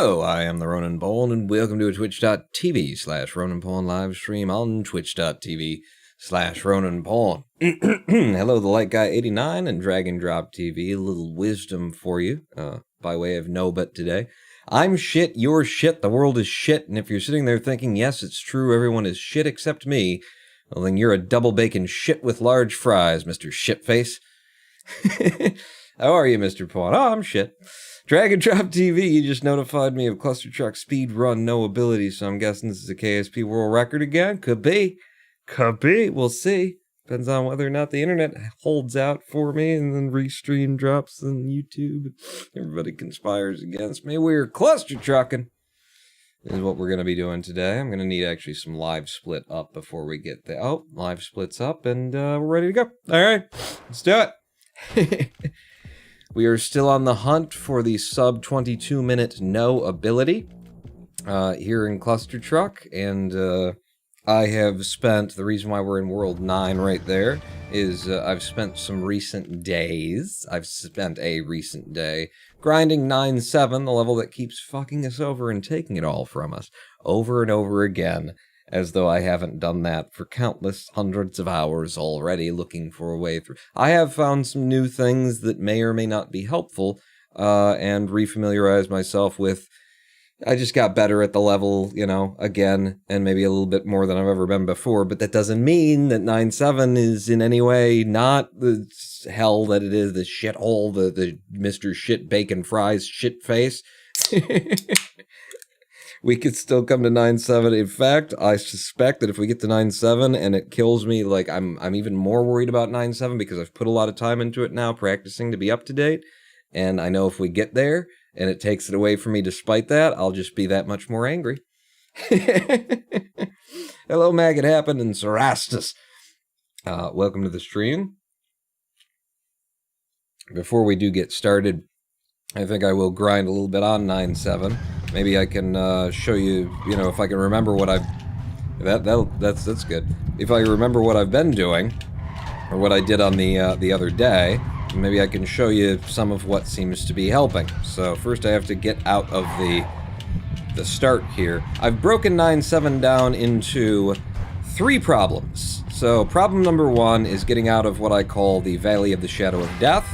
Hello, I am the Ronan Paul, and welcome to a twitch.tv/Ronan Paul live stream on twitch.tv/Ronan Paul. Hello, the Light Guy 89 and Dragon Drop TV. A little wisdom for you, by way of no but today. I'm shit, you're shit, the world is shit, and if you're sitting there thinking, yes, it's true, everyone is shit except me, well, then you're a double bacon shit with large fries, Mr. Shitface. How are you, Mr. Pawn? Oh, I'm shit. Dragon Drop TV, you just notified me of Clustertruck Speedrun NoAbility, so I'm guessing this is a KSP world record again. Could be. Could be. We'll see. Depends on whether or not the internet holds out for me, and then Restream drops on YouTube. Everybody conspires against me. We're Clustertrucking. Is what we're going to be doing today. I'm going to need actually some live split up before we get there. Oh, live split's up, and we're ready to go. All right, let's do it. We are still on the hunt for the sub 22-minute NoAbility here in Clustertruck, and I have spent, the reason why we're in World 9 right there, is I've spent some recent days, I've spent a recent day, grinding 9-7, the level that keeps fucking us over and taking it all from us, over and over again, as though I haven't done that for countless hundreds of hours already, looking for a way through. I have found some new things that may or may not be helpful, and refamiliarized myself with. I just got better at the level, you know, again, and maybe a little bit more than I've ever been before, but that doesn't mean that 9-7 is in any way not the hell that it is, the shithole, the Mr. Shit Bacon Fries shit face. We could still come to 9-7. In fact, I suspect that if we get to 9-7 and it kills me, like, I'm even more worried about 9-7 because I've put a lot of time into it now, practicing to be up to date. And I know if we get there and it takes it away from me despite that, I'll just be that much more angry. Hello, Maggot Happened and Sarastus. Welcome to the stream. Before we do get started, I think I will grind a little bit on 9-7. Maybe I can show you, you know, if I can remember what I've... That's good. If I remember what I've been doing, or what I did on the other day, maybe I can show you some of what seems to be helping. So first I have to get out of the start here. I've broken 9-7 down into 3 problems. So problem number 1 is getting out of what I call the Valley of the Shadow of Death.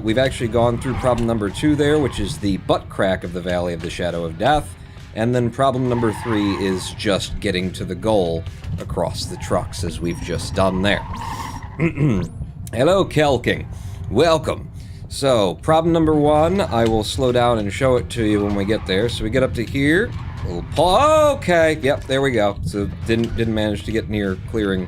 We've actually gone through problem number 2 there, which is the butt crack of the Valley of the Shadow of Death. And then problem number 3 is just getting to the goal across the trucks, as we've just done there. Hello, Kelking. Welcome. So, problem number 1, I will slow down and show it to you when we get there. So we get up to here. A little pause. Okay, yep, there we go. So didn't manage to get near clearing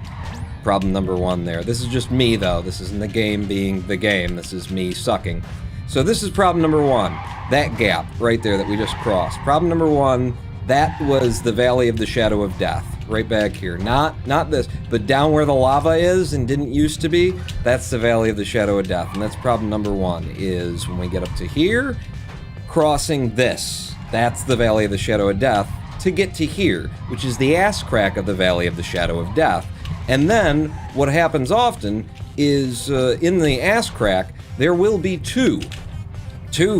problem number 1 there. This is just me, though. This isn't the game being the game. This is me sucking. So this is problem number 1. That gap right there that we just crossed. Problem number 1, that was the Valley of the Shadow of Death. Right back here. Not this, but down where the lava is and didn't used to be, that's the Valley of the Shadow of Death. And that's problem number 1, is when we get up to here, crossing this. That's the Valley of the Shadow of Death to get to here, which is the ass crack of the Valley of the Shadow of Death. And then, what happens often is, in the ass crack, there will be two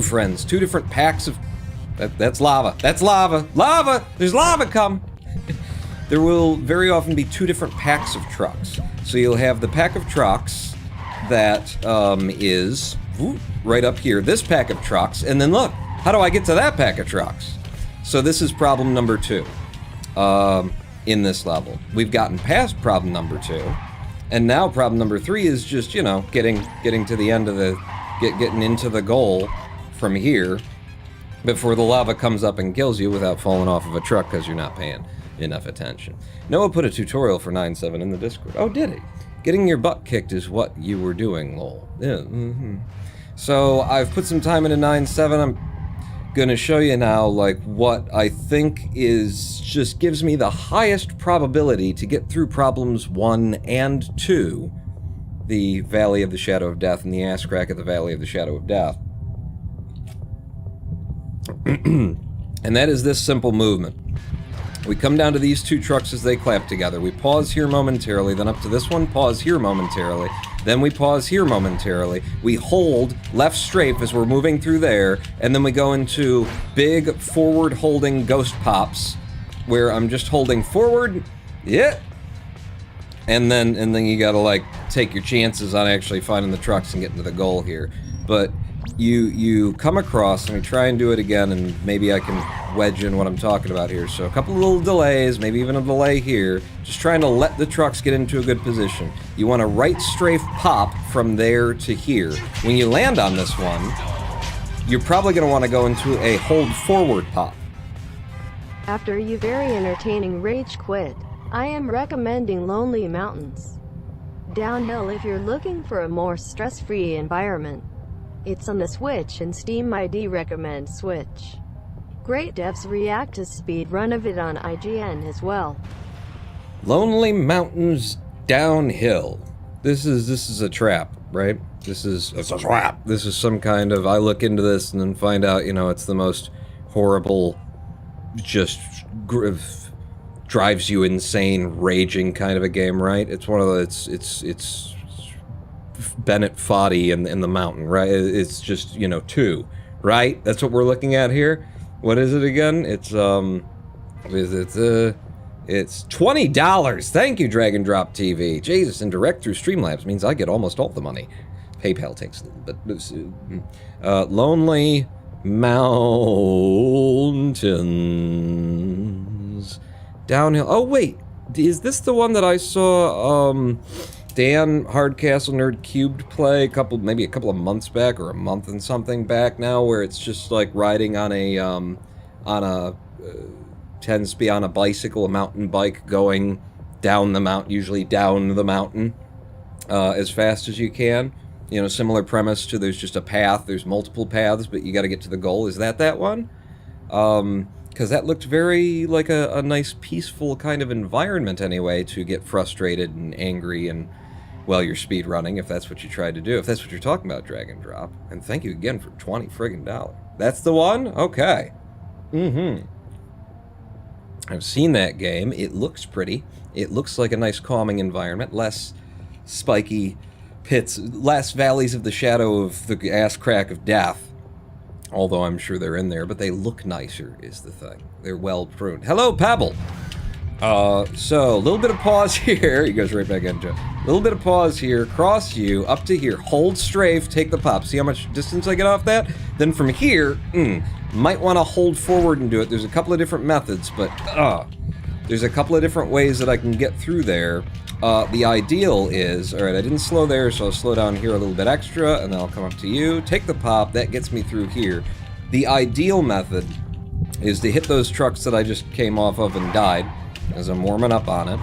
friends, 2 different packs of... That's lava. That's lava. Lava! There's lava come! There will very often be 2 different packs of trucks. So you'll have the pack of trucks that is right up here, this pack of trucks, and then look, how do I get to that pack of trucks? So this is problem number 2. In this level. We've gotten past problem number 2, and now problem number 3 is just, you know, getting to the end of the, getting into the goal from here before the lava comes up and kills you without falling off of a truck because you're not paying enough attention. Noah put a tutorial for 9-7 in the Discord. Oh, did he? Getting your butt kicked is what you were doing, lol. Yeah, So I've put some time into 9-7. I'm gonna show you now, like, what I think is just gives me the highest probability to get through problems 1 and 2, the Valley of the Shadow of Death and the ass crack of the Valley of the Shadow of Death. And that is this simple movement. We come down to these 2 trucks as they clap together. We pause here momentarily, then up to this one, pause here momentarily, Then we pause here momentarily. We hold left strafe as we're moving through there, and then we go into big forward holding ghost pops, where I'm just holding forward, yeah, and then you gotta like take your chances on actually finding the trucks and getting to the goal here. But you come across, and we try and do it again, and maybe I can wedge in what I'm talking about here. So a couple of little delays, maybe even a delay here, just trying to let the trucks get into a good position. You want a right strafe pop from there to here. When you land on this one, you're probably going to want to go into a hold forward pop. After you very entertaining rage quit, I am recommending Lonely Mountains. Downhill if you're looking for a more stress-free environment. It's on the Switch, and Steam ID recommend Switch. Great devs react to speedrun of it on IGN as well. Lonely Mountains downhill. This is a trap, right? It's a trap. This is some kind of, I look into this and then find out, you know, it's the most horrible, just drives you insane, raging kind of a game, right? It's one of the, it's Bennett Foddy in the mountain, right? It's just, you know, 2, right? That's what we're looking at here. What is it again? It's $20. Thank you, Drag and Drop TV. Jesus, and direct through Streamlabs means I get almost all the money. PayPal takes a little bit. Lonely Mountains downhill. Oh wait, is this the one that I saw? Dan Hardcastle Nerd Cubed play maybe a couple of months back, or a month and something back now, where it's just like riding on a tends to be on a bicycle, a mountain bike, going down the mountain, usually down the mountain, as fast as you can. You know, similar premise to there's just a path, there's multiple paths, but you got to get to the goal. Is that one? Because that looked very like a nice, peaceful kind of environment anyway, to get frustrated and angry and, well, you're speedrunning, if that's what you tried to do, if that's what you're talking about, Drag and Drop. And thank you again for $20 friggin'. That's the one? Okay. I've seen that game. It looks pretty. It looks like a nice calming environment, less spiky pits, less valleys of the shadow of the ass crack of death. Although I'm sure they're in there, but they look nicer is the thing. They're well pruned. Hello, Pebble! So, a little bit of pause here. He goes right back into it. A little bit of pause here, cross you, up to here, hold strafe, take the pop. See how much distance I get off that? Then from here, might want to hold forward and do it. There's a couple of different methods, but, there's a couple of different ways that I can get through there. The ideal is, alright, I didn't slow there, so I'll slow down here a little bit extra, and then I'll come up to you, take the pop, that gets me through here. The ideal method is to hit those trucks that I just came off of and died, as I'm warming up on it,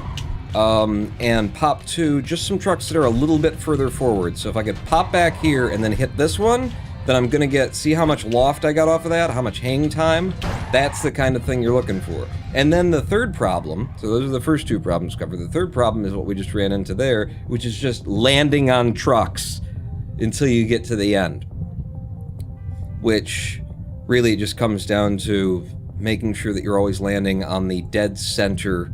and pop to just some trucks that are a little bit further forward. So if I could pop back here and then hit this one, then I'm gonna get, see how much loft I got off of that, how much hang time? That's the kind of thing you're looking for. And then the third problem, so those are the first 2 problems covered. The third problem is what we just ran into there, which is just landing on trucks until you get to the end. Which really just comes down to making sure that you're always landing on the dead center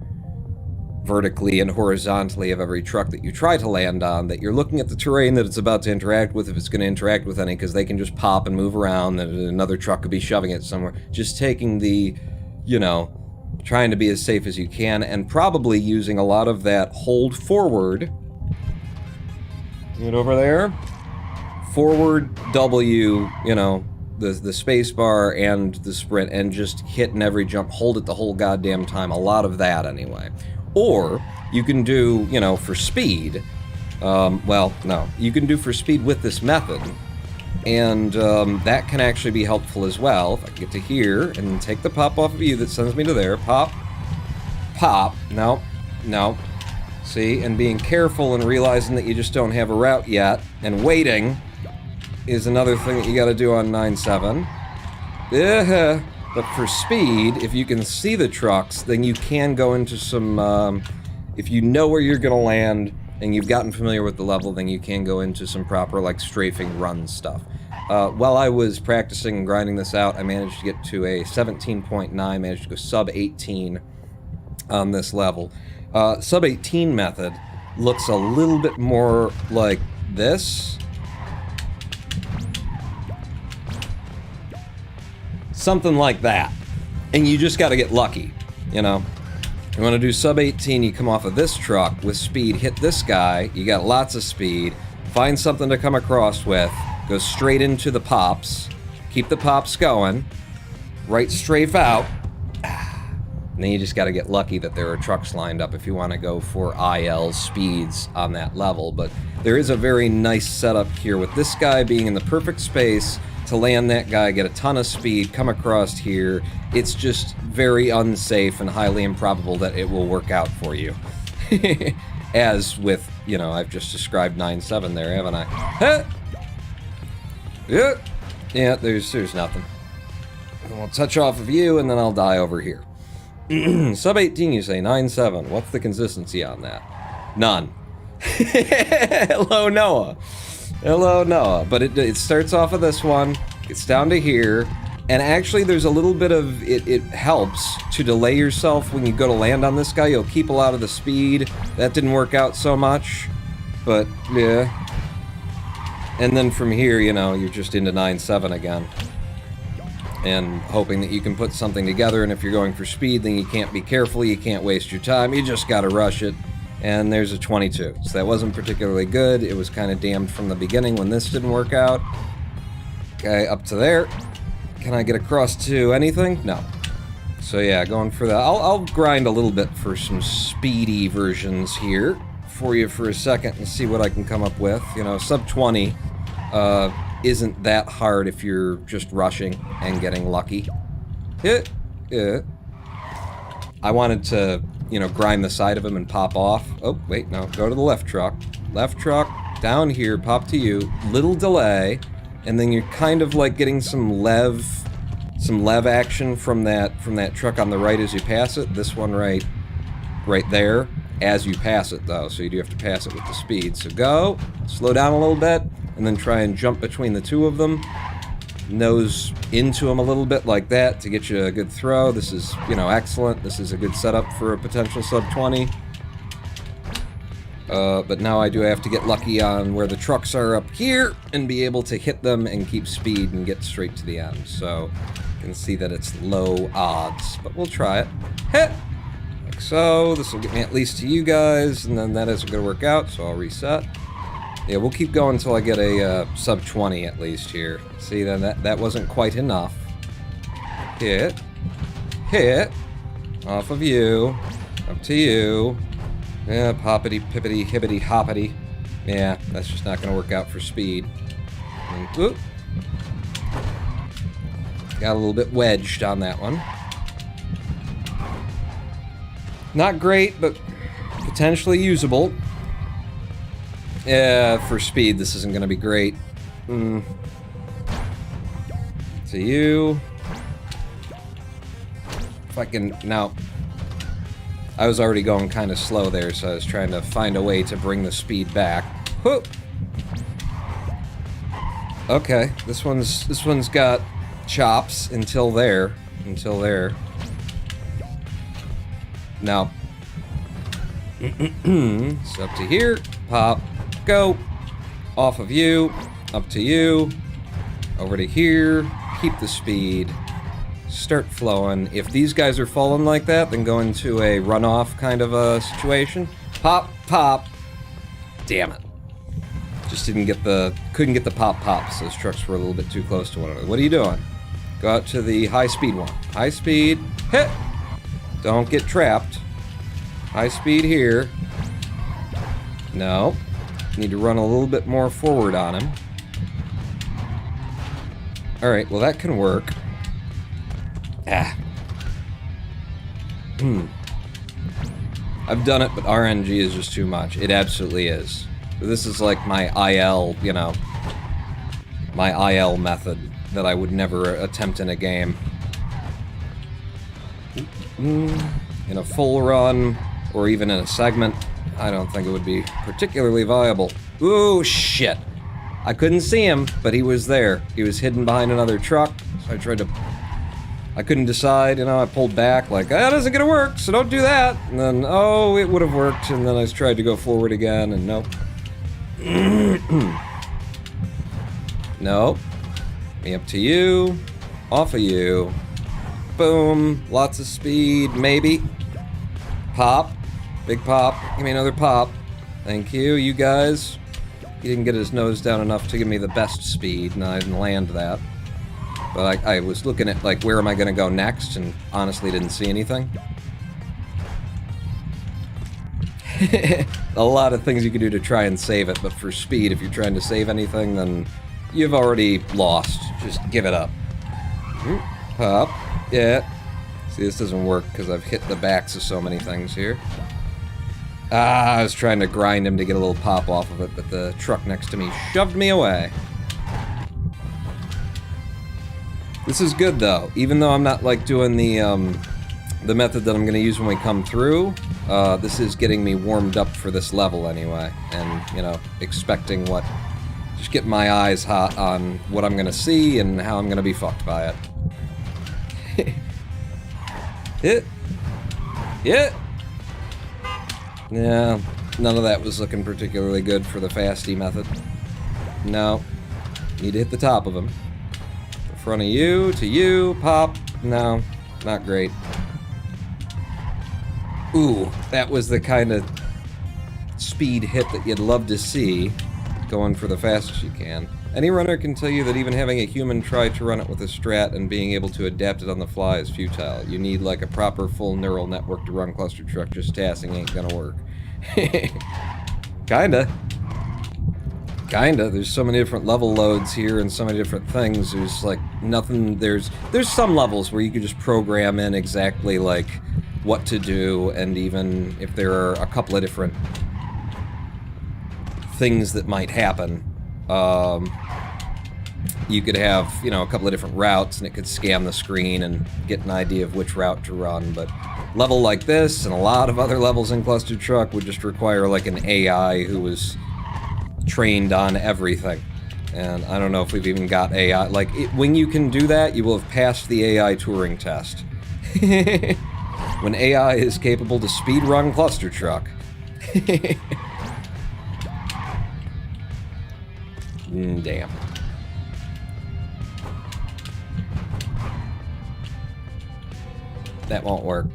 vertically and horizontally of every truck that you try to land on, that you're looking at the terrain that it's about to interact with, if it's going to interact with any, because they can just pop and move around, and another truck could be shoving it somewhere. Just taking the, you know, trying to be as safe as you can, and probably using a lot of that hold forward. Get over there. Forward W, you know, the space bar and the sprint, and just hitting every jump, hold it the whole goddamn time. A lot of that anyway. Or you can do, you know, for speed, well, no, you can do for speed with this method, and that can actually be helpful as well. If I can get to here and take the pop off of you, that sends me to there. Pop, pop, no, see, and being careful and realizing that you just don't have a route yet, and waiting is another thing that you gotta do on 9.7. But for speed, if you can see the trucks, then you can go into some, if you know where you're gonna land, and you've gotten familiar with the level, then you can go into some proper, like, strafing run stuff. While I was practicing and grinding this out, I managed to get to a 17.9, managed to go sub 18 on this level. Sub 18 method looks a little bit more like this. Something like that. And you just gotta get lucky, you know? You wanna do sub 18, you come off of this truck with speed, hit this guy, you got lots of speed, find something to come across with, go straight into the pops, keep the pops going, right strafe out, and then you just gotta get lucky that there are trucks lined up if you wanna go for IL speeds on that level. But there is a very nice setup here with this guy being in the perfect space to land that guy, get a ton of speed, come across here. It's just very unsafe and highly improbable that it will work out for you. As with, you know, I've just described 9-7 there, haven't I? Huh? Yeah, there's nothing. I'll touch off of you, and then I'll die over here. Sub 18, you say, 9-7. What's the consistency on that? None. Hello, Noah. Hello, Noah. But it starts off of this one, gets down to here, and actually there's a little bit of, it helps to delay yourself when you go to land on this guy. You'll keep a lot of the speed. That didn't work out so much, but yeah. And then from here, you know, you're just into 9-7 again. And hoping that you can put something together, and if you're going for speed, then you can't be careful, you can't waste your time, you just gotta rush it. And there's a 22. So that wasn't particularly good. It was kind of damned from the beginning when this didn't work out. Okay, up to there. Can I get across to anything? No. So yeah, going for that. I'll grind a little bit for some speedy versions here for you for a second and see what I can come up with. You know, sub 20 isn't that hard if you're just rushing and getting lucky. I wanted to, you know, grind the side of him and pop off. Oh, wait, no, go to the left truck. Left truck, down here, pop to you. Little delay, and then you're kind of like getting some lev action from that truck on the right as you pass it. This one right there as you pass it, though, so you do have to pass it with the speed. So go, slow down a little bit, and then try and jump between the two of them. Nose into them a little bit like that to get you a good throw. This is, you know, excellent. This is a good setup for a potential sub 20. But now I do have to get lucky on where the trucks are up here and be able to hit them and keep speed and get straight to the end. So you can see that it's low odds, but we'll try it. Hit! Like so. This will get me at least to you guys, and then that isn't going to work out, so I'll reset. Yeah, we'll keep going until I get a sub 20 at least here. See, then that wasn't quite enough. Hit. Hit. Off of you. Up to you. Yeah, poppity, pippity, hippity, hoppity. Yeah, that's just not going to work out for speed. And, whoop. Got a little bit wedged on that one. Not great, but potentially usable. Yeah, for speed, this isn't going to be great. To you. If I can... Now, I was already going kind of slow there, so I was trying to find a way to bring the speed back. Whoop! Okay, this one's got chops until there. Until there. Now, it's up to here. Pop. Go. Off of you. Up to you. Over to here. Keep the speed. Start flowing. If these guys are falling like that, then go into a runoff kind of a situation. Pop, pop. Damn it. Just couldn't get the pop-pops. Those trucks were a little bit too close to one another. What are you doing? Go out to the high speed one. High speed. Hit! Don't get trapped. High speed here. No. Need to run a little bit more forward on him. Alright, well that can work. Ah. I've done it, but RNG is just too much. It absolutely is. This is like my IL, you know, my IL method that I would never attempt in a game. In a full run, or even in a segment, I don't think it would be particularly viable. Ooh, shit. I couldn't see him, but he was there. He was hidden behind another truck, so I couldn't decide, you know, I pulled back like, that isn't gonna work, so don't do that. And then, oh, it would have worked, and then I tried to go forward again, and nope. Nope. Me up to you. Off of you. Boom. Lots of speed, maybe. Pop. Big pop. Give me another pop. Thank you, you guys. He didn't get his nose down enough to give me the best speed, and I didn't land that. But I was looking at, like, where am I gonna go next, and honestly didn't see anything. A lot of things you can do to try and save it, but for speed, if you're trying to save anything, then you've already lost. Just give it up. Pop. Yeah. See, this doesn't work because I've hit the backs of so many things here. Ah, I was trying to grind him to get a little pop off of it, but the truck next to me shoved me away. This is good, though. Even though I'm not, like, doing the method that I'm going to use when we come through, this is getting me warmed up for this level anyway. And, you know, expecting what... Just getting my eyes hot on what I'm going to see and how I'm going to be fucked by it. Hit. Yeah. Yeah, none of that was looking particularly good for the fasty method. No. Need to hit the top of him. In front of you, to you, pop. No, not great. Ooh, that was the kind of speed hit that you'd love to see, going for the fastest you can. Any runner can tell you that even having a human try to run it with a strat and being able to adapt it on the fly is futile. You need like a proper full neural network to run Clustertruck. Just tassing ain't gonna work. Kinda. Kinda. There's so many different level loads here and so many different things. There's like nothing. There's some levels where you could just program in exactly like what to do, and even if there are a couple of different things that might happen. You could have, you know, a couple of different routes and it could scan the screen and get an idea of which route to run, but level like this and a lot of other levels in Clustertruck would just require like an AI who was trained on everything. And I don't know if we've even got AI. Like, when you can do that, you will have passed the AI Turing test. When AI is capable to speedrun Clustertruck. Damn. That won't work.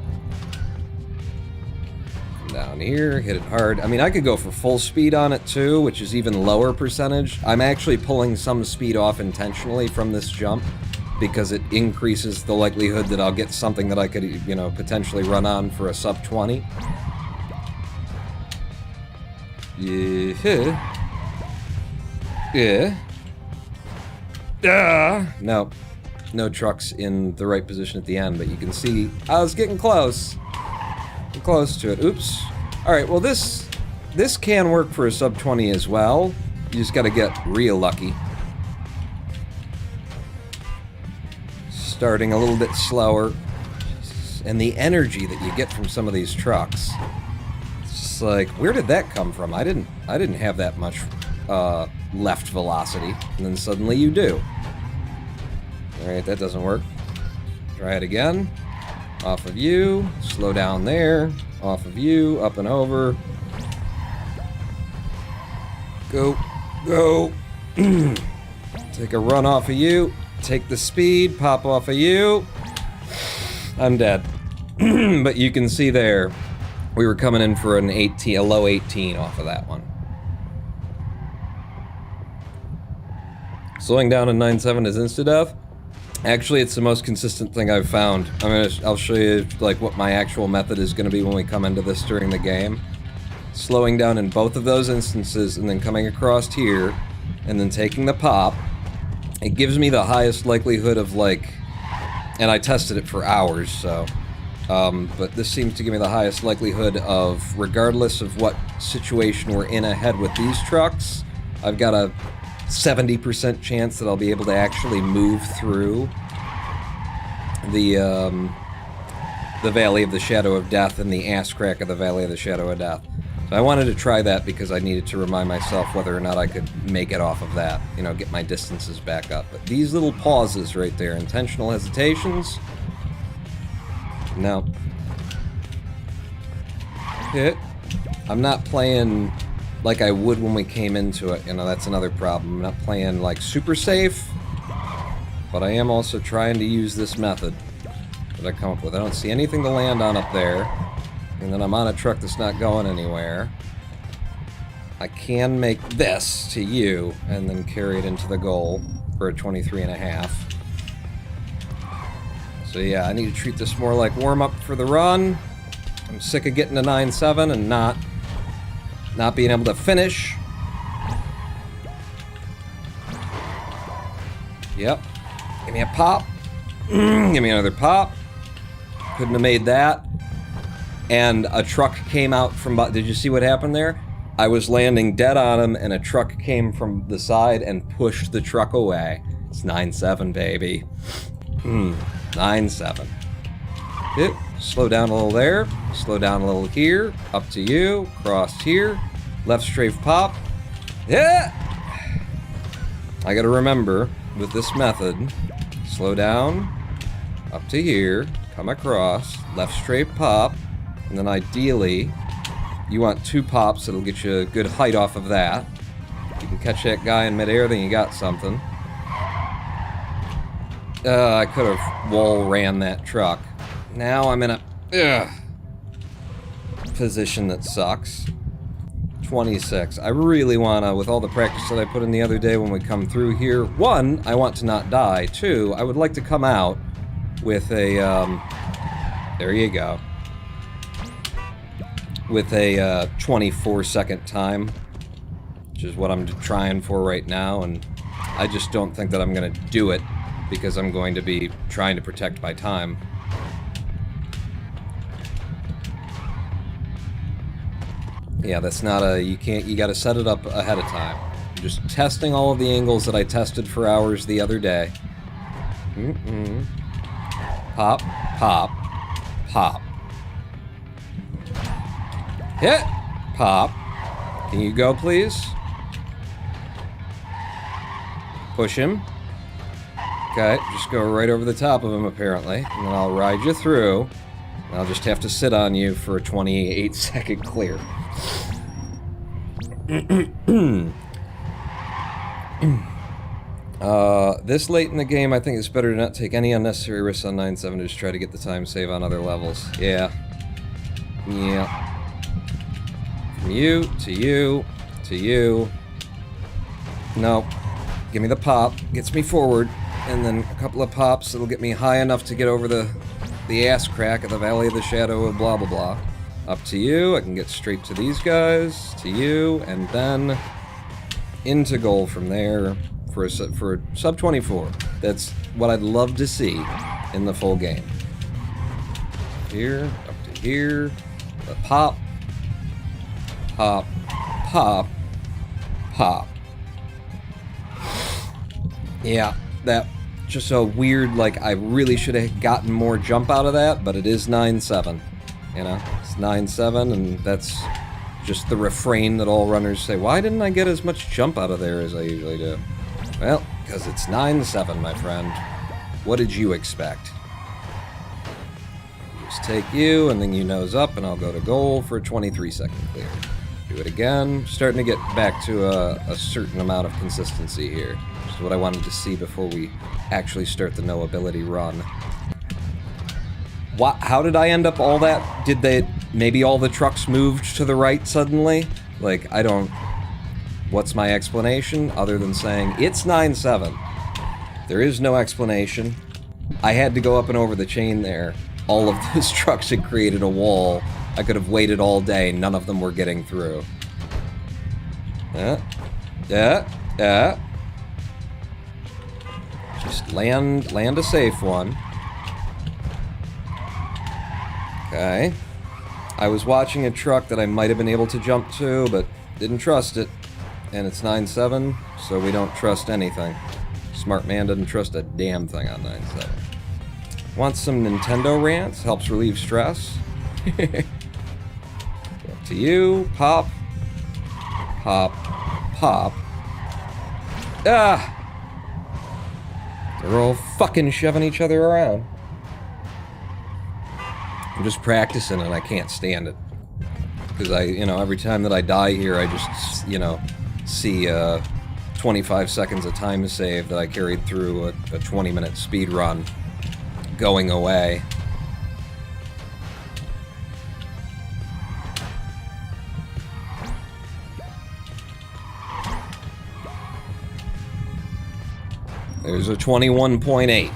Come down here, hit it hard. I mean, I could go for full speed on it too, which is even lower percentage. I'm actually pulling some speed off intentionally from this jump because it increases the likelihood that I'll get something that I could, you know, potentially run on for a sub 20. Yeah. Yeah. No. No trucks in the right position at the end, but you can see I was getting close. I'm close to it. Oops. Alright, well this can work for a sub 20 as well. You just gotta get real lucky. Starting a little bit slower. And the energy that you get from some of these trucks. It's just like, where did that come from? I didn't have that much left velocity, and then suddenly you do. Alright, that doesn't work. Try it again. Off of you, slow down there, off of you, up and over. Go, go. Take a run off of you, take the speed, pop off of you. I'm dead. But you can see there, we were coming in for a low 18 off of that one. Slowing down in 9.7 is insta-death. Actually, it's the most consistent thing I've found. I'll show you like what my actual method is going to be when we come into this during the game. Slowing down in both of those instances and then coming across here and then taking the pop. It gives me the highest likelihood of like, and I tested it for hours, so, but this seems to give me the highest likelihood of, regardless of what situation we're in ahead with these trucks, I've got a 70% chance that I'll be able to actually move through the Valley of the Shadow of Death and the ass crack of the Valley of the Shadow of Death. So I wanted to try that because I needed to remind myself whether or not I could make it off of that, you know, get my distances back up. But these little pauses right there, intentional hesitations, no. Hit. I'm not playing like I would when we came into it. You know, that's another problem. I'm not playing, like, super safe, but I am also trying to use this method that I come up with. I don't see anything to land on up there, and then I'm on a truck that's not going anywhere. I can make this to you, and then carry it into the goal for a 23.5. So yeah, I need to treat this more like warm-up for the run. I'm sick of getting to 9-7 and not being able to finish. Yep. Give me a pop. Give me another pop. Couldn't have made that. And a truck came out from... Did you see what happened there? I was landing dead on him, and a truck came from the side and pushed the truck away. It's 9-7, baby. 9-7. Yep. Slow down a little there. Slow down a little here. Up to you. Cross here. Left strafe pop. Yeah! I gotta remember, with this method, slow down. Up to here. Come across. Left strafe pop. And then ideally, you want 2 pops that'll get you a good height off of that. If you can catch that guy in midair, then you got something. I could have wall ran that truck. Now I'm in a position that sucks. 26. I really want to, with all the practice that I put in the other day when we come through here, 1, I want to not die. 2, I would like to come out with a, there you go. With a 24-second time, which is what I'm trying for right now, and I just don't think that I'm going to do it because I'm going to be trying to protect my time. Yeah, that's not a... you gotta set it up ahead of time. I'm just testing all of the angles that I tested for hours the other day. Pop, pop, pop. Hit! Pop. Can you go, please? Push him. Okay, just go right over the top of him, apparently. And then I'll ride you through. And I'll just have to sit on you for a 28-second clear. This late in the game, I think it's better to not take any unnecessary risks on 9-7 to just try to get the time save on other levels. Yeah. Yeah. From you, to you, to you. Nope. Give me the pop. Gets me forward. And then a couple of pops that'll get me high enough to get over the ass crack of the Valley of the Shadow of blah blah blah. Up to you. I can get straight to these guys. To you. And then into goal from there for sub 24. That's what I'd love to see in the full game. Here. Up to here. The pop. Pop. Pop. Pop. Yeah. That just a weird, like, I really should have gotten more jump out of that, but it is 9-7. You know, it's 9-7, and that's just the refrain that all runners say. Why didn't I get as much jump out of there as I usually do? Well, because it's 9-7, my friend. What did you expect? Just take you, and then you nose up, and I'll go to goal for a 23-second clear. Do it again. Starting to get back to a certain amount of consistency here. Which is what I wanted to see before we actually start the NoAbility run. How did I end up all that? Did they... Maybe all the trucks moved to the right suddenly? Like, I don't... What's my explanation? Other than saying, it's 9-7. There is no explanation. I had to go up and over the chain there. All of those trucks had created a wall. I could have waited all day. None of them were getting through. Yeah. Just land a safe one. Okay. I was watching a truck that I might have been able to jump to, but didn't trust it. And it's 9-7, so we don't trust anything. Smart man doesn't trust a damn thing on 9-7. Want some Nintendo rants? Helps relieve stress. To you, pop, pop, pop. Ah! They're all fucking shoving each other around. I'm just practicing and I can't stand it. because every time that I die here, I just, see 25 seconds of time save that I carried through a 20-minute speed run going away. There's a 21.8.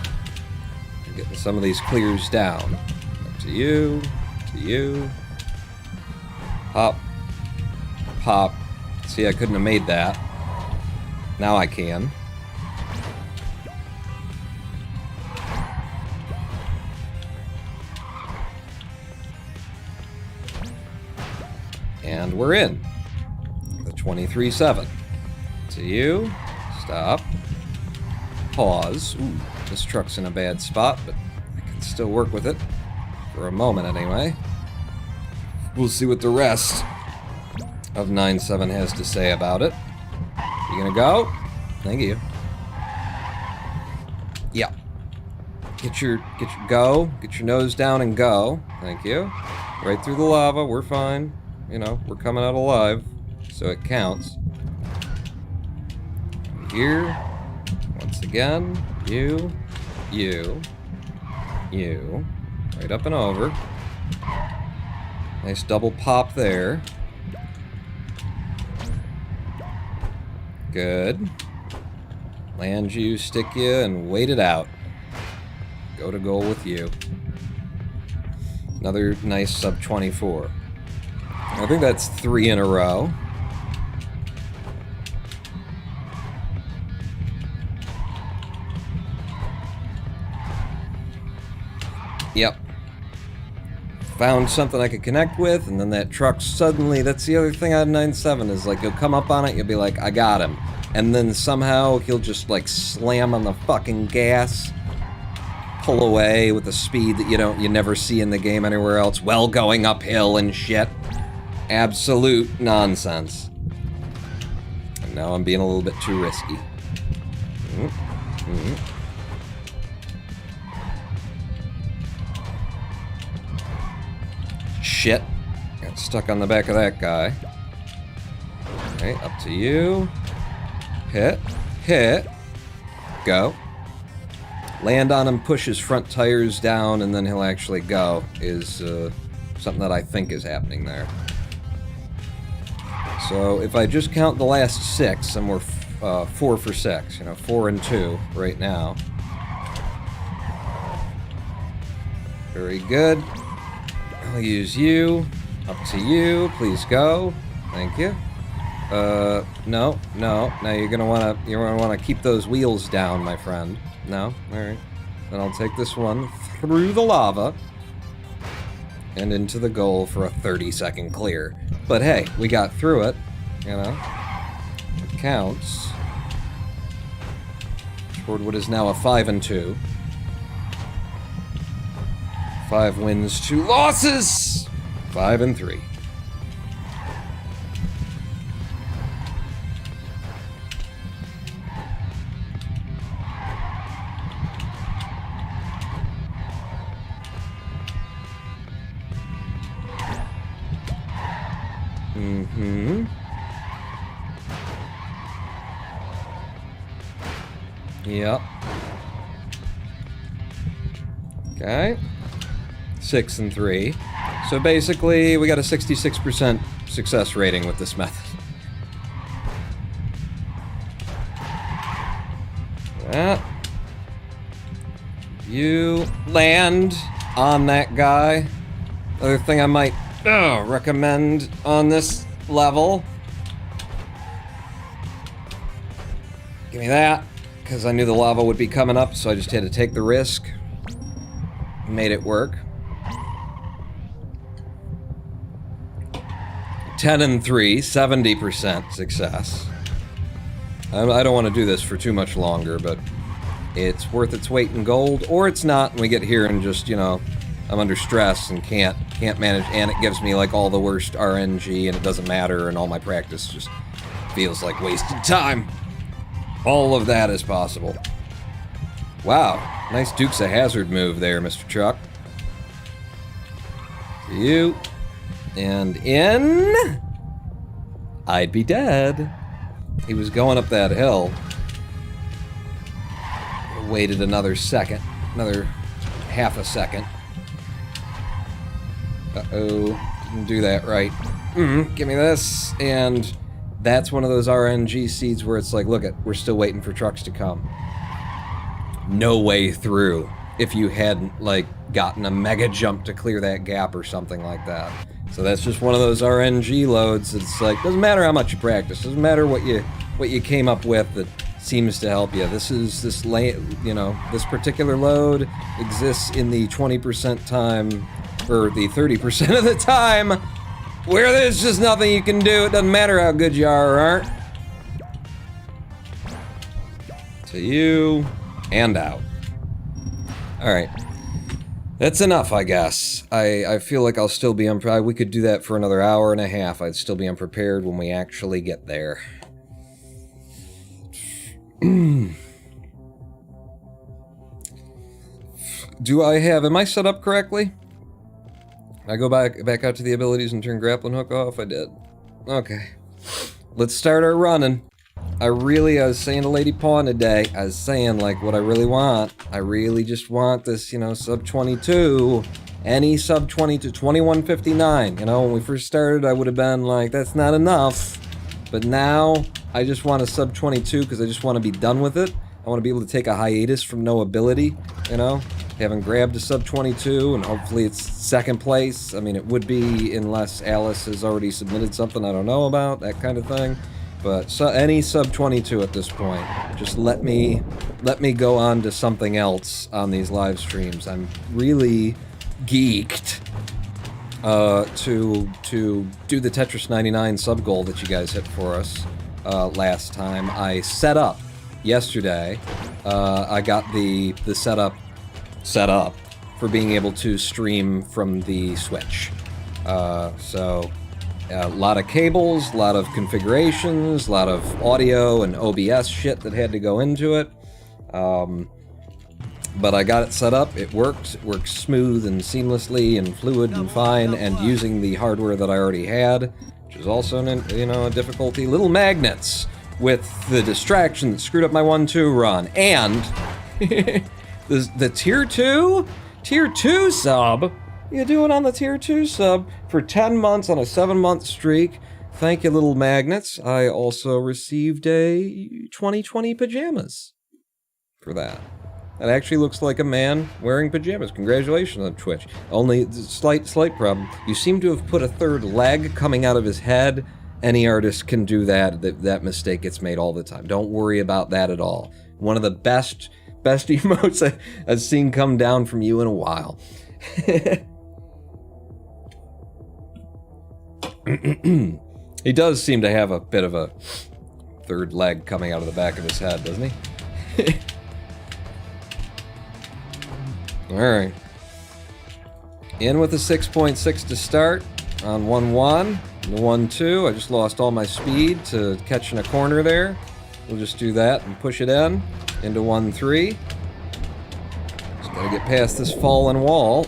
Getting some of these clears down. Up to you, Pop, pop. See, I couldn't have made that. Now I can. And we're in. The 23.7. To you. Stop. Pause. Ooh, this truck's in a bad spot, but I can still work with it. For a moment, anyway. We'll see what the rest of 9.7 has to say about it. You gonna go? Thank you. Yeah. Get your nose down and go. Thank you. Right through the lava, we're fine. We're coming out alive, so it counts. Here. Once again, you. Right up and over. Nice double pop there. Good. Land you, stick you, and wait it out. Go to goal with you. Another nice sub 24. I think that's 3 in a row. Yep. Found something I could connect with, and then that truck suddenly, that's the other thing on 9.7, is like, you'll come up on it, you'll be like, I got him. And then somehow he'll just like slam on the fucking gas, pull away with a speed that you never see in the game anywhere else, while going uphill and shit. Absolute nonsense. And now I'm being a little bit too risky. Shit. Got stuck on the back of that guy. Alright, up to you. Hit. Go. Land on him, push his front tires down, and then he'll actually go, is something that I think is happening there. So if I just count the last 6, and we're 4 for 6, 4 and 2 right now. Very good. I'll use you. Up to you. Please go. Thank you. No. Now you're gonna wanna keep those wheels down, my friend. No? Alright. Then I'll take this one through the lava and into the goal for a 30-second clear. But hey, we got through it, It counts. Toward what is now a 5 and 2. 5 wins, 2 losses! 5 and 3. Yep. Okay. 6 and 3. So basically, we got a 66% success rating with this method. That. You land on that guy. Other thing I might recommend on this level. Give me that, because I knew the lava would be coming up, so I just had to take the risk. Made it work. 10 and 3, 70% success. I don't want to do this for too much longer, but it's worth its weight in gold, or it's not, and we get here and just, I'm under stress and can't manage, and it gives me like all the worst RNG, and it doesn't matter, and all my practice just feels like wasted time. All of that is possible. Wow, nice Dukes of Hazzard move there, Mr. Truck. To you. And in... I'd be dead. He was going up that hill. Waited another second. Another half a second. Uh-oh. Didn't do that right. Give me this. And that's one of those RNG seeds where it's like, look it, we're still waiting for trucks to come. No way through if you hadn't, like, gotten a mega jump to clear that gap or something like that. So that's just one of those RNG loads. It's like, doesn't matter how much you practice, doesn't matter what you came up with that seems to help you. This particular load exists in the 20% time, or the 30% of the time, where there's just nothing you can do. It doesn't matter how good you are or aren't. To you, and out. Alright. That's enough, I guess. I feel like I'll still be unprepared. We could do that for another hour and a half. I'd still be unprepared when we actually get there. Am I set up correctly? I go back out to the abilities and turn grappling hook off? I did. Okay. Let's start our running. I was saying to Lady Pawn today, I was saying, like, what I really want. I really just want this, sub 22. Any sub 22, 2159. When we first started, I would have been like, that's not enough. But now, I just want a sub 22 because I just want to be done with it. I want to be able to take a hiatus from NoAbility, Having grabbed a sub 22, and hopefully it's second place. I mean, it would be unless Alice has already submitted something I don't know about, that kind of thing. But any sub 22 at this point, just let me go on to something else on these live streams. I'm really geeked to do the Tetris 99 sub goal that you guys hit for us last time. I set up yesterday. I got the setup set up for being able to stream from the Switch. So a lot of cables, a lot of configurations, a lot of audio and OBS shit that had to go into it. But I got it set up, it worked smooth and seamlessly and fluid and fine, and using the hardware that I already had, which is also a difficulty. Little magnets with the distraction that screwed up my 1-2 run. And the tier 2 sub, you do it on the tier 2 sub for 10 months on a 7-month streak. Thank you, little magnets. I also received a 2020 pajamas for that. It actually looks like a man wearing pajamas. Congratulations on Twitch. Only slight problem. You seem to have put a third leg coming out of his head. Any artist can do that. That mistake gets made all the time. Don't worry about that at all. One of the best emotes I've seen come down from you in a while. He does seem to have a bit of a third leg coming out of the back of his head, doesn't he? Alright. In with a 6.6 to start on 1-1. The 1-2, I just lost all my speed to catching a corner there. We'll just do that and push it into 1-3. Just gotta get past this fallen wall.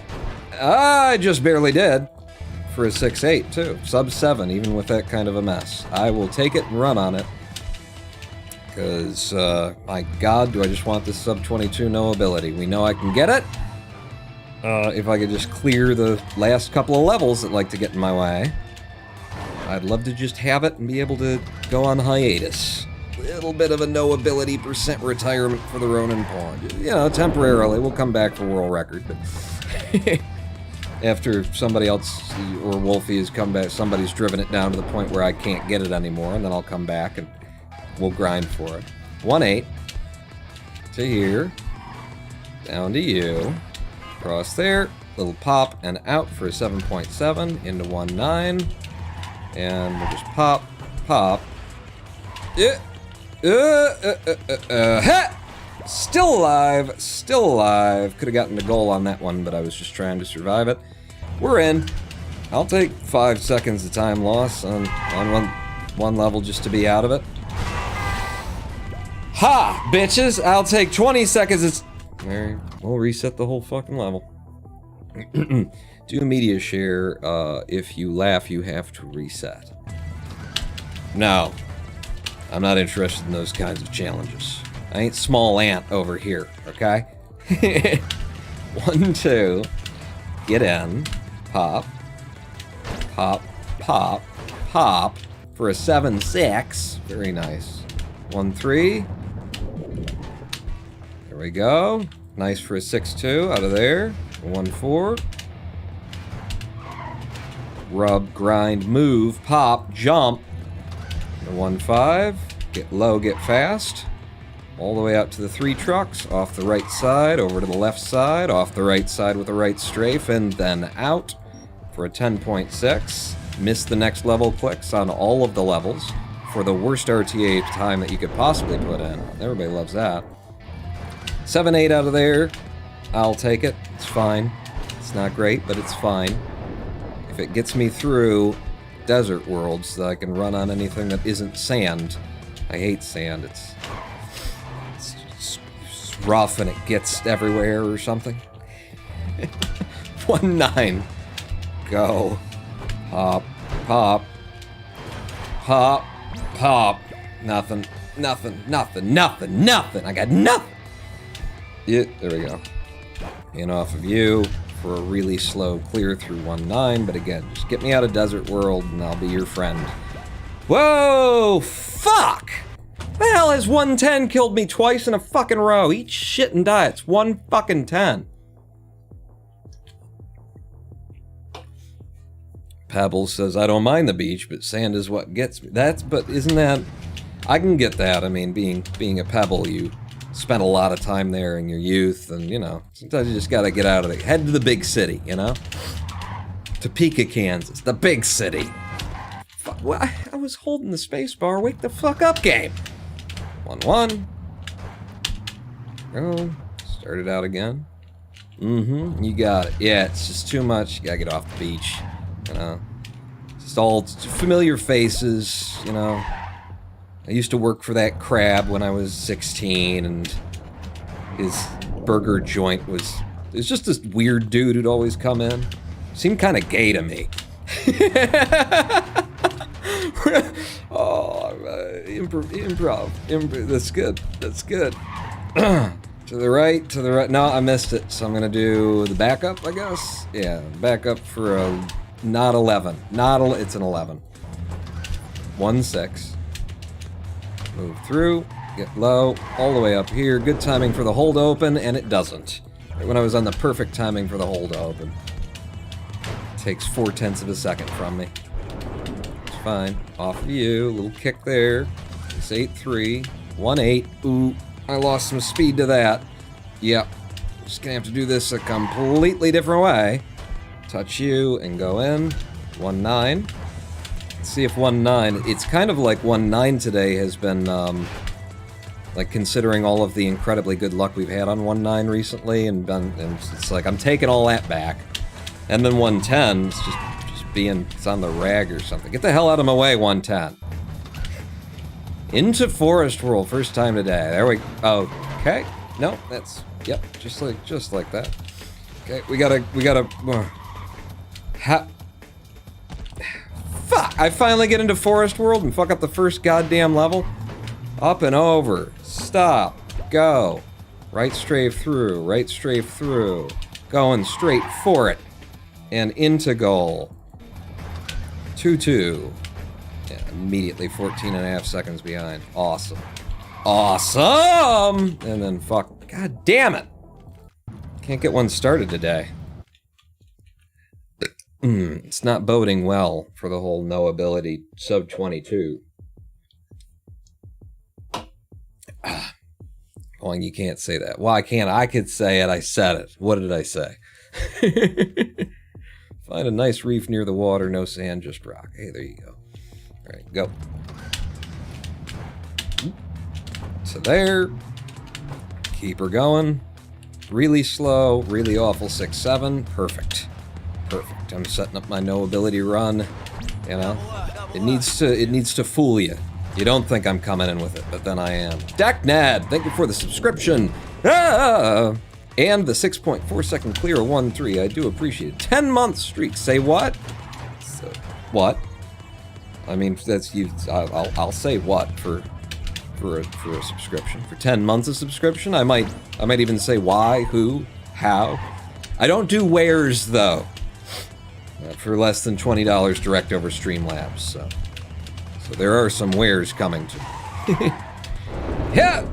I just barely did. For a 6-8 too. Sub 7, even with that kind of a mess. I will take it and run on it. Because, my god, do I just want this sub 22 NoAbility. We know I can get it. If I could just clear the last couple of levels that like to get in my way. I'd love to just have it and be able to go on hiatus. Little bit of a NoAbility % retirement for the Ronin Pawn. Temporarily. We'll come back for world record, but... After somebody else, or Wolfie has come back, somebody's driven it down to the point where I can't get it anymore, and then I'll come back and we'll grind for it. 1-8. To here. Down to you. Cross there. Little pop and out for a 7.7 into 1-9. And we'll just pop. Still alive. Could have gotten the goal on that one, but I was just trying to survive it. We're in. I'll take 5 seconds of time loss on one level just to be out of it. Ha, bitches! I'll take 20 seconds. We'll reset the whole fucking level. Do a media share. If you laugh, you have to reset. No. I'm not interested in those kinds of challenges. I ain't small ant over here, okay? 1, 2. Get in. Pop. Pop. Pop. Pop. For a 7-6. Very nice. 1, 3. There we go. Nice for a 6-2 out of there. 1, 4. Rub, grind, move, pop, jump. 1, 5. Get low, get fast. All the way out to the 3 trucks. Off the right side, over to the left side. Off the right side with the right strafe, and then out for a 10.6. Miss the next level clicks on all of the levels for the worst RTA time that you could possibly put in. Everybody loves that. 7-8 out of there. I'll take it. It's fine. It's not great, but it's fine. If it gets me through desert worlds so that I can run on anything that isn't sand. I hate sand. It's rough and it gets everywhere or something. 1, 9. Go. Pop. Pop. Pop. Pop. Nothing. Nothing. Nothing. Nothing. Nothing. I got nothing. Yeah, there we go. And off of you for a really slow clear through 1, 9. But again, just get me out of Desert World and I'll be your friend. Whoa! Fuck! The hell has 110 killed me twice in a fucking row? Eat shit and die. It's 1 fucking 10. Pebbles says, I don't mind the beach, but sand is what gets me. But isn't that... I can get that. I mean, being a Pebble, you spent a lot of time there in your youth, and, you know, sometimes you just gotta get out of it. Head to the big city, you know? Topeka, Kansas. The big city. Fuck, well, I was holding the space bar. Wake the fuck up, game. 1, 1. Oh, start it out again. You got it. Yeah, it's just too much. You gotta get off the beach. You know, just all familiar faces, you know. I used to work for that crab when I was 16, and his burger joint was just this weird dude who'd always come in. Seemed kind of gay to me. Oh, improv. That's good. That's good. To the right. No, I missed it, so I'm gonna do the backup, I guess. Yeah, backup for a... Not 11. It's an 11. 1, 6. Move through. Get low. All the way up here. Good timing for the hold open, and it doesn't. Right when I was on the perfect timing for the hold open. Takes 4/10 of a second from me. It's fine. Off of you. Little kick there. It's 8-3. 1-8. Ooh. I lost some speed to that. Yep. Just gonna have to do this a completely different way. Touch you and go in. 1, 9. Let's see if 1, 9. It's kind of like 1, 9 today has been, like, considering all of the incredibly good luck we've had on 1, 9 recently, and it's like I'm taking all that back. And then 1, 10, it's just being, it's on the rag or something. Get the hell out of my way, 1, 10. Into Forest World, first time today. There we go. Okay. No, that's, yep, just like that. Okay, we gotta. Fuck! I finally get into Forest World and fuck up the first goddamn level. Up and over. Stop. Go. Right strafe through. Right strafe through. Going straight for it. And into goal. 2-2. Yeah, immediately 14.5 seconds behind. Awesome. Awesome! And then fuck. God damn it! Can't get one started today. It's not boding well for the whole NoAbility sub 22. Oh, you can't say that. Well, I can't. I could say it. I said it. What did I say? Find a nice reef near the water. No sand, just rock. Hey, there you go. All right, go. So there. Keep her going. Really slow. Really awful 6-7. Perfect. Perfect. I'm setting up my NoAbility run. You know, it needs to fool you. You don't think I'm coming in with it, but then I am. DeckNad, thank you for the subscription. Ah! And the 6.4 second clear of 1-3. I do appreciate it. 10-month streak. Say what? So, what? I mean, that's you. I'll say what for a subscription. For 10 months of subscription, I might even say why, who, how. I don't do wares though. For less than $20 direct over Streamlabs. So there are some wares coming to. Yeah.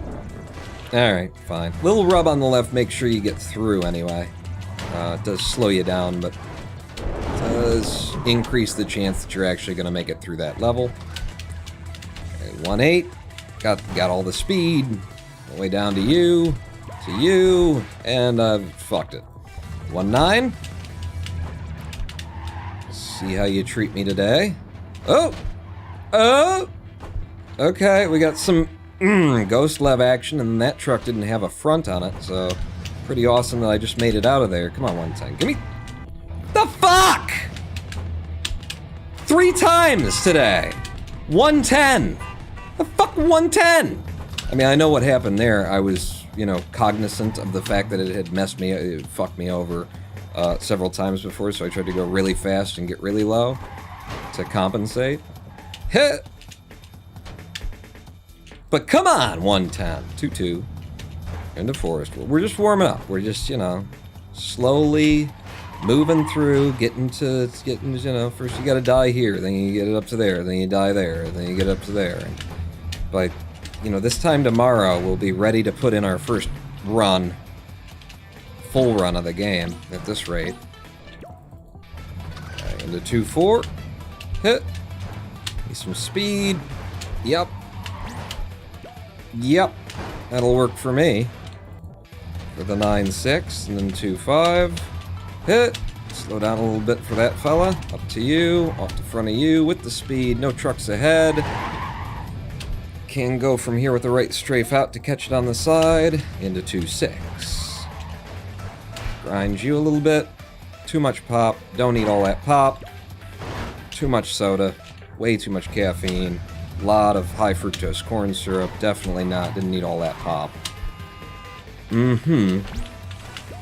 All right, fine. Little rub on the left. Make sure you get through anyway. It does slow you down, but does increase the chance that you're actually going to make it through that level. Okay, 1-8. Got all the speed. All the way down to you, and I've fucked it. 1-9. See how you treat me today. Oh! Okay, we got some ghost lev action, and that truck didn't have a front on it, so pretty awesome that I just made it out of there. Come on, 110. Give me... The fuck?! 3 times today! 110! The fuck 110? I mean, I know what happened there. I was, you know, cognizant of the fact that it had it fucked me over several times before, so I tried to go really fast and get really low to compensate. Hit! But come on, 110. 2-2. Into forest. We're just warming up. We're just, you know, slowly moving through, getting, you know, first you gotta die here, then you get it up to there, then you die there, then you get up to there. And by, you know, this time tomorrow, we'll be ready to put in our first run, full run of the game at this rate. Okay, into 2-4. Hit. Need some speed. Yep. Yep. That'll work for me. For the 9-6, and then 2-5. Hit. Slow down a little bit for that fella. Up to you. Off the front of you with the speed. No trucks ahead. Can go from here with the right strafe out to catch it on the side. Into 2-6. Grind you a little bit. Too much pop. Don't eat all that pop. Too much soda. Way too much caffeine. A lot of high fructose corn syrup. Definitely not. Didn't need all that pop. Mm-hmm.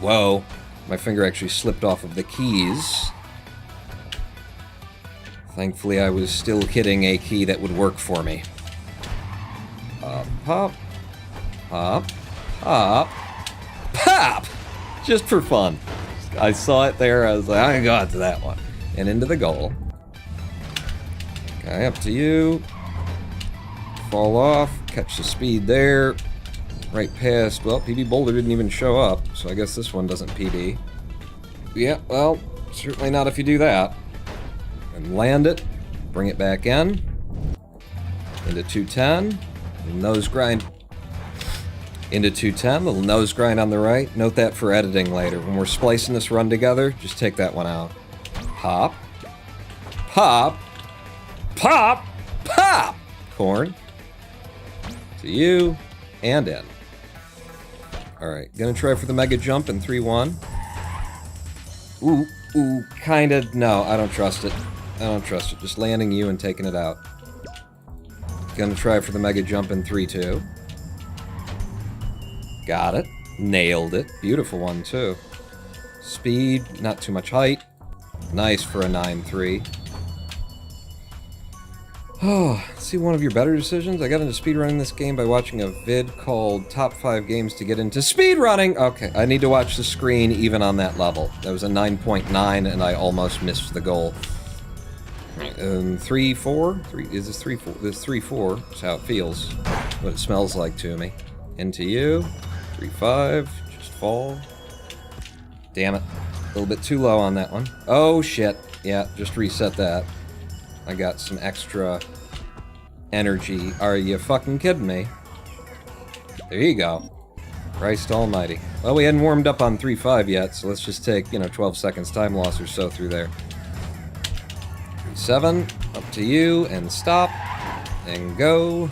Whoa. My finger actually slipped off of the keys. Thankfully, I was still hitting a key that would work for me. Pop. Pop. Pop. Pop! Just for fun. I saw it there, I was like, I got to that one. And into the goal. Okay, up to you. Fall off, catch the speed there. Right past, well, PB Boulder didn't even show up, so I guess this one doesn't PB. Yeah, well, certainly not if you do that. And land it, bring it back in. Into 210, nose grind. Into 210, little nose grind on the right. Note that for editing later. When we're splicing this run together, just take that one out. Pop. Pop. Pop. Pop! Corn. To you. And in. Alright, gonna try for the mega jump in 3-1. Ooh, kinda. No, I don't trust it. I don't trust it. Just landing you and taking it out. Gonna try for the mega jump in 3-2. Got it. Nailed it. Beautiful one, too. Speed, not too much height. Nice for a 9-3. Oh, see one of your better decisions? I got into speedrunning this game by watching a vid called Top 5 Games to Get Into Speedrunning! Okay, I need to watch the screen even on that level. That was a 9.9 and I almost missed the goal. 3-4? Is this 3-4? This 3-4 is how it feels. What it smells like to me. Into you. 3-5. Just fall. Damn it. A little bit too low on that one. Oh shit. Yeah, just reset that. I got some extra energy. Are you fucking kidding me? There you go. Christ almighty. Well, we hadn't warmed up on 3-5 yet, so let's just take, 12 seconds time loss or so through there. 3-7, up to you, and stop, and go.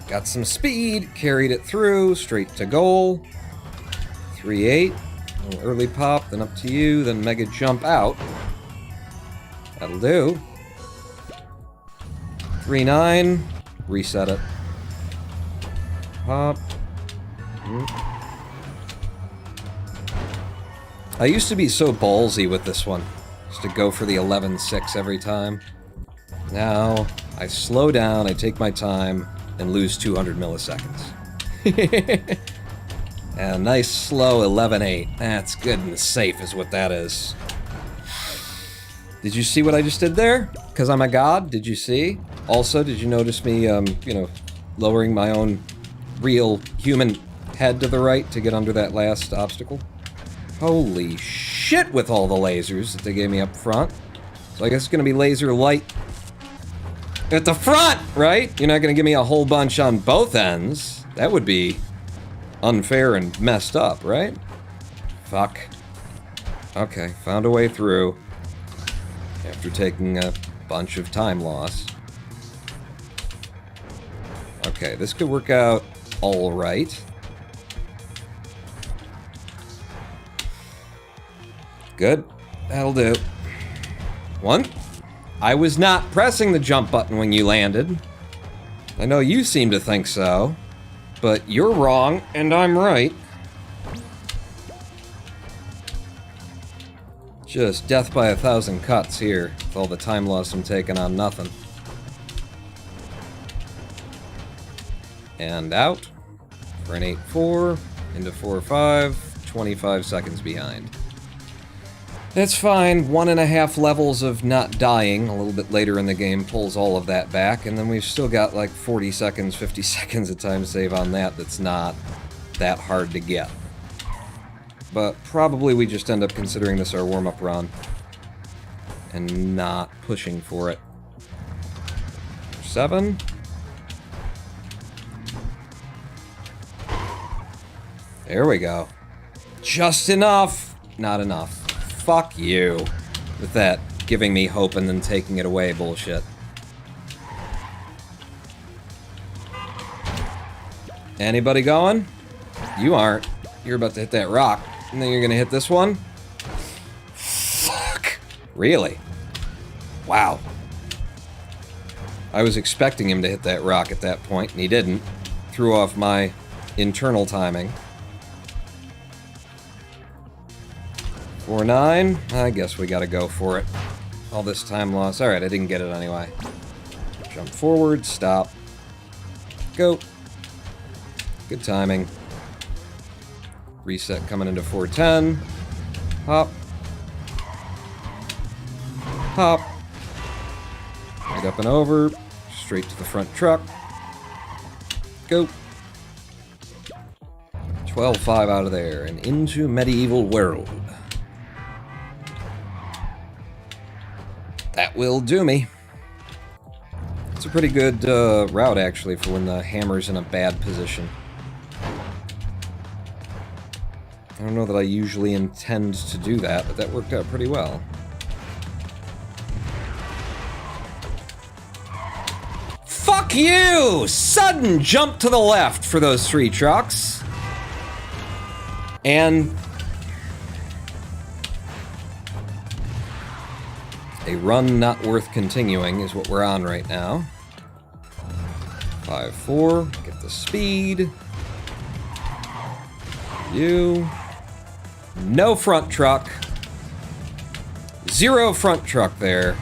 Got some speed, carried it through, straight to goal. 3-8, a little early pop, then up to you, then mega jump out. That'll do. 3-9. Reset it. Pop. I used to be so ballsy with this one. Just to go for the 11-6 every time. Now, I slow down, I take my time, and lose 200 milliseconds. And a nice slow 11-8. That's good and safe is what that is. Did you see what I just did there? Because I'm a god, did you see? Also, did you notice me, you know, lowering my own real human head to the right to get under that last obstacle? Holy shit with all the lasers that they gave me up front. So I guess it's gonna be laser light at the front, right? You're not gonna give me a whole bunch on both ends. That would be unfair and messed up, right? Fuck. Okay, found a way through. After taking a bunch of time loss. Okay, this could work out all right. Good. That'll do. One. I was not pressing the jump button when you landed. I know you seem to think so, but you're wrong and I'm right. Just death by 1,000 cuts here, with all the time loss I'm taking on nothing. And out for an 8-4, into 4-5, 25 seconds behind. That's fine, 1.5 levels of not dying a little bit later in the game pulls all of that back, and then we've still got like 40 seconds, 50 seconds of time save on that that's not that hard to get. But probably we just end up considering this our warm-up run and not pushing for it. 7. There we go. Just enough. Not enough. Fuck you. With that giving me hope and then taking it away bullshit. Anybody going? You aren't. You're about to hit that rock. And then you're gonna hit this one? Fuck. Really? Wow. I was expecting him to hit that rock at that point, and he didn't. Threw off my internal timing. 4-9. I guess we gotta go for it. All this time loss. Alright, I didn't get it anyway. Jump forward, stop. Go. Good timing. Reset coming into 410. Hop. Hop. Right up and over. Straight to the front truck. Go. 12-5 out of there and into medieval world. That will do me. It's a pretty good route, actually, for when the hammer's in a bad position. I don't know that I usually intend to do that, but that worked out pretty well. Fuck you! Sudden jump to the left for those 3 trucks. And a run not worth continuing is what we're on right now. 5-4, get the speed. You. No front truck. 0 front truck there.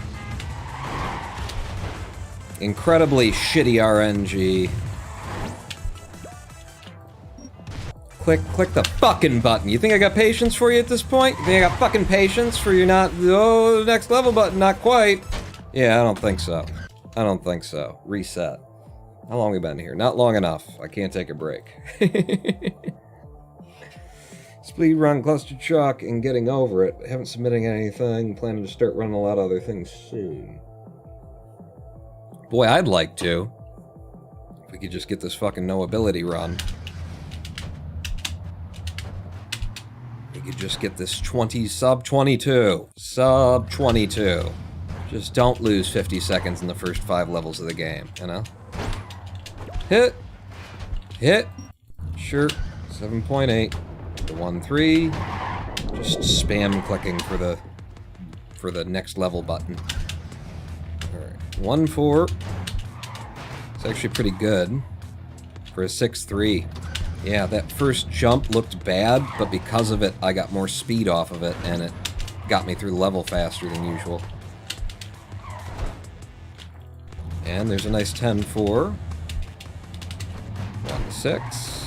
Incredibly shitty RNG. Click the fucking button. You think I got patience for you at this point? You think I got fucking patience for you not... Oh, next level button, not quite. Yeah, I don't think so. I don't think so. Reset. How long have we been here? Not long enough. I can't take a break. Speedrun, Clustertruck, and getting over it. I haven't submitted anything. Planning to start running a lot of other things soon. Boy, I'd like to. If we could just get this fucking NoAbility run. We could just get this sub 22. Sub 22. Just don't lose 50 seconds in the first 5 levels of the game, you know? Hit. Hit. Sure. 7.8. The 1-3. Just spam clicking for the next level button. Alright. 1-4. It's actually pretty good for a 6-3. Yeah, that first jump looked bad, but because of it, I got more speed off of it, and it got me through the level faster than usual. And there's a nice 10-4. 1-6.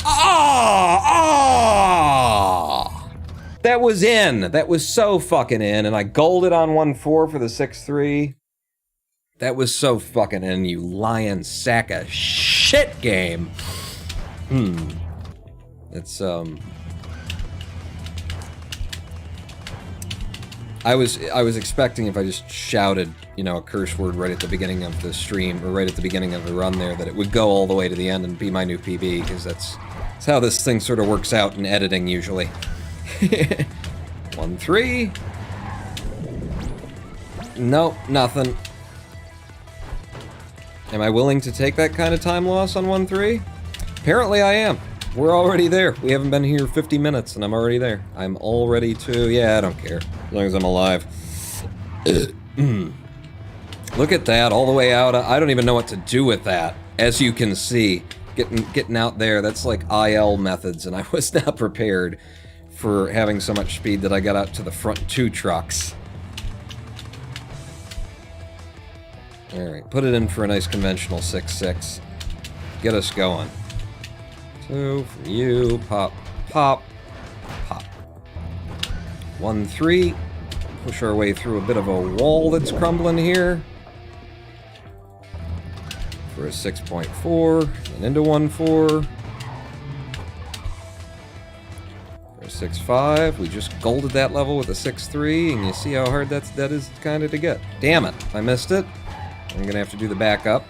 Ah! That was in. That was so fucking in, and I golded on 1-4 for the 6-3. That was so fucking in, you lying sack of shit game. It's, I was expecting if I just shouted, you know, a curse word right at the beginning of the stream, or right at the beginning of the run there, that it would go all the way to the end and be my new PB, because that's how this thing sort of works out in editing, usually. 1-3. Nope, nothing. Am I willing to take that kind of time loss on 1-3? Apparently I am. We're already there. We haven't been here 50 minutes, and I'm already there. I'm all ready to... Yeah, I don't care. As long as I'm alive. Look at that, all the way out. I don't even know what to do with that. As you can see, getting out there, that's like IL methods, and I was not prepared for having so much speed that I got out to the front 2 trucks. Alright, put it in for a nice conventional 6-6. Get us going. 2 for you. Pop, pop, pop. 1-3. Push our way through a bit of a wall that's crumbling here. For a 6.4. And into 1-4. For a 6-5. We just golded that level with a 6-3, and you see how hard that is kind of to get. Damn it, I missed it. I'm gonna have to do the backup.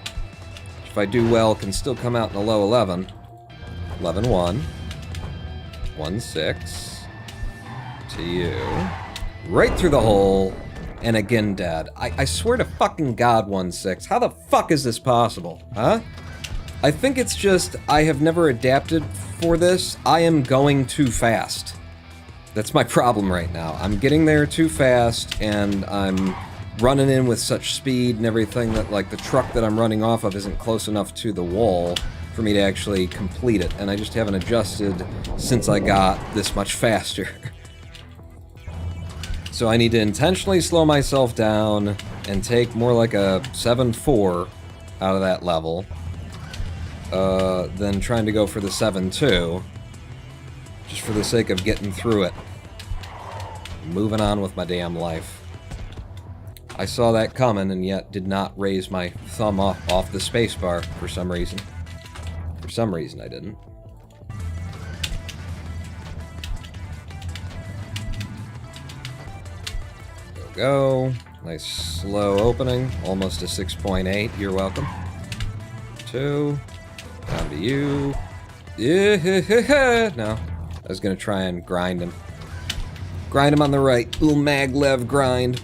If I do well, can still come out in a low 11. 11-1. 1-6. To you. Right through the hole. And again dead. I swear to fucking God, 1-6. How the fuck is this possible? Huh? I think it's just I have never adapted for this. I am going too fast. That's my problem right now. I'm getting there too fast, and I'm running in with such speed and everything that, like, the truck that I'm running off of isn't close enough to the wall for me to actually complete it, and I just haven't adjusted since I got this much faster. So I need to intentionally slow myself down and take more like a 7-4 out of that level, than trying to go for the 7-2, just for the sake of getting through it. Moving on with my damn life. I saw that coming and yet did not raise my thumb off the spacebar for some reason. For some reason I didn't. Go. Nice slow opening. Almost a 6.8. You're welcome. 2. Down to you. Yeah. No. I was gonna try and grind him. Grind him on the right. Little maglev grind.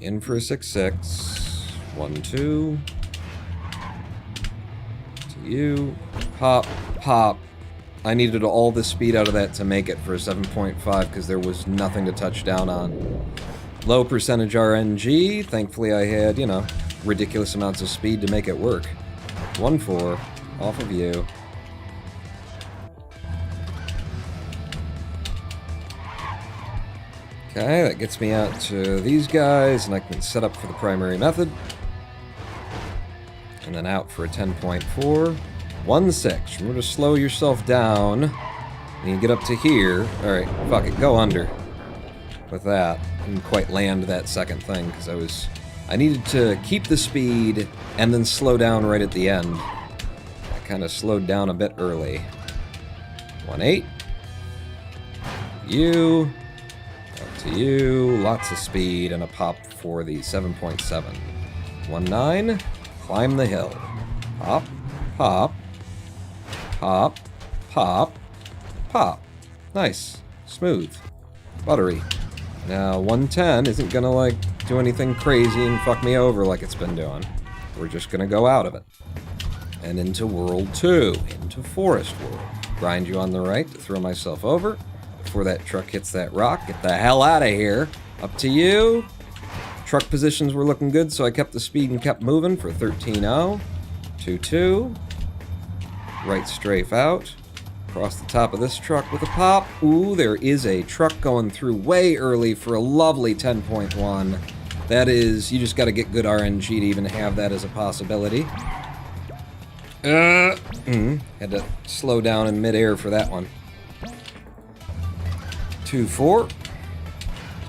In for a 6-6. 1-2. To you. Pop. Pop. I needed all the speed out of that to make it for a 7.5 because there was nothing to touch down on. Low percentage RNG. Thankfully I had, you know, ridiculous amounts of speed to make it work. 1-4. Off of you. Okay, that gets me out to these guys, and I can set up for the primary method. And then out for a 10.4. 1-6. Remember to slow yourself down. And you get up to here. Alright, fuck it, go under. With that. Didn't quite land that second thing, because I needed to keep the speed, and then slow down right at the end. I kind of slowed down a bit early. 1-8. You. To you, lots of speed, and a pop for the 7.7. 1-9, climb the hill. Pop, pop, pop, pop, pop. Nice, smooth, buttery. Now 110 isn't gonna like do anything crazy and fuck me over like it's been doing. We're just gonna go out of it. And into World 2, into Forest World. Grind you on the right to throw myself over. Before that truck hits that rock, get the hell out of here. Up to you. Truck positions were looking good, so I kept the speed and kept moving for 13.0. 2-2. Right strafe out. Across the top of this truck with a pop. Ooh, there is a truck going through way early for a lovely 10.1. That is, you just got to get good RNG to even have that as a possibility. Had to slow down in midair for that one. 2-4.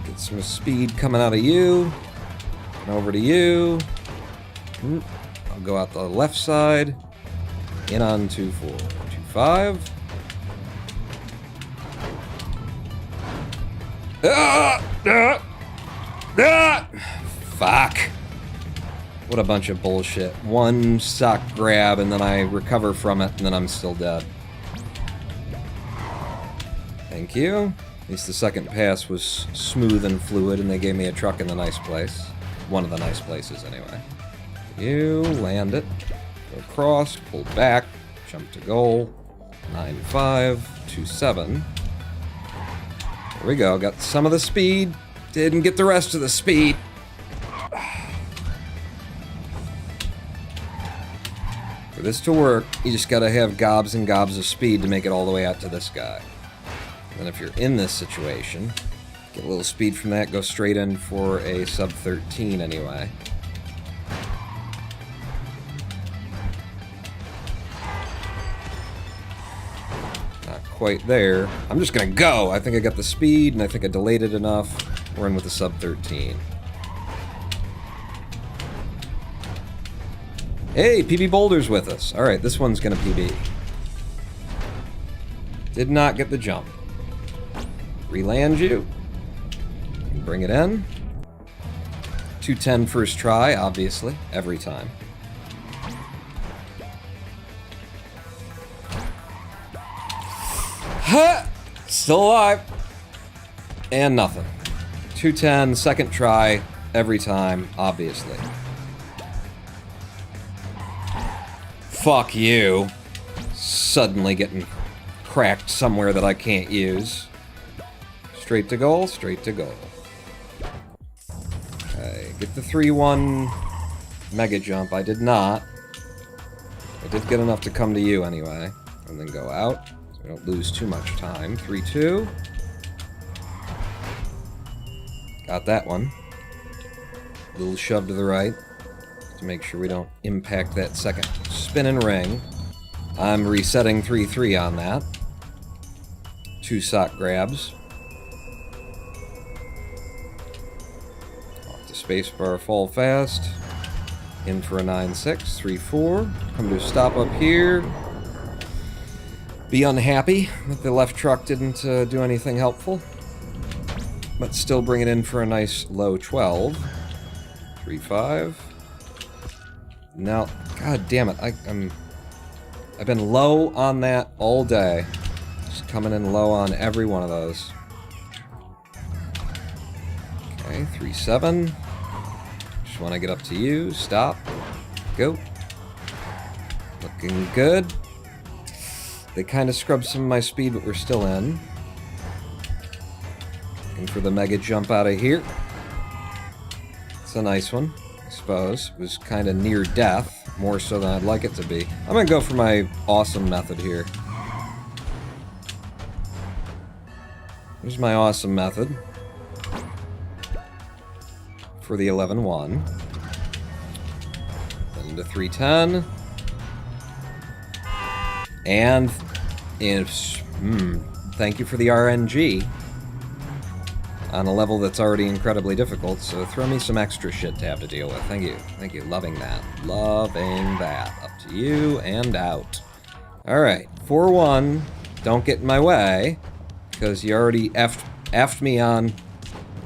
Get some speed coming out of you. And over to you. I'll go out the left side. In on 2-4. 2-5. Fuck. What a bunch of bullshit. One sock grab and then I recover from it and then I'm still dead. Thank you. At least the second pass was smooth and fluid and they gave me a truck in the nice place. One of the nice places anyway. You land it. Go across, pull back, jump to goal. 9-5, 2-7. There we go, got some of the speed, didn't get the rest of the speed. For this to work, you just gotta have gobs and gobs of speed to make it all the way out to this guy. And if you're in this situation, get a little speed from that, go straight in for a sub 13 anyway. Quite there. I'm just gonna go. I think I got the speed and I think I delayed it enough. We're in with a sub 13. Hey, PB Boulder's with us. Alright, this one's gonna PB. Did not get the jump. Reland you. Bring it in. 210 first try, obviously. Every time. Still alive. And nothing. 210, second try, every time, obviously. Fuck you. Suddenly getting cracked somewhere that I can't use. Straight to goal, straight to goal. Okay, get the 3-1 mega jump. I did not. I did get enough to come to you anyway. And then go out. We don't lose too much time. 3-2. Got that one. A little shove to the right to make sure we don't impact that second spinning ring. I'm resetting 3-3 on that. 2 sock grabs. Off the spacebar, fall fast. In for a 9-6. 3-4. Come to a stop up here. Be unhappy that the left truck didn't do anything helpful. But still bring it in for a nice low 12. 3-5. Now, god damn it, I've been low on that all day. Just coming in low on every one of those. Okay, 3-7. Just want to get up to you. Stop. Go. Looking good. They kind of scrubbed some of my speed, but we're still in. Looking for the mega jump out of here. It's a nice one, I suppose. It was kind of near death, more so than I'd like it to be. I'm gonna go for my awesome method here. Here's my awesome method. For the 11-1. Then into 3-10. And thank you for the RNG on a level that's already incredibly difficult, so throw me some extra shit to have to deal with. Thank you. Thank you. Loving that. Loving that. Up to you and out. Alright. 4-1. Don't get in my way, because you already effed me on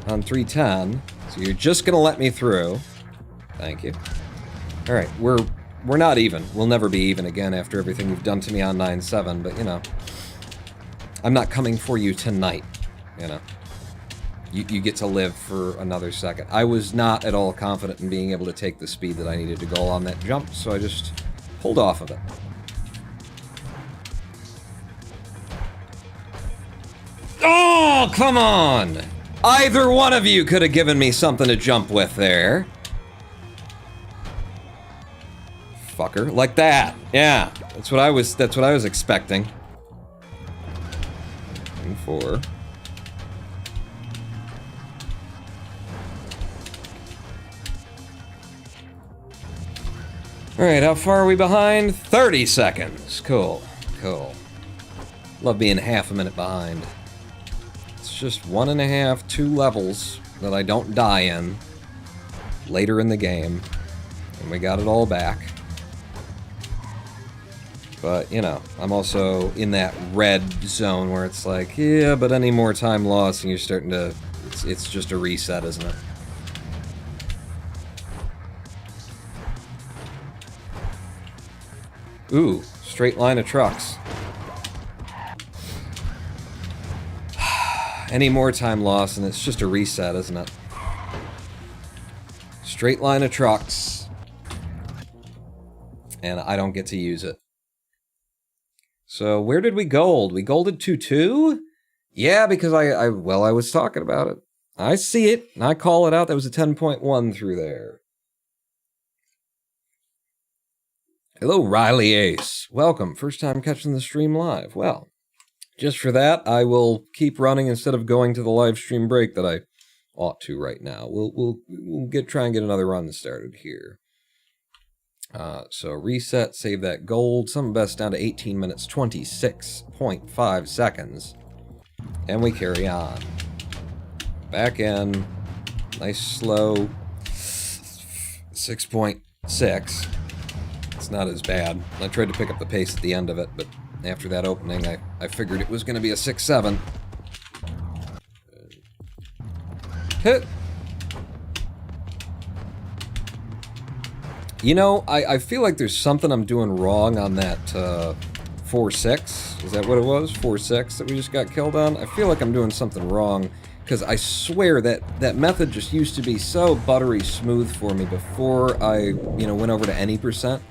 310, so you're just gonna let me through. Thank you. Alright, we're not even. We'll never be even again after everything you've done to me on 9-7, but, you know. I'm not coming for you tonight, you know. You get to live for another second. I was not at all confident in being able to take the speed that I needed to go on that jump, so I just pulled off of it. Oh, come on! Either one of you could have given me something to jump with there. Fucker. Like that. Yeah. That's what I was expecting. And 4. Alright, how far are we behind? 30 seconds. Cool. Cool. Love being half a minute behind. It's just 1.5, 2 levels that I don't die in later in the game. And we got it all back. But, you know, I'm also in that red zone where it's like, yeah, but any more time lost and you're starting to... It's just a reset, isn't it? Ooh, straight line of trucks. Any more time lost and it's just a reset, isn't it? Straight line of trucks. And I don't get to use it. So where did we gold? We golded 2-2? Yeah, because I was talking about it. I see it, and I call it out. That was a 10.1 through there. Hello, Riley Ace. Welcome. First time catching the stream live. Well, just for that, I will keep running instead of going to the live stream break that I ought to right now. We'll try and get another run started here. So reset, save that gold. Some best down to 18 minutes, 26.5 seconds. And we carry on. Back in. Nice slow 6.6. It's not as bad. I tried to pick up the pace at the end of it, but after that opening, I figured it was going to be a 6-7. Hit! You know, I feel like there's something I'm doing wrong on that 4-6. Is that what it was? 4-6 that we just got killed on? I feel like I'm doing something wrong, because I swear that method just used to be so buttery smooth for me before I, went over to any percent.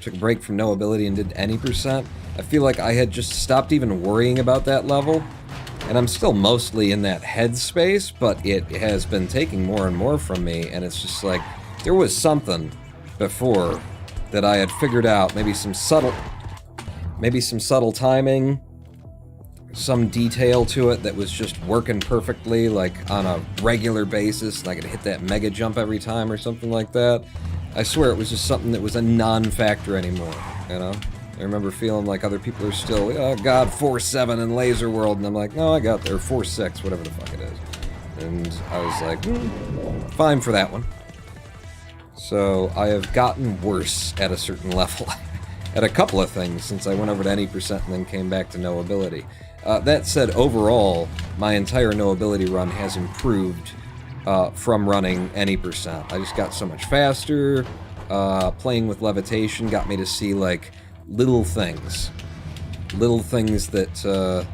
Took a break from NoAbility and did any percent. I feel like I had just stopped even worrying about that level. And I'm still mostly in that headspace, but it has been taking more and more from me, and it's just like, there was something before that I had figured out, maybe some subtle timing, some detail to it that was just working perfectly, like on a regular basis, and I could hit that mega jump every time or something like that. I swear it was just something that was a non-factor anymore, you know? I remember feeling like other people are still, oh god, 4-7 in Laser World, and I'm like, no, I got there, 4-6, whatever the fuck it is. And I was like, fine for that one. So I have gotten worse at a certain level, at a couple of things since I went over to any percent and then came back to NoAbility. That said, overall, my entire NoAbility run has improved from running any percent. I just got so much faster. Playing with levitation got me to see like little things that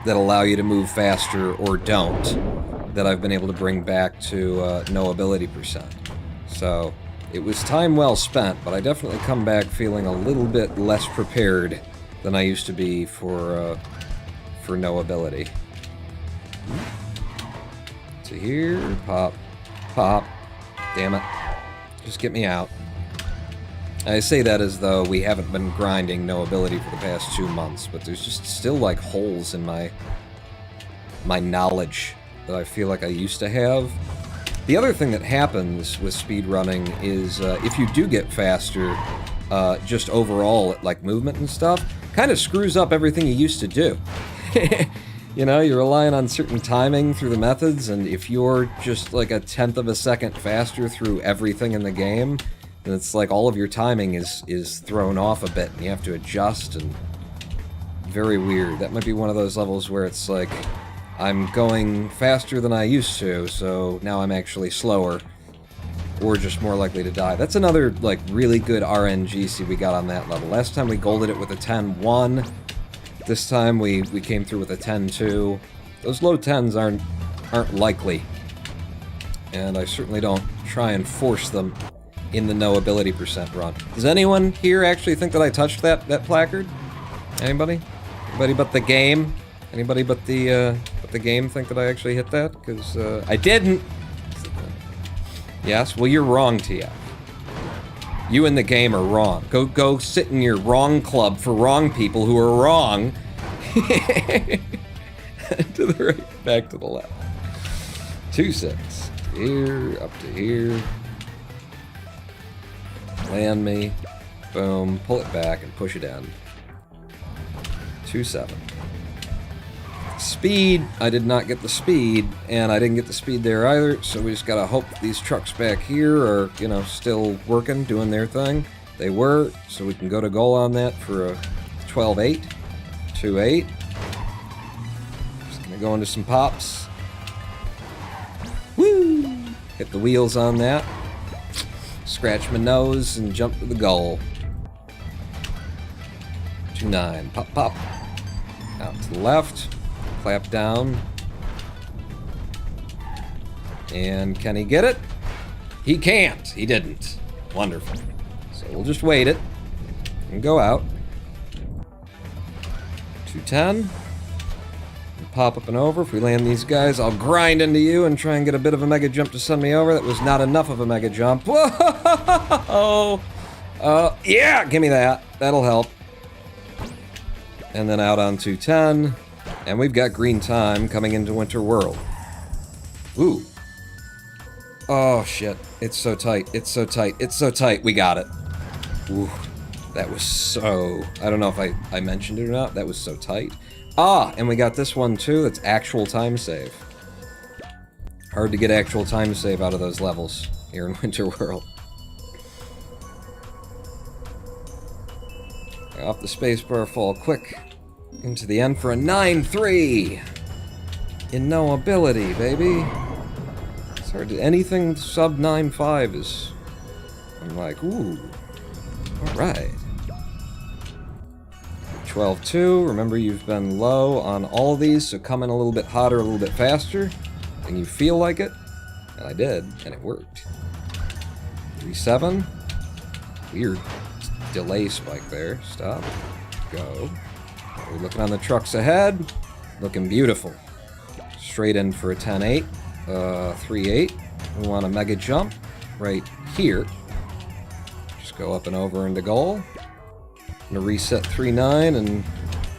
that allow you to move faster or don't, that I've been able to bring back to NoAbility percent. So it was time well spent, but I definitely come back feeling a little bit less prepared than I used to be for NoAbility. So here, pop, pop, damn it, just get me out. I say that as though we haven't been grinding NoAbility for the past 2 months, but there's just still like holes in my knowledge that I feel like I used to have. The other thing that happens with speedrunning is if you do get faster, just overall at like movement and stuff, kind of screws up everything you used to do. You know, you're relying on certain timing through the methods, and if you're just like 1/10 of a second faster through everything in the game, then it's like all of your timing is thrown off a bit, and you have to adjust, and very weird. That might be one of those levels where it's like, I'm going faster than I used to, so now I'm actually slower, or just more likely to die. That's another, like, really good RNGC we got on that level. Last time we golded it with a 10-1. This time we came through with a 10-2. Those low 10s aren't likely, and I certainly don't try and force them in the NoAbility percent run. Does anyone here actually think that I touched that placard? Anybody? Anybody but the game? Anybody but the game think that I actually hit that? Because I didn't. Yes. Well, you're wrong, TF. You and the game are wrong. Go sit in your wrong club for wrong people who are wrong. To the right, back to the left. 2-6. Here, up to here. Land me. Boom. Pull it back and push it in. 2-7. Speed. I did not get the speed, and I didn't get the speed there either, so we just gotta hope these trucks back here are, you know, still working, doing their thing. They were, so we can go to goal on that for a 12-8. 2-8. Just gonna go into some pops. Woo! Hit the wheels on that. Scratch my nose and jump to the goal. 2-9. Pop, pop. Out to the left. Clap down. And can he get it? He can't. He didn't. Wonderful. So we'll just wait it and go out. 2-10. Pop up and over. If we land these guys, I'll grind into you and try and get a bit of a mega jump to send me over. That was not enough of a mega jump. Whoa! Yeah, give me that. That'll help. And then out on 2-10. And we've got green time coming into Winter World. Ooh. Oh, shit. It's so tight. It's so tight. It's so tight. We got it. Ooh. That was so... I don't know if I mentioned it or not. That was so tight. Ah, and we got this one, too. That's actual time save. Hard to get actual time save out of those levels here in Winter World. Off the spacebar, fall quick. Into the end for a 9-3. In NoAbility, baby. It's hard to... Anything sub 9-5 is... I'm like, ooh. Alright. 12-2. Remember, you've been low on all of these, so come in a little bit hotter, a little bit faster. And you feel like it. And I did, and it worked. 3-7. Weird delay spike there. Stop. Go. We're looking on the trucks ahead. Looking beautiful. Straight in for a 10-8. 3-8. We want a mega jump right here. Just go up and over into goal. I'm gonna reset 3-9 and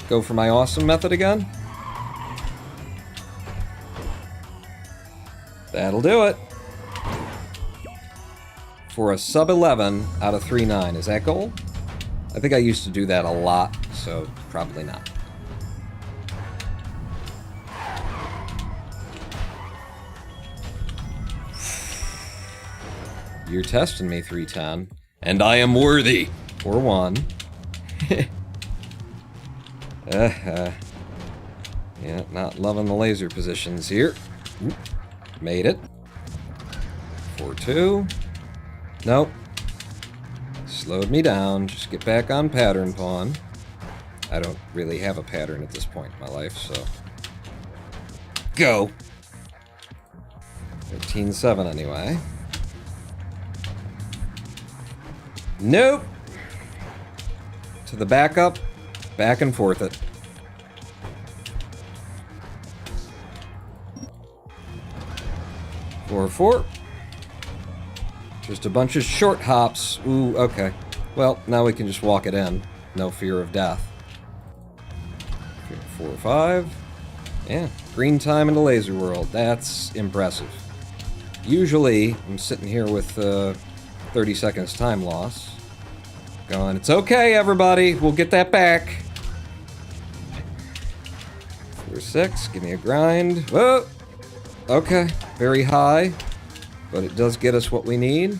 go for my awesome method again. That'll do it. For a sub 11 out of 3-9. Is that goal? I think I used to do that a lot, so probably not. You're testing me, 310. And I am worthy. 4-1. Yeah, not loving the laser positions here. Oop. Made it. 4-2. Nope. Slowed me down. Just get back on pattern pawn. I don't really have a pattern at this point in my life, so... Go! 13-7 anyway. Nope! To the backup. Back and forth it. Four. Just a bunch of short hops. Ooh, okay. Well, now we can just walk it in. No fear of death. 4-5. Yeah, green time in the laser world. That's impressive. Usually, I'm sitting here with 30 seconds time loss. Going, it's okay, everybody. We'll get that back. 4-6. Give me a grind. Whoa! Okay, very high. But it does get us what we need.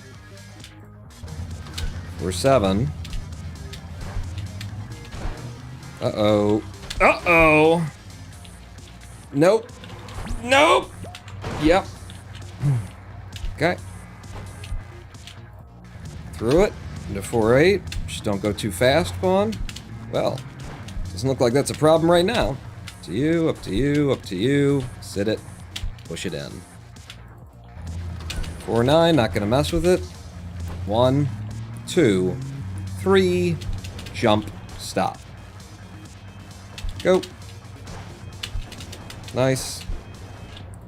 4-7. Uh-oh. Uh-oh! Nope. Nope! Yep. Okay. Through it. Into 4-8. Just don't go too fast, pawn. Well, doesn't look like that's a problem right now. Up to you, up to you, up to you. Sit it. Push it in. 4-9, not gonna mess with it. 1, 2, 3, jump, stop. Go. Nice.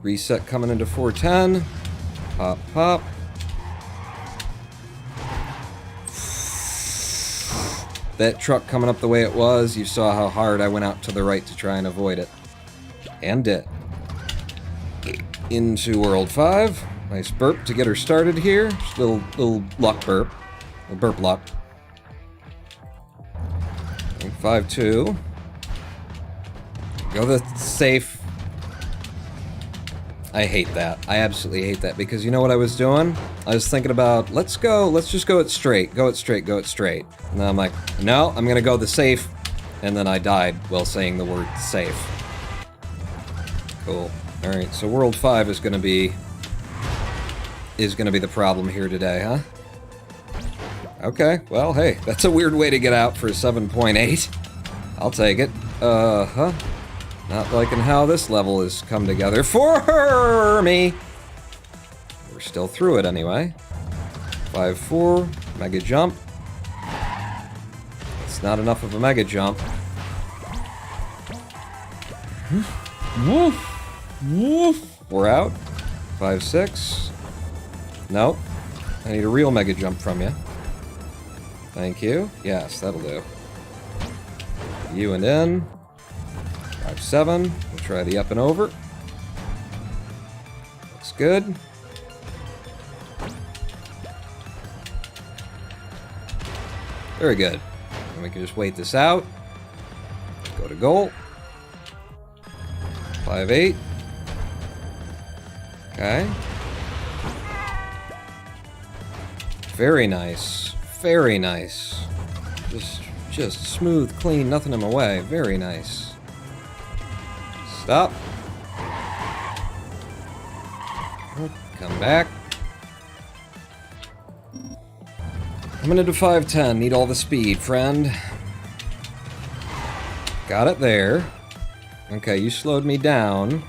Reset coming into 410. Pop, pop. That truck coming up the way it was, you saw how hard I went out to the right to try and avoid it. And did. Into World 5. Nice burp to get her started here. Just little luck burp. A burp luck. 5-2. Go the safe. I hate that. I absolutely hate that because you know what I was doing? I was thinking about, let's just go it straight. Go it straight, go it straight. And then I'm like, no, I'm gonna go the safe. And then I died while saying the word safe. Cool. Alright, so World 5 is gonna be the problem here today, huh? Okay, well, hey, that's a weird way to get out for a 7.8. I'll take it. Not liking how this level has come together for me. We're still through it anyway. 5-4, mega jump. It's not enough of a mega jump. Woof. Woof. We're out. 5-6. Nope. I need a real mega jump from you. Thank you. Yes, that'll do. You and in. 5-7. We'll try the up and over. Looks good. Very good. And we can just wait this out. Go to goal. 5-8. Okay. Very nice. Very nice. Just smooth, clean, nothing in my way. Very nice. Stop. Come back. Coming into 5-10. Need all the speed, friend. Got it there. Okay, you slowed me down.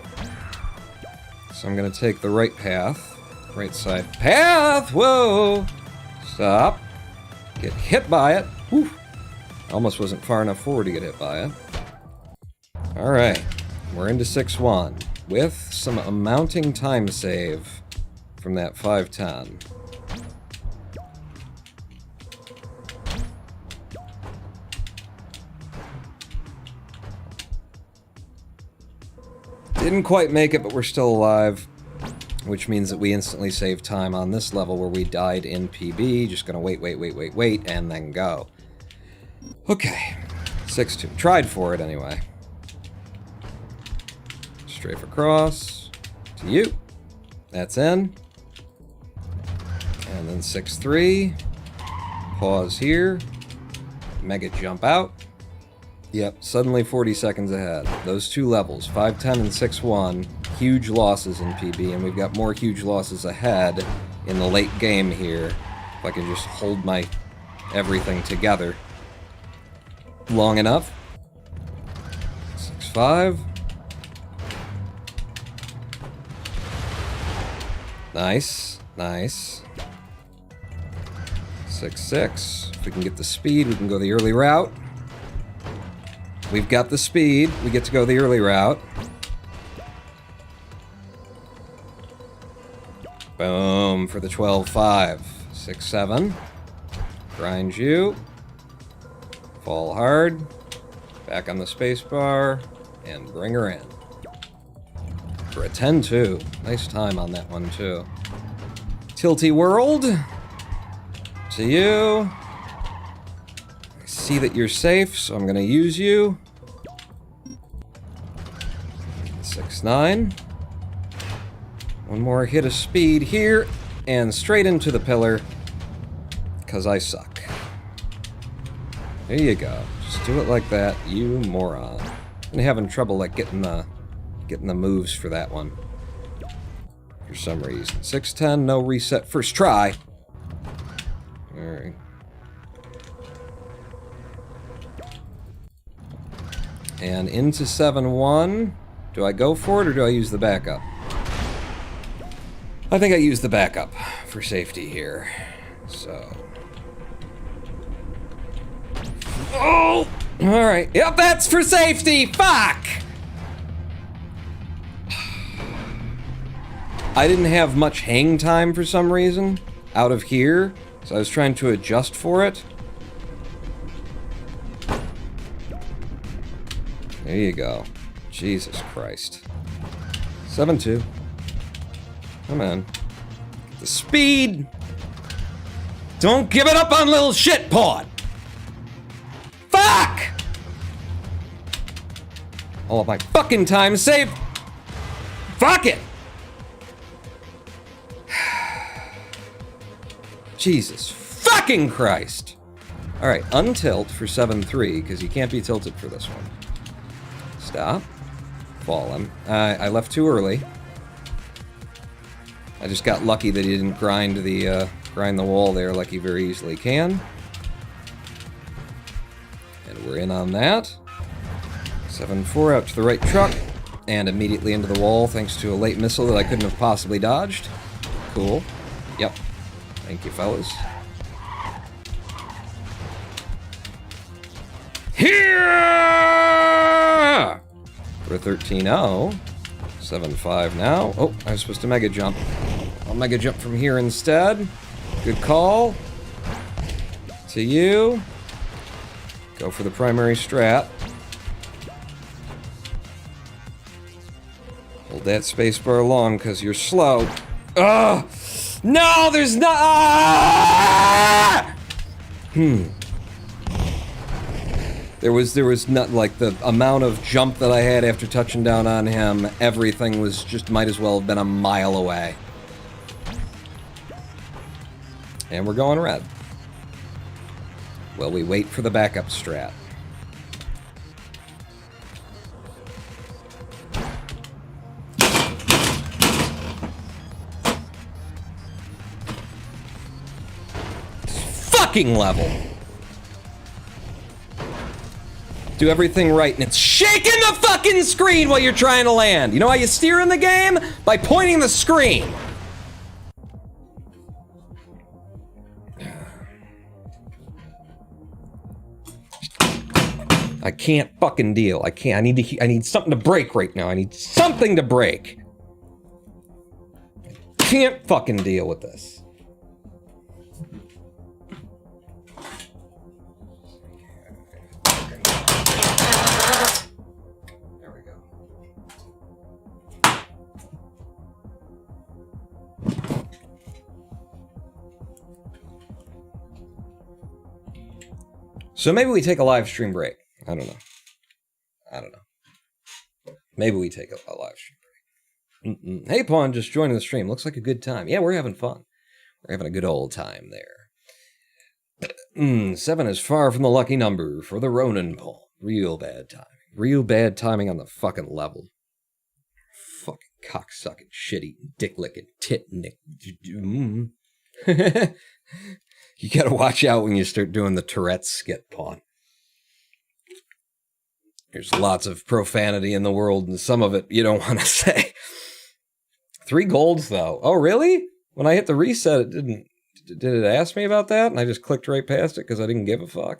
So I'm gonna take the right path. Right side path! Whoa! Stop. Get hit by it. Whew. Almost wasn't far enough forward to get hit by it. Alright. We're into 6-1. With some amounting time save from that 5-10. Didn't quite make it, but we're still alive. Which means that we instantly save time on this level where we died in PB. Just gonna wait, and then go. Okay. 6-2. Tried for it anyway. Strafe across. To you. That's in. And then 6-3. Pause here. Mega jump out. Yep, suddenly 40 seconds ahead. Those two levels, 5-10 and 6-1, huge losses in PB, and we've got more huge losses ahead in the late game here. If I can just hold my everything together long enough. 6-5. Nice, nice. 6-6. If we can get the speed, we can go the early route. We've got the speed. We get to go the early route. Boom for the 12-5. 6-7. Grind you. Fall hard. Back on the spacebar. And bring her in. For a 10-2. Nice time on that one, too. Tilty World. To you. I see that you're safe, so I'm going to use you. 6-9. One more hit of speed here, and straight into the pillar, because I suck. There you go. Just do it like that, you moron. I'm having trouble like getting the moves for that one. For some reason. 6-10, no reset. First try. Alright. And into 7-1. Do I go for it or do I use the backup? I think I use the backup for safety here. So. Oh! Alright. Yep, that's for safety! Fuck! I didn't have much hang time for some reason out of here, so I was trying to adjust for it. There you go. Jesus Christ. 7-2. Come on. The speed! Don't give it up on little shit pod! Fuck! All of my fucking time saved. Fuck it! Jesus fucking Christ! Alright, untilt for 7-3, because you can't be tilted for this one. Stop. Fallen. I left too early. I just got lucky that he didn't grind the wall there like he very easily can. And we're in on that. 7-4 out to the right truck, and immediately into the wall thanks to a late missile that I couldn't have possibly dodged. Cool. Yep. Thank you, fellas. Here! For 13-0. 7-5 now. Oh, I was supposed to mega jump. I'll mega jump from here instead. Good call. To you. Go for the primary strat. Hold that spacebar long because you're slow. Ugh! No, there's not. Ah! There was not like the amount of jump that I had after touching down on him. Everything was just might as well have been a mile away. And we're going red. Well, we wait for the backup strat. Fucking level. Do everything right, and it's shaking the fucking screen while you're trying to land. You know how you steer in the game? By pointing the screen. I can't fucking deal. I can't. I need something to break right now. I need something to break. I can't fucking deal with this. There we go. So maybe we take a live stream break. I don't know. Maybe we take a live stream break. Hey, Pawn, just joining the stream. Looks like a good time. Yeah, we're having fun. We're having a good old time there. 7 is far from the lucky number for the Ronin Pawn. Real bad timing. Real bad timing on the fucking level. Fucking cocksucking, shit-eating, dick-licking, tit-nick. You gotta watch out when you start doing the Tourette's skit, Pawn. There's lots of profanity in the world, and some of it you don't want to say. 3 golds, though. Oh, really? When I hit the reset, it didn't... Did it ask me about that? And I just clicked right past it because I didn't give a fuck?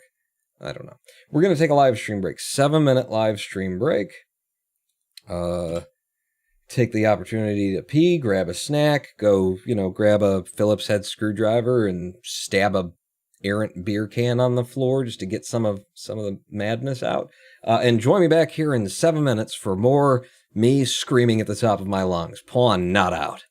I don't know. We're going to take a live stream break. 7-minute live stream break. Take the opportunity to pee, grab a snack, go, grab a Phillips head screwdriver and stab a errant beer can on the floor just to get some of the madness out. And join me back here in 7 minutes for more me screaming at the top of my lungs. Pawn not out.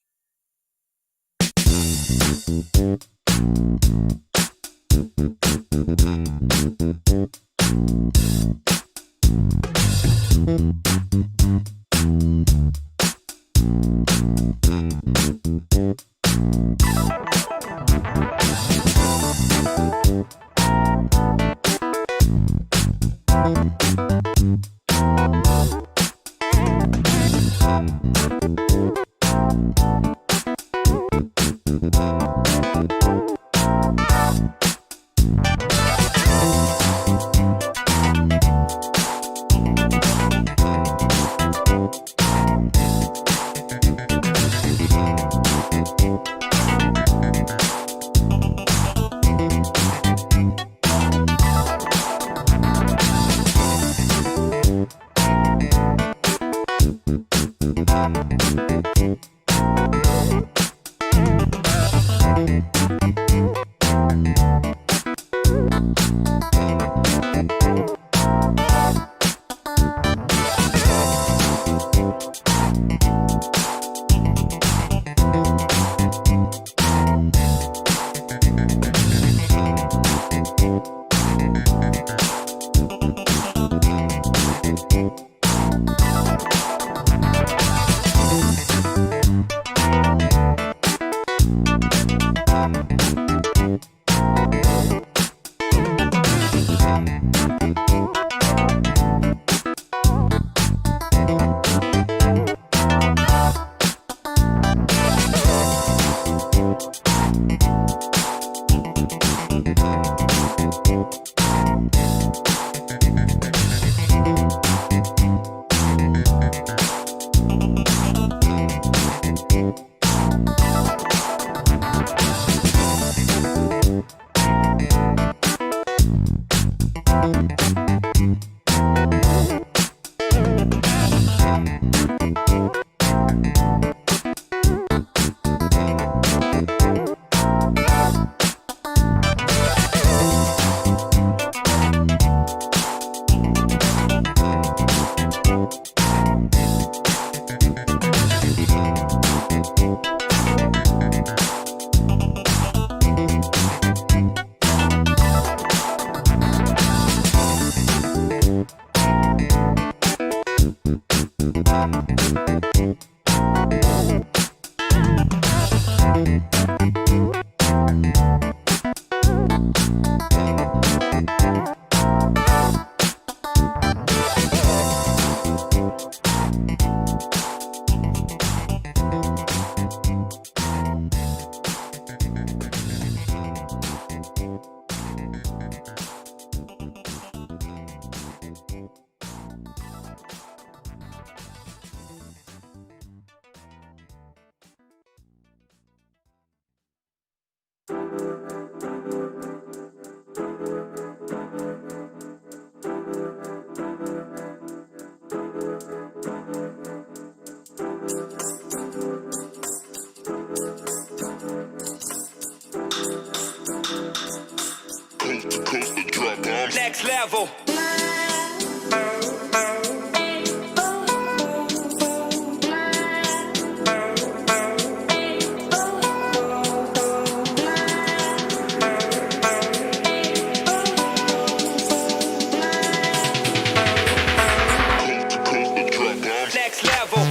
Next level. Next level.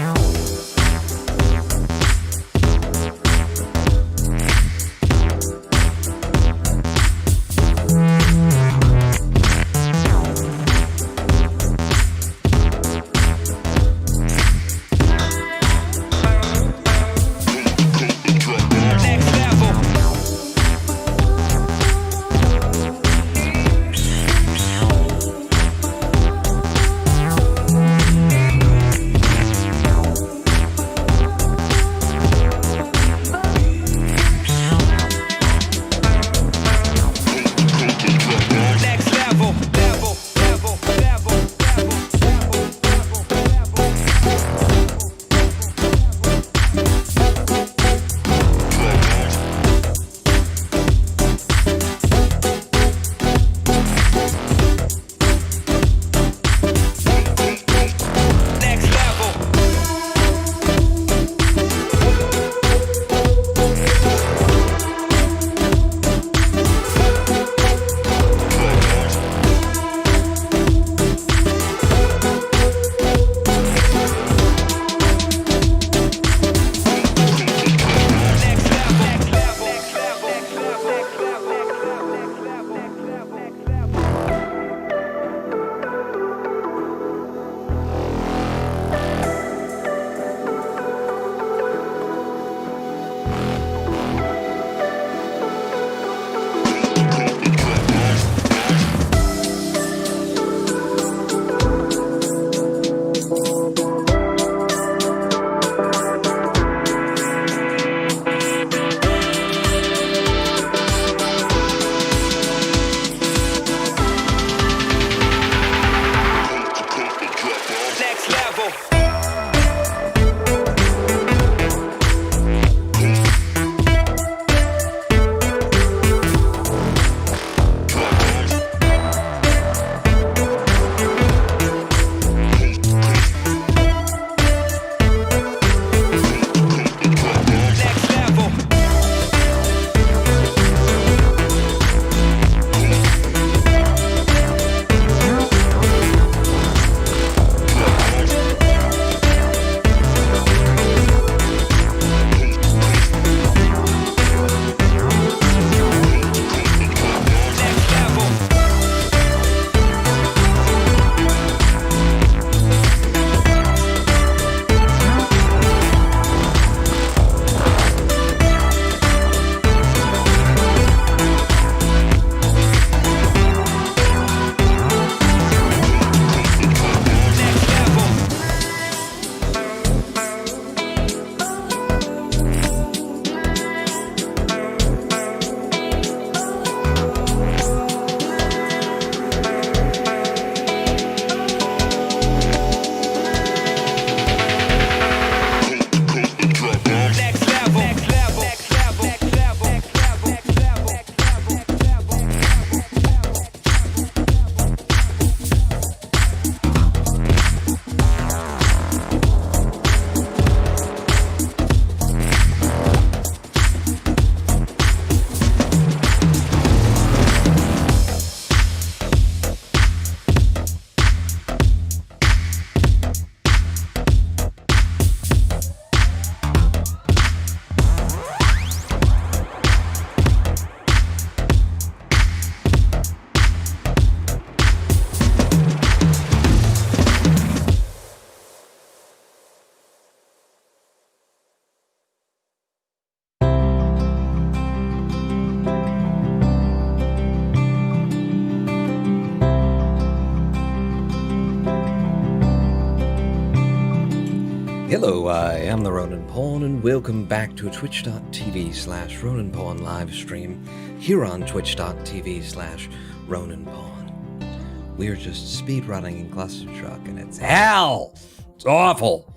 Hello, I am the Ronin Pawn, and welcome back to twitch.tv/Ronin Pawn livestream here on twitch.tv/Ronin Pawn. We're just speedrunning in Clustertruck, and it's hell! It's awful!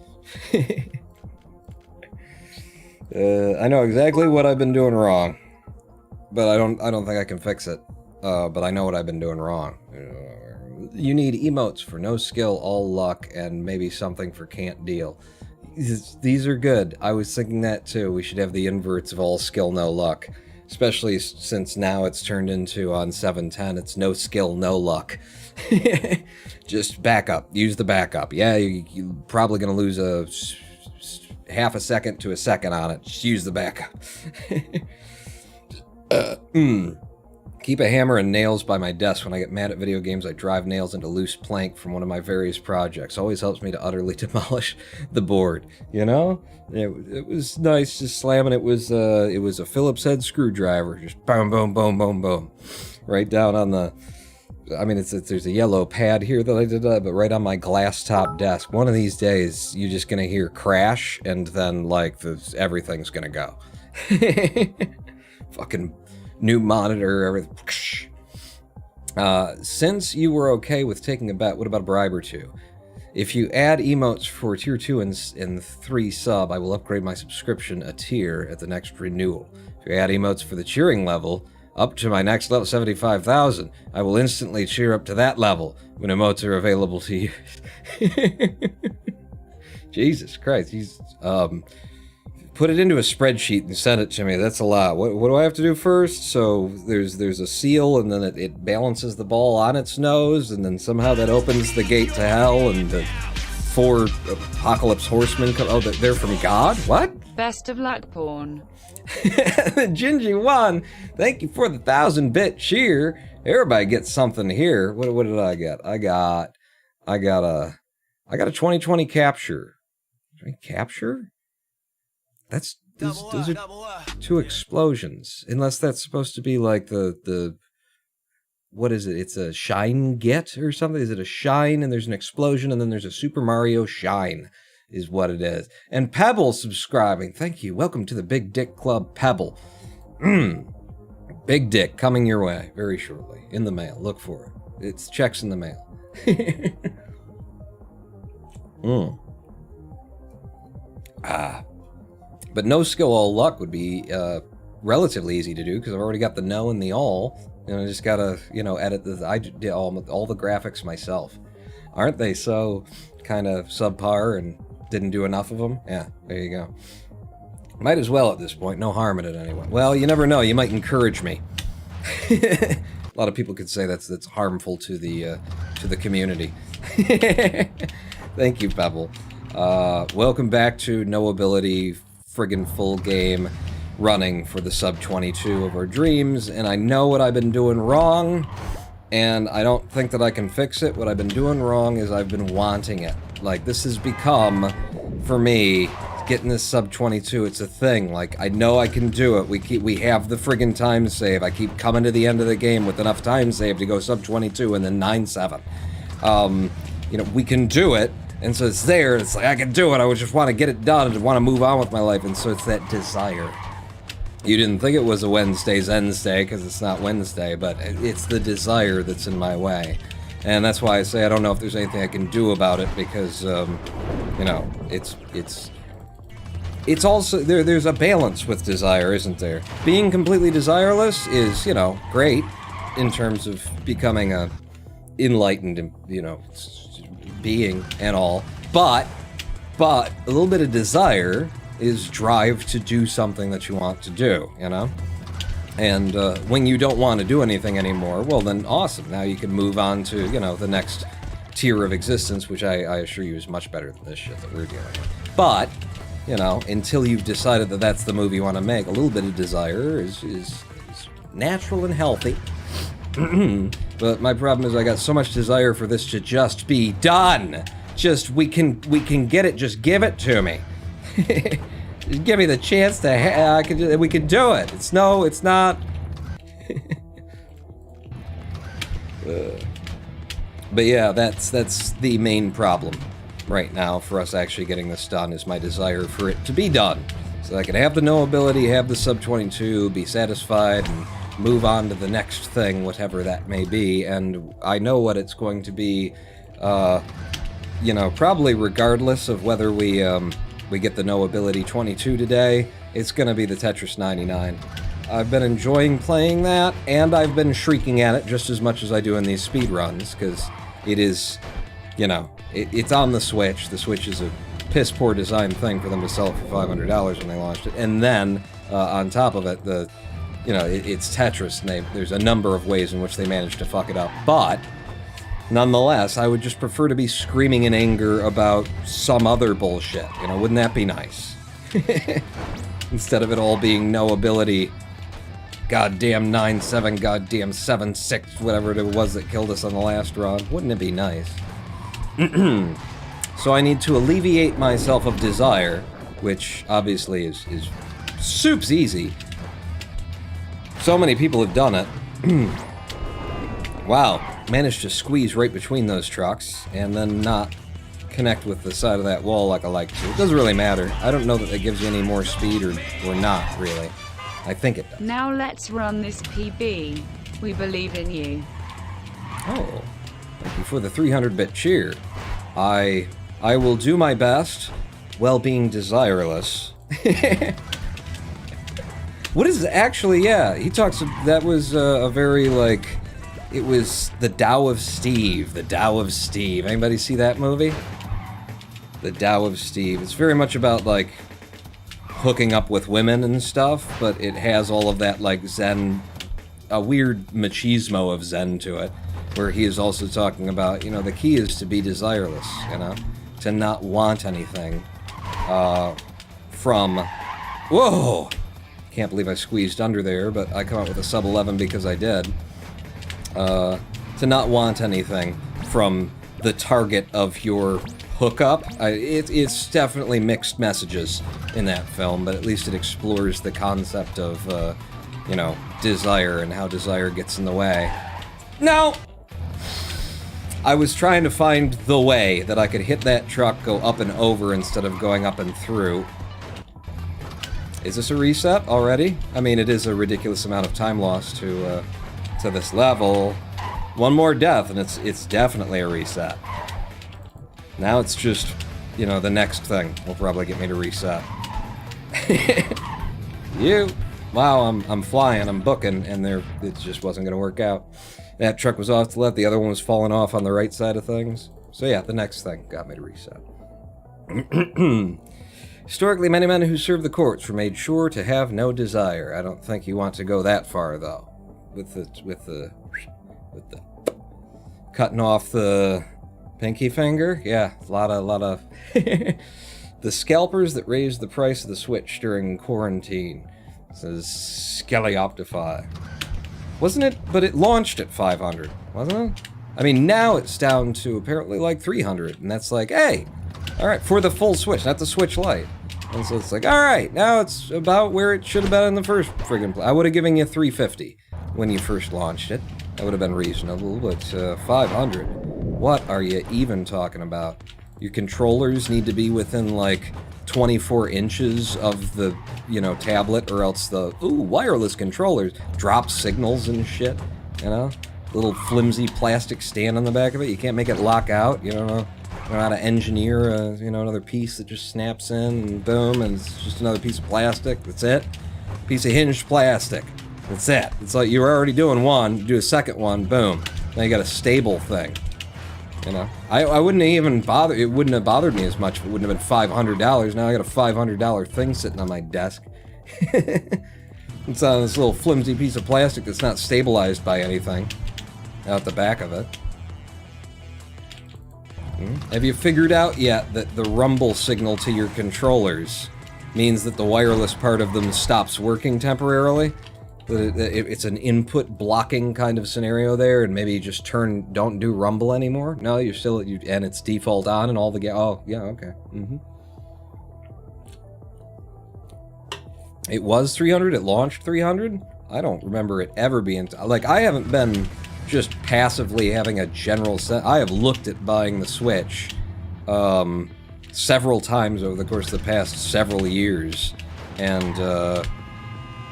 I know exactly what I've been doing wrong, but I don't think I can fix it. But I know what I've been doing wrong. You need emotes for no skill, all luck, and maybe something for can't deal. These are good. I was thinking that too. We should have the inverts of all skill, no luck. Especially since now it's turned into, on 710, it's no skill, no luck. Just backup. Use the backup. Yeah, you're probably going to lose a half a second to a second on it. Just use the backup. Keep a hammer and nails by my desk. When I get mad at video games, I drive nails into loose plank from one of my various projects. Always helps me to utterly demolish the board. You know? It was nice just slamming. It was a Phillips head screwdriver. Just boom, boom, boom, boom, boom. Right down on the... I mean, there's a yellow pad here that I did, but right on my glass top desk. One of these days, you're just gonna hear crash, and then, like, everything's gonna go. Fucking... new monitor, everything. Since you were okay with taking a bet, what about a bribe or two? If you add emotes for tier 2 and 3 sub, I will upgrade my subscription a tier at the next renewal. If you add emotes for the cheering level, up to my next level, 75,000, I will instantly cheer up to that level when emotes are available to use. Jesus Christ, he's, put it into a spreadsheet and send it to me. That's a lot. What do I have to do first? So there's a seal, and then it balances the ball on its nose, and then somehow that opens the gate to hell, and the 4 apocalypse horsemen come. Oh, they're from God? What? Best of luck, Pawn. Gingy 1, thank you for the 1,000-bit cheer. Everybody gets something here. What did I get? I got a 2020 capture. Capture? Those are 2 explosions. Unless that's supposed to be like the what is it? It's a shine get or something? Is it a shine and there's an explosion and then there's a Super Mario shine is what it is. And Pebble subscribing. Thank you. Welcome to the Big Dick Club, Pebble. Big Dick coming your way very shortly. In the mail. Look for it. It's checks in the mail. But no skill, all luck would be relatively easy to do because I've already got the no and the all. And I just gotta, edit I did all the graphics myself. Aren't they so kind of subpar and didn't do enough of them? Yeah, there you go. Might as well at this point. No harm in it anyway. Well, you never know. You might encourage me. A lot of people could say that's harmful to the community. Thank you, Pebble. Welcome back to NoAbility friggin' full game running for the sub 22 of our dreams, and I know what I've been doing wrong, and I don't think that I can fix it. What I've been doing wrong is I've been wanting it. Like, this has become, for me, getting this sub 22, it's a thing. Like, I know I can do it. We have the friggin' time save. I keep coming to the end of the game with enough time save to go sub 22 and then 9-7. We can do it. And so it's there, it's like, I can do it, I would just want to get it done and want to move on with my life, and so it's that desire. You didn't think it was a Wednesday's Wednesday, because it's not Wednesday, but it's the desire that's in my way. And that's why I say I don't know if there's anything I can do about it, because, it's also, there's a balance with desire, isn't there? Being completely desireless is, great, in terms of becoming a enlightened, being and all, but a little bit of desire is drive to do something that you want to do, and when you don't want to do anything anymore, well then awesome, now you can move on to the next tier of existence, which I assure you is much better than this shit that we're dealing with. But until you've decided that that's the move you want to make, a little bit of desire is natural and healthy. But my problem is I got so much desire for this to just be done. Just, we can get it, just give it to me. Just give me the chance to, we can do it. It's not. But yeah, that's the main problem. right now for us actually getting this done is my desire for it to be done. So I can have the NoAbility, have the sub-22, be satisfied, and move on to the next thing, whatever that may be. And I know what it's going to be, you know, probably regardless of whether we get the NoAbility 22 today, it's going to be the Tetris 99. I've been enjoying playing that, and I've been shrieking at it just as much as I do in these speedruns, because it is, you know, it's on the Switch. The Switch is a piss-poor design thing for them to sell it for $500 when they launched it. And then, on top of it, you know, it's Tetris, and there's a number of ways in which they managed to fuck it up. But, nonetheless, I would just prefer to be screaming in anger about some other bullshit. You know, wouldn't that be nice? Instead of it all being NoAbility, goddamn 9-7, goddamn 7-6, whatever it was that killed us on the last run. Wouldn't it be nice? So I need to alleviate myself of desire, which obviously is soup's easy. So many people have done it. Wow, managed to squeeze right between those trucks and then not connect with the side of that wall like I like to. It doesn't really matter. I don't know that it gives you any more speed or not, really. I think it does. Now let's run this PB. We believe in you. Oh, thank you for the 300-bit cheer. I will do my best while being desireless. What is actually, yeah, he talks, that was a very, like, it was the Tao of Steve, the Tao of Steve. Anybody see that movie? The Tao of Steve. It's very much about, like, hooking up with women and stuff, but it has all of that, like, Zen, a weird machismo of Zen to it, where he is also talking about, you know, the key is to be desireless, you know, to not want anything from, whoa, can't believe I squeezed under there, but I come out with a sub 11 because I did, to not want anything from the target of your hookup. It's definitely mixed messages in that film, but at least it explores the concept of, you know, desire and how desire gets in the way. No! I was trying to find the way that I could hit that truck, go up and over instead of going up and through. Is this a reset already? I mean, it is a ridiculous amount of time lost to this level. One more death, and it's definitely a reset. Now it's just, you know, the next thing will probably get me to reset. Wow, I'm flying, I'm booking, and it just wasn't going to work out. That truck was off to the left, the other one was falling off on the right side of things. So yeah, the next thing got me to reset. Historically, many men who served the courts were made sure to have no desire. I don't think you want to go that far, though. With the cutting off the pinky finger? Yeah, a lot of the scalpers that raised the price of the Switch during quarantine. This is Skeleoptify. Wasn't it? But it launched at 500, wasn't it? I mean, now it's down to apparently like 300, and that's like, hey, all right, for the full Switch, not the Switch Lite. And so it's like, all right, now it's about where it should have been in the first friggin' I would have given you 350 when you first launched it. That would have been reasonable, but 500. What are you even talking about? Your controllers need to be within like 24 inches of the, you know, tablet, or else the, wireless controllers drop signals and shit, you know? Little flimsy plastic stand on the back of it. You can't make it lock out. You don't know how to engineer, you know, another piece that just snaps in and boom, and it's just another piece of plastic. That's it. Piece of hinged plastic. That's it. It's like you were already doing one, you do a second one, boom. Now you got a stable thing. You know, I wouldn't even bother. It wouldn't have bothered me as much if it wouldn't have been $500. Now I got a $500 thing sitting on my desk. It's on this little flimsy piece of plastic that's not stabilized by anything out the back of it. Have you figured out yet that the rumble signal to your controllers means that the wireless part of them stops working temporarily? That it's an input blocking kind of scenario there, and maybe you just don't do rumble anymore? No, you're still, and it's default on and all the oh, yeah, okay. It was 300, it launched 300? I don't remember it ever being, like, I haven't been just passively having a general sense. I have looked at buying the Switch several times over the course of the past several years, and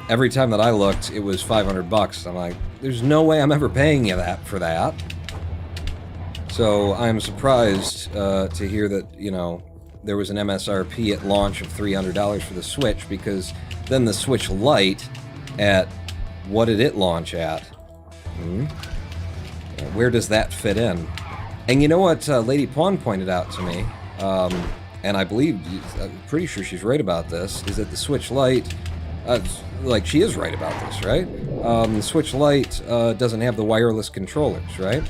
every time that I looked, it was $500. I'm like, there's no way I'm ever paying you that for that. So I'm surprised to hear that, you know, there was an MSRP at launch of $300 for the Switch, because then the Switch Lite at, what did it launch at? Where does that fit in? And you know what Lady Pawn pointed out to me, and I believe, I'm pretty sure she's right about this, is that the Switch Lite, like, she is right about this, right? The Switch Lite doesn't have the wireless controllers, right?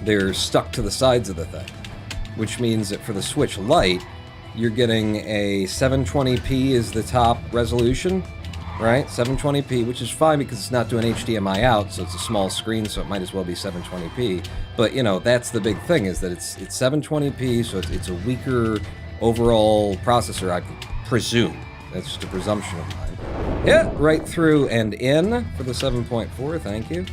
They're stuck to the sides of the thing, which means that for the Switch Lite, you're getting a 720p is the top resolution, right? 720p, which is fine because it's not doing HDMI out, so it's a small screen, so it might as well be 720p. But, you know, that's the big thing, is that it's 720p, so it's a weaker overall processor, I presume. That's just a presumption of mine. Yeah, right through and in for the 7.4, thank you.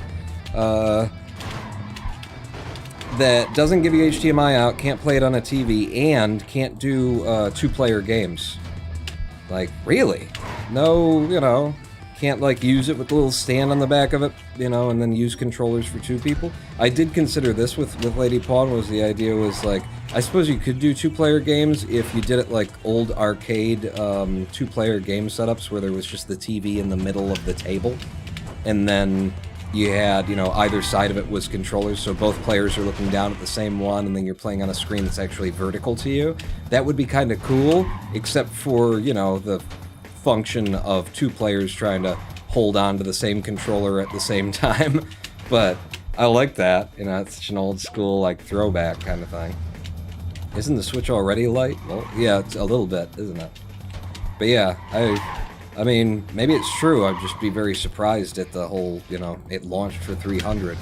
That doesn't give you HDMI out, can't play it on a TV, and can't do two-player games. Like, really? No, you know, can't, like, use it with the little stand on the back of it, you know, and then use controllers for two people. I did consider this with Lady Pawn, was the idea was, like, I suppose you could do two-player games if you did it like old arcade two-player game setups where there was just the TV in the middle of the table, and then you had, you know, either side of it was controllers, so both players are looking down at the same one, and then you're playing on a screen that's actually vertical to you. That would be kind of cool, except for, you know, the function of two players trying to hold on to the same controller at the same time. But I like that, you know, it's such an old school, like, throwback kind of thing. Isn't the Switch already light? Well, yeah, it's a little bit, isn't it? But yeah, I mean, maybe it's true. I'd just be very surprised at the whole, you know, it launched for $300.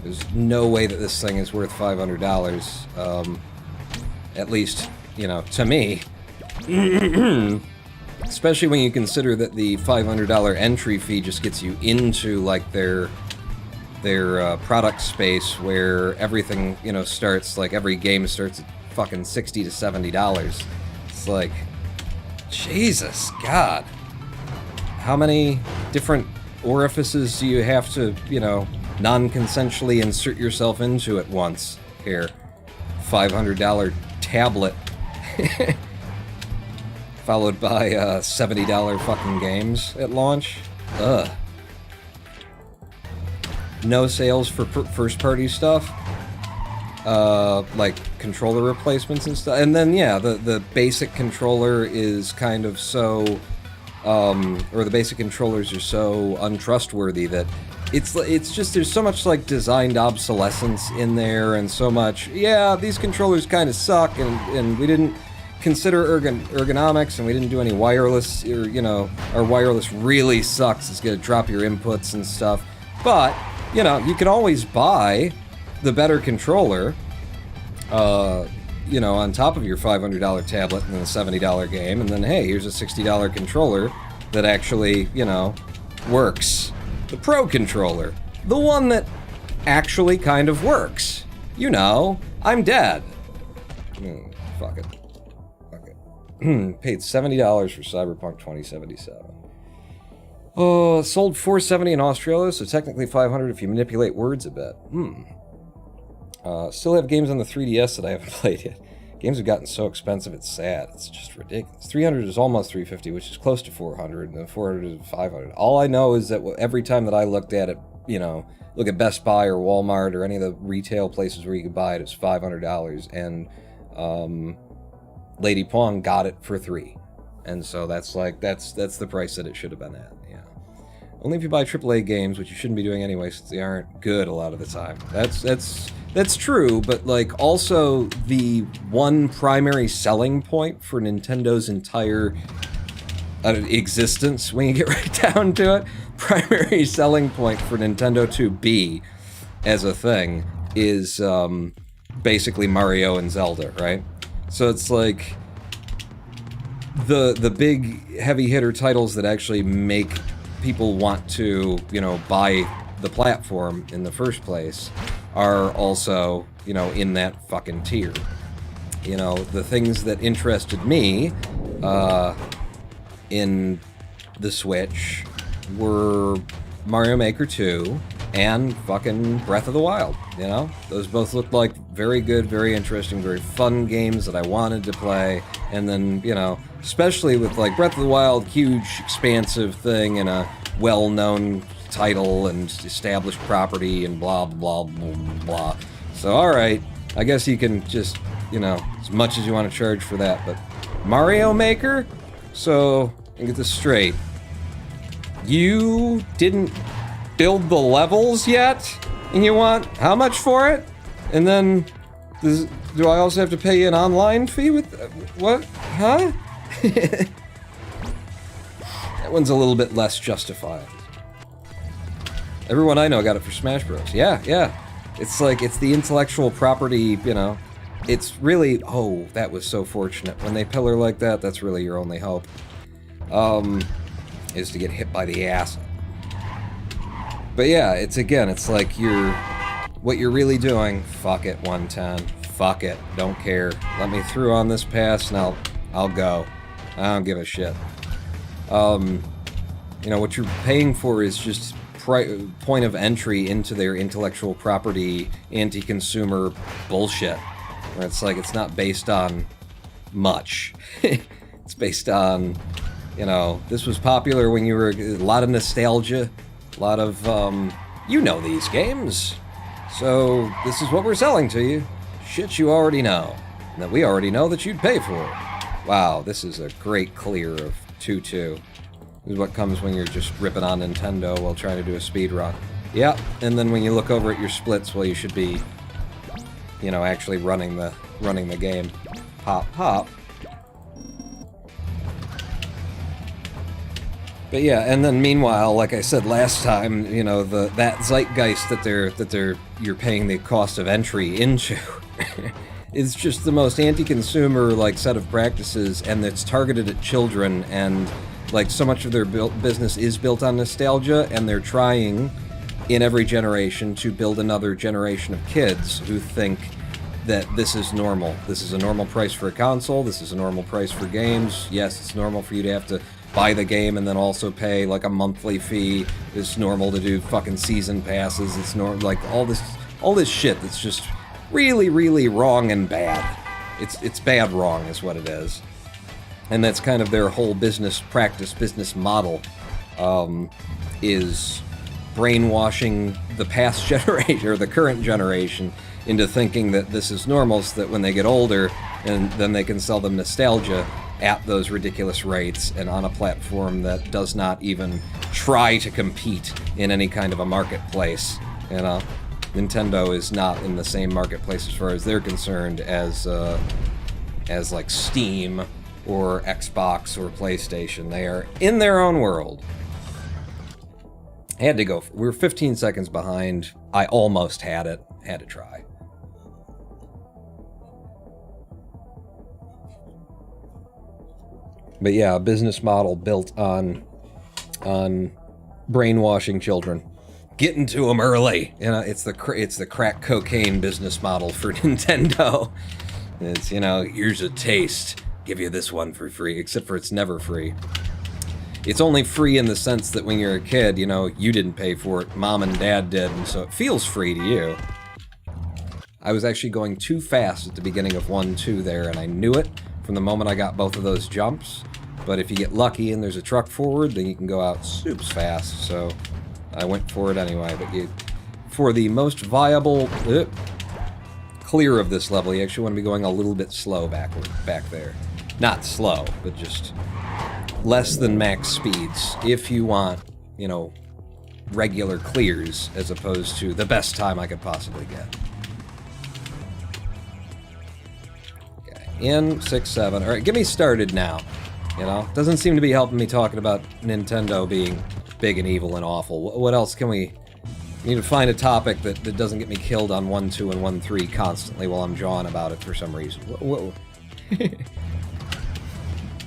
There's no way that this thing is worth $500. At least, you know, to me. Especially when you consider that the $500 entry fee just gets you into, like, their product space where everything, you know, starts, like, every game starts at fucking $60 to $70. It's like, Jesus, God. How many different orifices do you have to, you know, non-consensually insert yourself into at once here? $500 tablet. Followed by $70 fucking games at launch. Ugh. No sales for first-party stuff. Like controller replacements and stuff. And then, yeah, the basic controller is kind of so... or the basic controllers are so untrustworthy that it's just, there's so much, like, designed obsolescence in there, and so much, yeah, these controllers kind of suck, and we didn't consider ergonomics, and we didn't do any wireless, or, you know, our wireless really sucks, it's gonna drop your inputs and stuff. But, you know, you can always buy the better controller, you know, on top of your $500 tablet and then a $70 game, and then, hey, here's a $60 controller that actually, you know, works. The Pro controller. The one that actually kind of works. You know, I'm dead. Fuck it. Fuck it. Paid $70 for Cyberpunk 2077. Oh, sold $470 in Australia, so technically $500 if you manipulate words a bit. Still have games on the 3DS that I haven't played yet. Games have gotten so expensive, it's sad. It's just ridiculous. 300 is almost 350, which is close to 400, and then 400 is 500. All I know is that every time that I looked at it, you know, look at Best Buy or Walmart or any of the retail places where you could buy it, it's $500, and Lady Pawn got it for $3. And so that's like, that's the price that it should have been at, yeah. Only if you buy AAA games, which you shouldn't be doing anyway, since they aren't good a lot of the time. That's true, but, like, also the one primary selling point for Nintendo's entire existence, when you get right down to it, primary selling point for Nintendo 2B as a thing is basically Mario and Zelda, right? So it's like the big heavy hitter titles that actually make people want to, you know, buy the platform in the first place are also, you know, in that fucking tier. You know, the things that interested me in the Switch were Mario Maker 2 and fucking Breath of the Wild, you know? Those both looked like very good, very interesting, very fun games that I wanted to play, and then, you know, especially with, like, Breath of the Wild, huge, expansive thing and a well-known title and established property and blah, blah, blah, blah. So, alright, I guess you can just, you know, as much as you want to charge for that, but Mario Maker? So, let me get this straight. You didn't build the levels yet, and you want how much for it? And then, do I also have to pay you an online fee with, what? Huh? That one's a little bit less justified. Everyone I know got it for Smash Bros. Yeah, yeah. It's like, it's the intellectual property, you know. It's really, oh, that was so fortunate. When they pillar like that, that's really your only hope. Is to get hit by the ass. But yeah, it's like what you're really doing, fuck it, 110. Fuck it, don't care. Let me through on this pass and I'll go. I don't give a shit. You know, what you're paying for is just point of entry into their intellectual property, anti-consumer bullshit. Where it's like, it's not based on much. It's based on, you know, this was popular when you were, a lot of nostalgia, a lot of, you know these games. So, this is what we're selling to you. Shit you already know. And that we already know that you'd pay for. Wow, this is a great clear of 2-2. This is what comes when you're just ripping on Nintendo while trying to do a speedrun. Yep, and then when you look over at your splits, well, you should be, you know, actually running the game. Pop, pop. But yeah, and then meanwhile, like I said last time, you know, that zeitgeist that you're paying the cost of entry into is just the most anti-consumer like set of practices, and it's targeted at children, and like so much of their business is built on nostalgia, and they're trying in every generation to build another generation of kids who think that this is normal. This is a normal price for a console, this is a normal price for games. Yes, it's normal for you to have to buy the game and then also pay like a monthly fee. It's normal to do fucking season passes. It's like all this shit that's just really, really wrong and bad. It's bad wrong is what it is. And that's kind of their whole business practice, business model, is brainwashing the past generation, or the current generation, into thinking that this is normal, so that when they get older, and then they can sell them nostalgia at those ridiculous rates, and on a platform that does not even try to compete in any kind of a marketplace, you know? Nintendo is not in the same marketplace as far as they're concerned as like Steam or Xbox or PlayStation. They are in their own world. I had to go. We were 15 seconds behind. I almost had it. Had to try. But yeah, a business model built on brainwashing children. Getting to them early. You know, it's the crack cocaine business model for Nintendo. It's, you know, here's a taste. Give you this one for free, except for it's never free. It's only free in the sense that when you're a kid, you know, you didn't pay for it, mom and dad did, and so it feels free to you. I was actually going too fast at the beginning of 1-2 there, and I knew it from the moment I got both of those jumps. But if you get lucky and there's a truck forward, then you can go out soups fast, so I went for it anyway. But for the most viable clear of this level, you actually want to be going a little bit slow back there. Not slow, but just less than max speeds if you want, you know, regular clears as opposed to the best time I could possibly get. Okay, in 6-7. All right, get me started now. You know, doesn't seem to be helping me talking about Nintendo being big and evil and awful. What else can we need to find a topic that doesn't get me killed on 1-2 and 1-3 constantly while I'm jawing about it for some reason?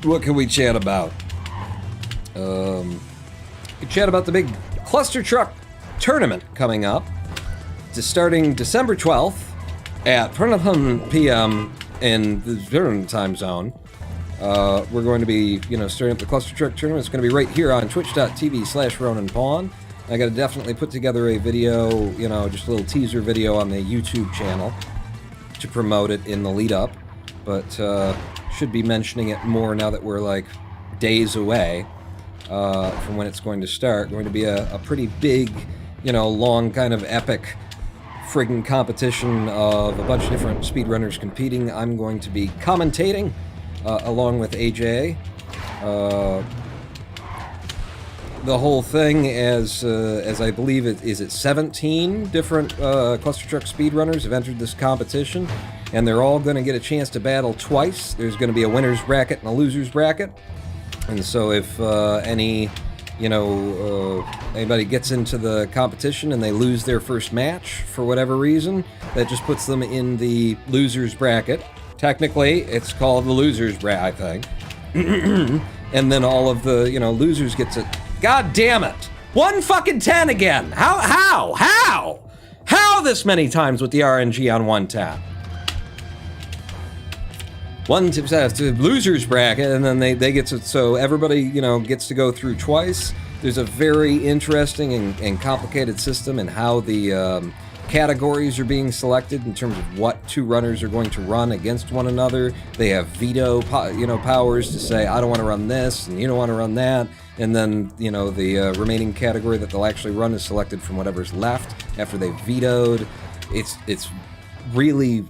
What can we chat about? We can chat about the big Clustertruck tournament coming up. It's starting December 12th at 10 p.m. in the different time zone, we're going to be, you know, starting up the Clustertruck tournament. It's going to be right here on twitch.tv/RonanPawn. I got to definitely put together a video, you know, just a little teaser video on the YouTube channel to promote it in the lead up, but should be mentioning it more now that we're like days away from when it's going to start. Going to be a pretty big, you know, long kind of epic friggin' competition of a bunch of different speedrunners competing. I'm going to be commentating along with AJ. The whole thing as I believe it is 17 different Clustertruck speedrunners have entered this competition, and they're all going to get a chance to battle twice. There's going to be a winner's bracket and a loser's bracket, and so if anybody gets into the competition and they lose their first match for whatever reason, that just puts them in the loser's bracket. Technically, it's called the loser's bracket, I think. And then all of the, you know, losers get to... God damn it! 1 fucking 10 again! How this many times with the RNG on 110? One to loser's bracket, and then they get to... So everybody, you know, gets to go through twice. There's a very interesting and complicated system in how the categories are being selected in terms of what two runners are going to run against one another. They have veto, powers to say, I don't want to run this, and you don't want to run that. And then, you know, the remaining category that they'll actually run is selected from whatever's left after they've vetoed. It's really,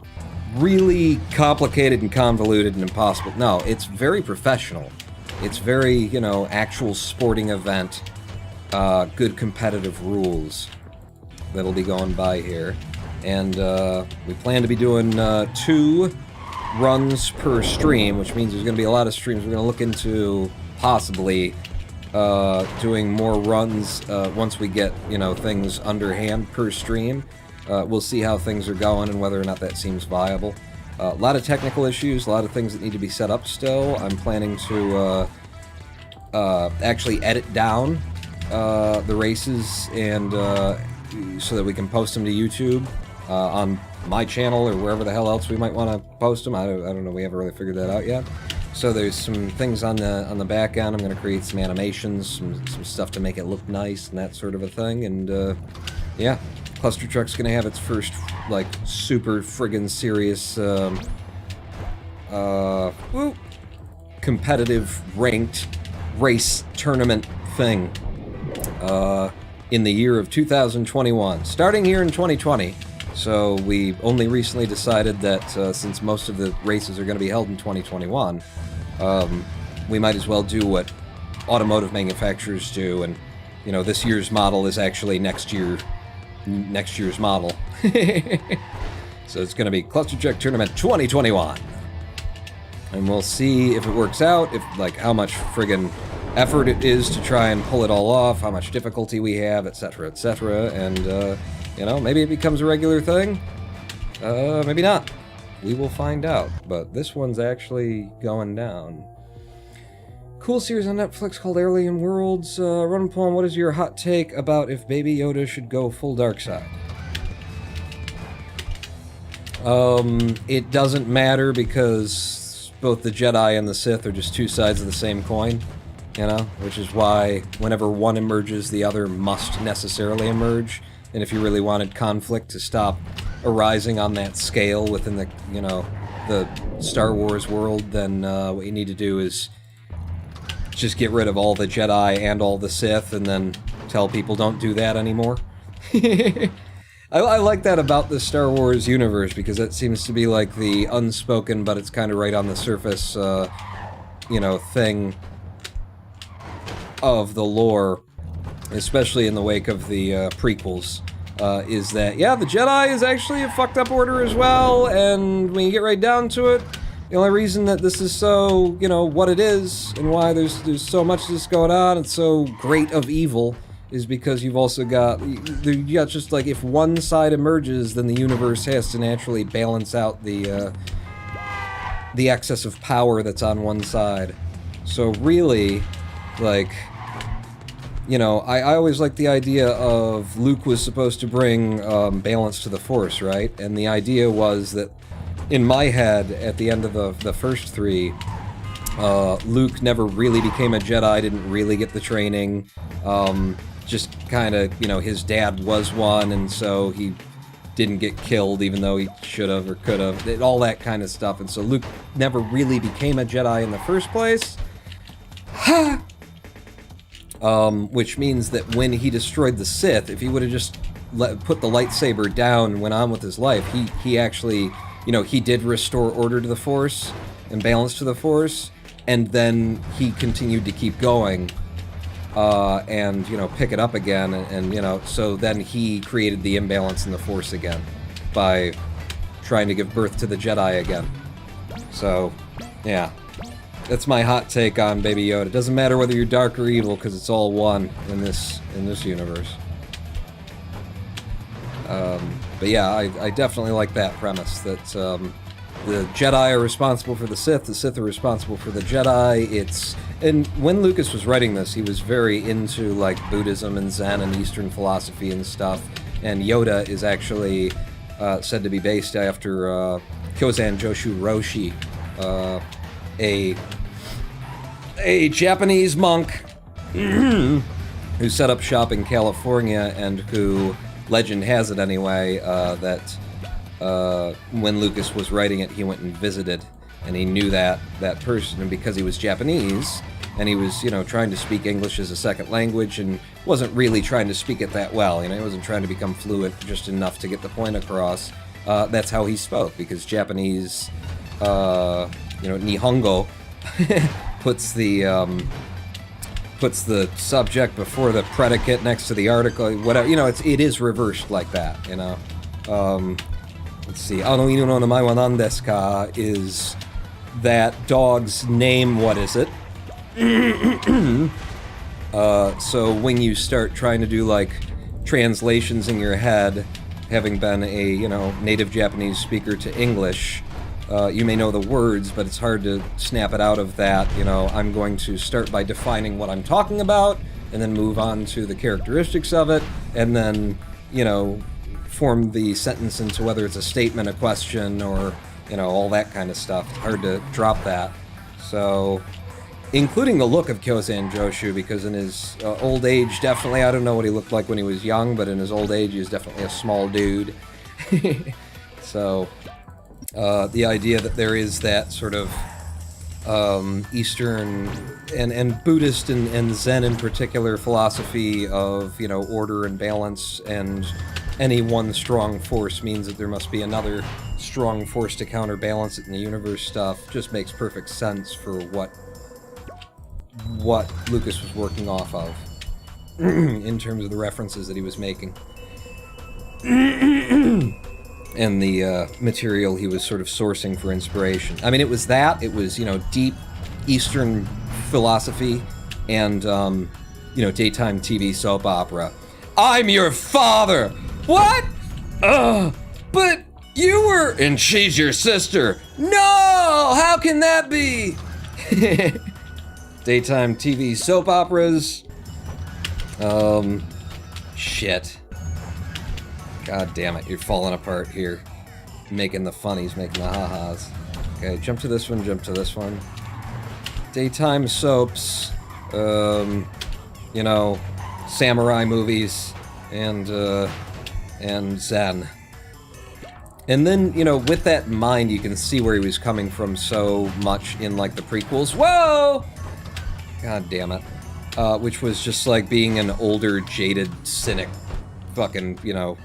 really complicated and convoluted and impossible. No, it's very professional. It's very, you know, actual sporting event, good competitive rules that'll be going by here. And we plan to be doing 2 runs per stream, which means there's going to be a lot of streams. We're going to look into possibly doing more runs once we get, you know, things underhand per stream. We'll see how things are going and whether or not that seems viable. A lot of technical issues, a lot of things that need to be set up still. I'm planning to actually edit down the races and so that we can post them to YouTube on my channel or wherever the hell else we might want to post them. I don't know. We haven't really figured that out yet. So there's some things on the back end. I'm going to create some animations, some stuff to make it look nice and that sort of a thing. And yeah, Clustertruck's going to have its first like super friggin' serious competitive ranked race tournament thing in the year of 2021, starting here in 2020. So we only recently decided that since most of the races are going to be held in 2021, we might as well do what automotive manufacturers do, and you know, this year's model is actually next year's model. So it's going to be Clustertruck Tournament 2021. And we'll see if it works out, if like how much friggin' effort it is to try and pull it all off, how much difficulty we have, etc., and you know, maybe it becomes a regular thing. Maybe not. We will find out. But this one's actually going down. Cool series on Netflix called Alien Worlds. RonanPawn, what is your hot take about if Baby Yoda should go full dark side? It doesn't matter because both the Jedi and the Sith are just two sides of the same coin, you know? Which is why whenever one emerges, the other must necessarily emerge. And if you really wanted conflict to stop arising on that scale within the, you know, the Star Wars world, then what you need to do is just get rid of all the Jedi and all the Sith, and then tell people don't do that anymore. I like that about the Star Wars universe, because that seems to be like the unspoken, but it's kind of right on the surface, you know, thing of the lore, especially in the wake of the prequels, is that, yeah, the Jedi is actually a fucked up order as well, and when you get right down to it, the only reason that this is so, you know, what it is, and why there's so much of this going on, and so great of evil, is because you've also got, you got just like, if one side emerges, then the universe has to naturally balance out the excess of power that's on one side. So really, like, you know, I always liked the idea of Luke was supposed to bring balance to the Force, right? And the idea was that in my head, at the end of the first 3, Luke never really became a Jedi, didn't really get the training, just kind of, you know, his dad was one, and so he didn't get killed even though he should have or could have, all that kind of stuff, and so Luke never really became a Jedi in the first place. Which means that when he destroyed the Sith, if he would have just put the lightsaber down and went on with his life, he actually, you know, he did restore order to the Force and balance to the Force, and then he continued to keep going, and, you know, pick it up again, and, you know, so then he created the imbalance in the Force again by trying to give birth to the Jedi again. So, yeah. That's my hot take on Baby Yoda. It doesn't matter whether you're dark or evil, because it's all one in this universe. But yeah, I definitely like that premise, that the Jedi are responsible for the Sith are responsible for the Jedi. And when Lucas was writing this, he was very into, like, Buddhism and Zen and Eastern philosophy and stuff, and Yoda is actually said to be based after Kyozan Joshu Roshi, a Japanese monk who set up shop in California, and who, legend has it anyway, that when Lucas was writing it, he went and visited, and he knew that person, and because he was Japanese, and he was, you know, trying to speak English as a second language, and wasn't really trying to speak it that well, you know, he wasn't trying to become fluent just enough to get the point across, that's how he spoke, because Japanese, you know, Nihongo, puts the subject before the predicate next to the article, whatever, you know, it is reversed like that, you know. Let's see, Ano inu no namae wa nan desu ka is that dog's name, what is it? So when you start trying to do, like, translations in your head, having been a, you know, native Japanese speaker to English, you may know the words, but it's hard to snap it out of that, you know, I'm going to start by defining what I'm talking about, and then move on to the characteristics of it, and then, you know, form the sentence into whether it's a statement, a question, or, you know, all that kind of stuff. It's hard to drop that. So, including the look of Kyozan Joshu, because in his old age, definitely, I don't know what he looked like when he was young, but in his old age, he was definitely a small dude. So, the idea that there is that sort of Eastern and Buddhist and Zen in particular philosophy of, you know, order and balance, and any one strong force means that there must be another strong force to counterbalance it in the universe stuff, just makes perfect sense for what Lucas was working off of in terms of the references that he was making. And the material he was sort of sourcing for inspiration. I mean, it was, you know, deep Eastern philosophy and, you know, daytime TV soap opera. I'm your father! What? But you were... And she's your sister. No! How can that be? Daytime TV soap operas. Shit. God damn it, you're falling apart here. Making the funnies, making the ha-has. Okay, jump to this one, jump to this one. Daytime soaps, you know, samurai movies, and Zen. And then, you know, with that in mind, you can see where he was coming from so much in, like, the prequels. Whoa! God damn it. Which was just like being an older, jaded, cynic, fucking, you know,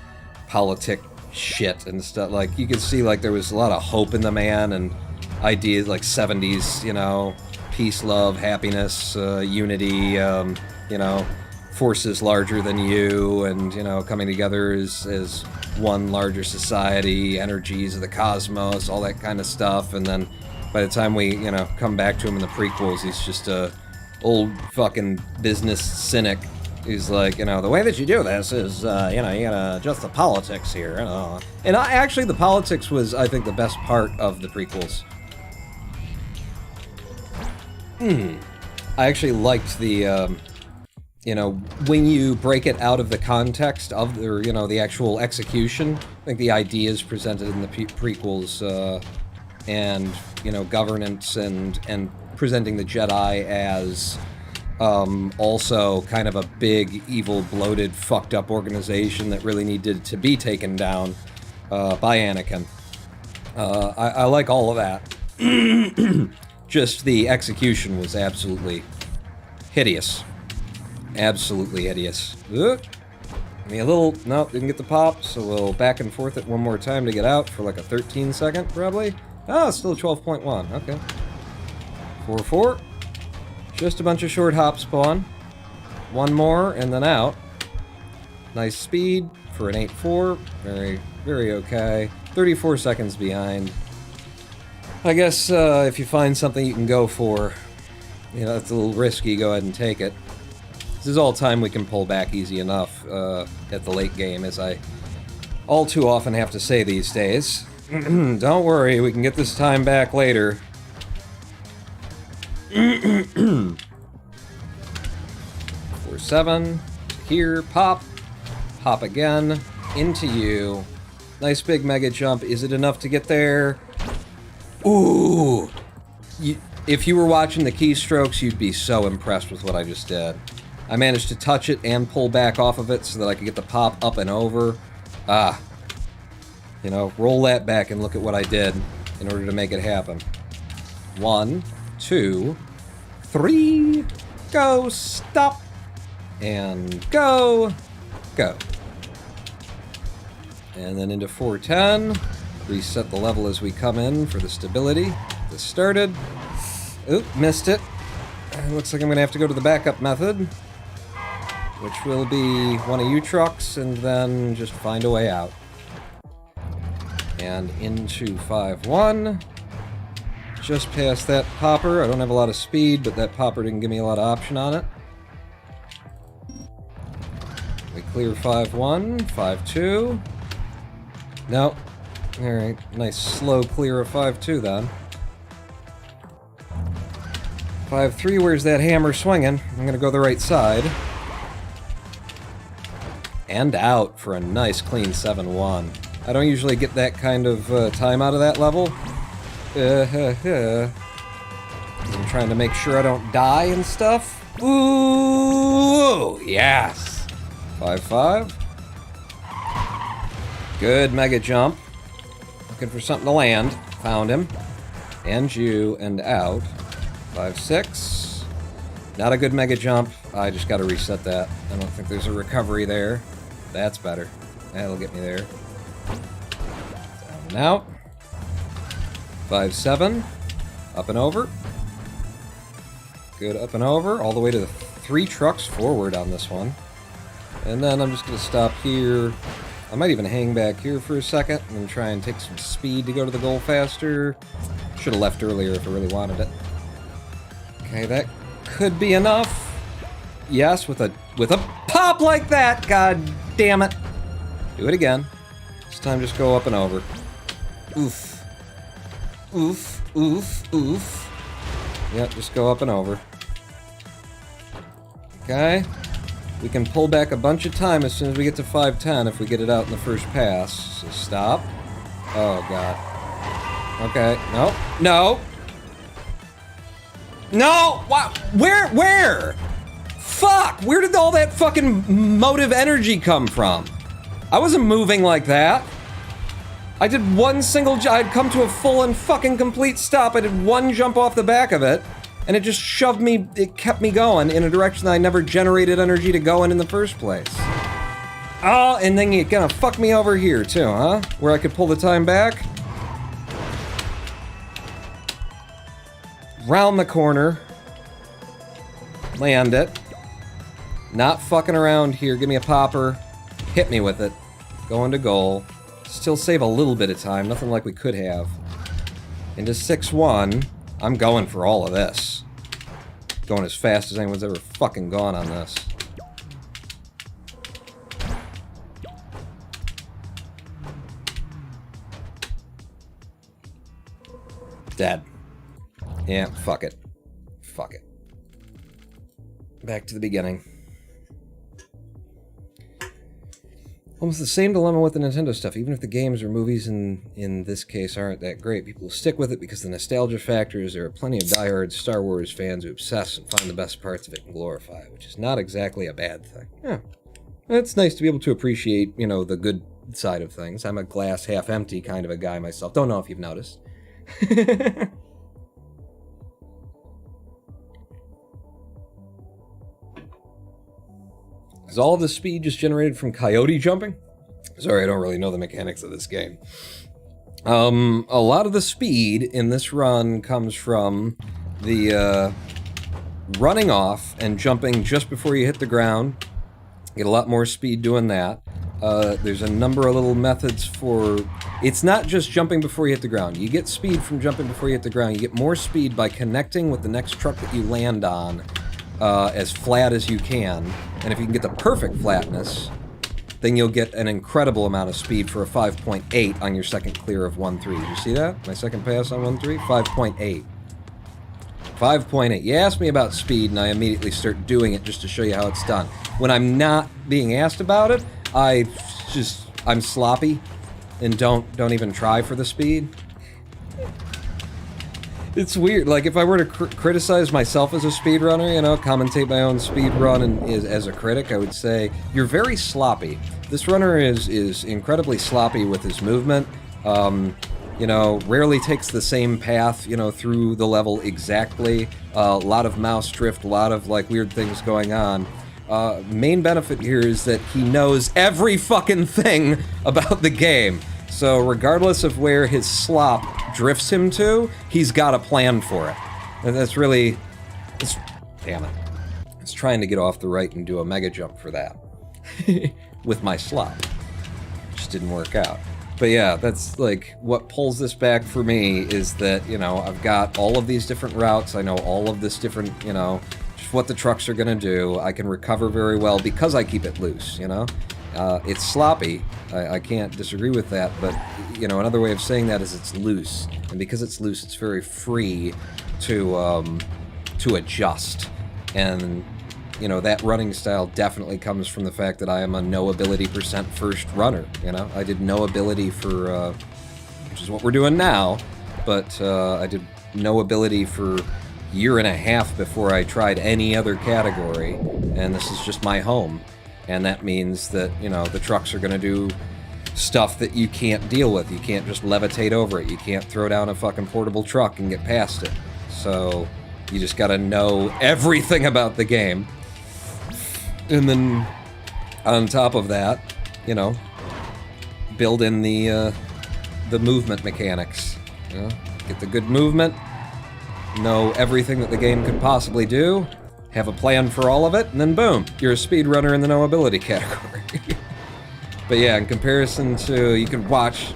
politic shit and stuff. Like, you could see, like, there was a lot of hope in the man and ideas, like, 70s, you know, peace, love, happiness, unity, you know, forces larger than you, and, you know, coming together as one larger society, energies of the cosmos, all that kind of stuff. And then by the time we, you know, come back to him in the prequels, he's just a old fucking business cynic. He's like, you know, the way that you do this is, you know, you gotta adjust the politics here. And actually, the politics was, I think, the best part of the prequels. I actually liked the you know, when you break it out of the context of the, you know, the actual execution, I think the ideas presented in the prequels, and, you know, governance and presenting the Jedi as also kind of a big, evil, bloated, fucked up organization that really needed to be taken down by Anakin. I like all of that. Just the execution was absolutely hideous. Absolutely hideous. Give me a little... Nope, didn't get the pop, so we'll back and forth it one more time to get out for like a 13 second, probably. Oh, it's still 12.1. Okay. 4-4. Just a bunch of short hop spawn. One more, and then out. Nice speed for an 8-4. Very, very okay. 34 seconds behind. I guess if you find something you can go for, you know, it's a little risky, go ahead and take it. This is all time we can pull back easy enough at the late game, as I all too often have to say these days. Don't worry, we can get this time back later. 4-7. Here, pop. Pop again. Into you. Nice big mega jump. Is it enough to get there? Ooh! If you were watching the keystrokes, you'd be so impressed with what I just did. I managed to touch it and pull back off of it so that I could get the pop up and over. Ah. You know, roll that back and look at what I did in order to make it happen. 1, 2, 3. Go, stop. And go. Go. And then into 410. Reset the level as we come in for the stability. This started. Oop, missed it. Looks like I'm going to have to go to the backup method, which will be one of you trucks, and then just find a way out. And into 5-1. Just past that popper. I don't have a lot of speed, but that popper didn't give me a lot of option on it. We clear 5-1, 5-2. Nope. Alright, nice slow clear of 5-2 then. 5-3, where's that hammer swinging? I'm gonna go the right side. And out for a nice clean 7-1. I don't usually get that kind of time out of that level. I'm trying to make sure I don't die and stuff. Ooh, yes! 5-5. Good mega jump. Looking for something to land. Found him. And you, and out. 5-6. Not a good mega jump. I just gotta reset that. I don't think there's a recovery there. That's better. That'll get me there. Down and out. 5-7. Up and over. Good up and over. All the way to the 3 trucks forward on this one. And then I'm just gonna stop here. I might even hang back here for a second and try and take some speed to go to the goal faster. Should have left earlier if I really wanted it. Okay, that could be enough. Yes, with a pop like that. God damn it. Do it again. This time just go up and over. Oof. Oof, oof, oof. Yep, just go up and over. Okay. We can pull back a bunch of time as soon as we get to 5-10 if we get it out in the first pass. So stop. Oh, God. Okay. No. No. No! Wow. Where? Fuck! Where did all that fucking motive energy come from? I wasn't moving like that. I did one single I'd come to a full and fucking complete stop. I did one jump off the back of it, and it just shoved me, it kept me going in a direction that I never generated energy to go in the first place. Oh, and then you're gonna fuck me over here too, huh? Where I could pull the time back? Round the corner. Land it. Not fucking around here. Give me a popper. Hit me with it. Going to goal. Still save a little bit of time. Nothing like we could have. Into 6-1. I'm going for all of this. Going as fast as anyone's ever fucking gone on this. Dead. Yeah, fuck it. Fuck it. Back to the beginning. Almost the same dilemma with the Nintendo stuff. Even if the games or movies in this case aren't that great, people will stick with it because the nostalgia factors. There are plenty of diehard Star Wars fans who obsess and find the best parts of it and glorify it, which is not exactly a bad thing. Yeah. It's nice to be able to appreciate, you know, the good side of things. I'm a glass half empty kind of a guy myself. Don't know if you've noticed. Is all of the speed just generated from coyote jumping? Sorry, I don't really know the mechanics of this game. A lot of the speed in this run comes from the running off and jumping just before you hit the ground. Get a lot more speed doing that. There's a number of little methods for... It's not just jumping before you hit the ground. You get speed from jumping before you hit the ground. You get more speed by connecting with the next truck that you land on as flat as you can. And if you can get the perfect flatness, then you'll get an incredible amount of speed for a 5.8 on your second clear of 1-3. Did you see that? My second pass on 1-3? 5.8. 5.8. You asked me about speed, and I immediately start doing it just to show you how it's done. When I'm not being asked about it, I'm sloppy and don't even try for the speed. It's weird. Like, if I were to criticize myself as a speedrunner, you know, commentate my own speed run and as a critic, I would say, you're very sloppy. This runner is incredibly sloppy with his movement. You know, rarely takes the same path, you know, through the level exactly. A lot of mouse drift, a lot of, like, weird things going on. Main benefit here is that he knows every fucking thing about the game. So regardless of where his slop drifts him to, he's got a plan for it. And that's really... damn it. I was trying to get off the right and do a mega jump for that. With my slop. Just didn't work out. But yeah, that's like what pulls this back for me is that, you know, I've got all of these different routes. I know all of this different, you know, just what the trucks are going to do. I can recover very well because I keep it loose, you know. It's sloppy. I can't disagree with that, but, you know, another way of saying that is it's loose. And because it's loose, it's very free to adjust. And, you know, that running style definitely comes from the fact that I am a NoAbility % first runner, you know? I did NoAbility for, which is what we're doing now, but I did NoAbility for a year and a half before I tried any other category, and this is just my home. And that means that, you know, the trucks are going to do stuff that you can't deal with. You can't just levitate over it. You can't throw down a fucking portable truck and get past it. So you just got to know everything about the game. And then on top of that, you know, build in the movement mechanics. You know, get the good movement, know everything that the game could possibly do, have a plan for all of it, and then boom, you're a speedrunner in the NoAbility category. But yeah, in comparison to, you can watch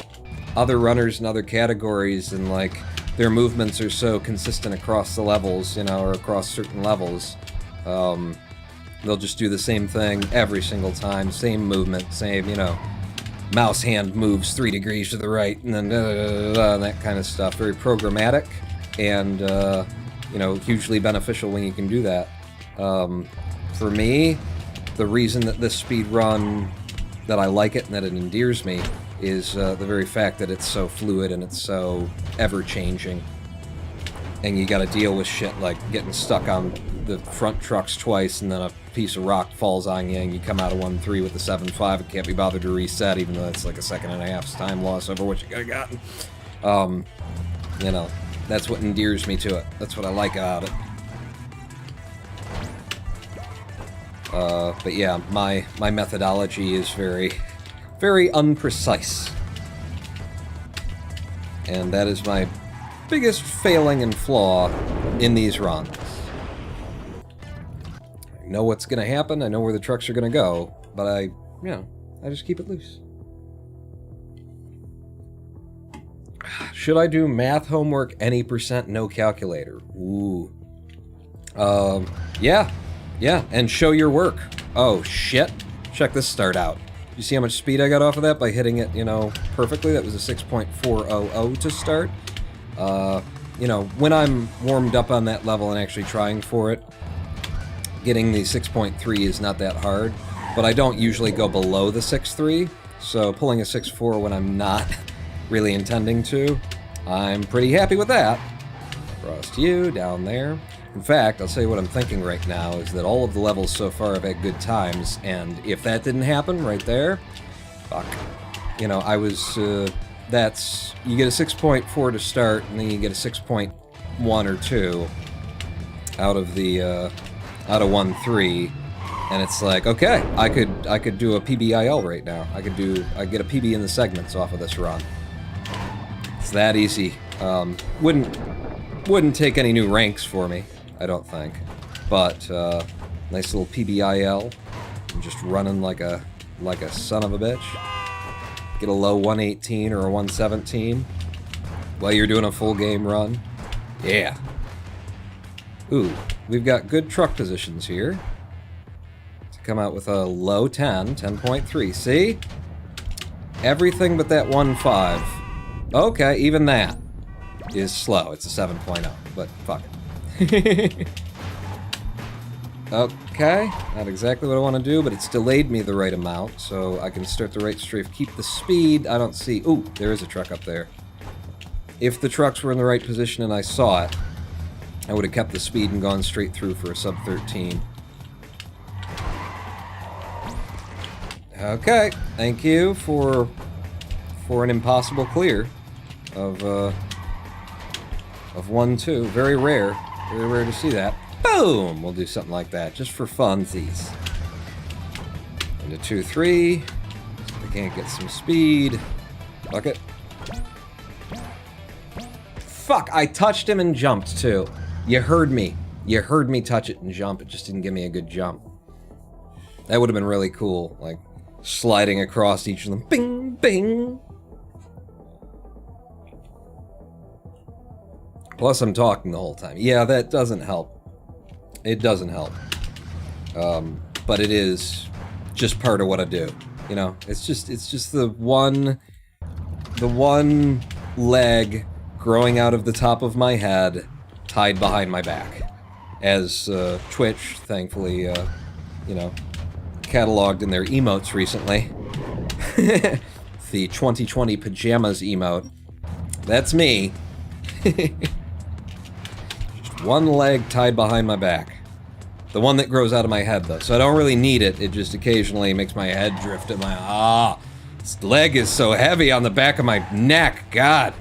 other runners in other categories and like their movements are so consistent across the levels, you know, or across certain levels. They'll just do the same thing every single time, same movement, same, you know, mouse hand moves 3 degrees to the right, and then that kind of stuff. Very programmatic, and, you know, hugely beneficial when you can do that. For me, the reason that this speed run, that I like it and that it endears me, is the very fact that it's so fluid and it's so ever-changing. And you gotta deal with shit like getting stuck on the front trucks twice and then a piece of rock falls on you and you come out of 1-3 with the 7-5 and can't be bothered to reset, even though it's like a second and a half's time loss over what you could have gotten. You know, that's what endears me to it. That's what I like about it. But yeah, my methodology is very, very unprecise. And that is my biggest failing and flaw in these runs. I know what's gonna happen, I know where the trucks are gonna go, but I just keep it loose. Should I do math homework any %, no calculator? Ooh. Yeah, and show your work. Oh, shit. Check this start out. You see how much speed I got off of that by hitting it, you know, perfectly? That was a 6.400 to start. You know, when I'm warmed up on that level and actually trying for it, getting the 6.3 is not that hard. but I don't usually go below the 6.3, so pulling a 6.4 when I'm not really intending to, I'm pretty happy with that. Across to you, down there. In fact, I'll tell you what I'm thinking right now is that all of the levels so far have had good times, and if that didn't happen right there, fuck. You know, I was, that's, you get a 6.4 to start, and then you get a 6.1 or 2 out of the, out of 1.3, and it's like, okay, I could do a PBIL right now. I get a PB in the segments off of this run. It's that easy. Wouldn't take any new ranks for me, I don't think. But nice little PBIL. I'm just running like a son of a bitch. Get a low 118 or a 117 while you're doing a full game run. Yeah. Ooh, we've got good truck positions here. To come out with a low 10, 10.3. See? Everything but that 1.5. Okay, even that is slow. It's a 7.0, but fuck it. Okay, not exactly what I want to do, but it's delayed me the right amount, so I can start the right strafe. Keep the speed. I don't see... Ooh, there is a truck up there. If the trucks were in the right position and I saw it, I would have kept the speed and gone straight through for a sub 13. Okay, thank you for an impossible clear of 1-2. Very rare to see that. Boom! We'll do something like that, just for funsies. Into 2-3. I can't get some speed. Fuck it. Fuck, I touched him and jumped, too. You heard me. You heard me touch it and jump. It just didn't give me a good jump. That would have been really cool, like, sliding across each of them. Bing! Bing! Plus, I'm talking the whole time. Yeah, that doesn't help. It doesn't help. But it is just part of what I do. You know, it's just the one leg growing out of the top of my head, tied behind my back. As Twitch, thankfully, you know, cataloged in their emotes recently. The 2020 pajamas emote. That's me. One leg tied behind my back. The one that grows out of my head, though. So I don't really need it. It just occasionally makes my head drift at my... This leg is so heavy on the back of my neck. God.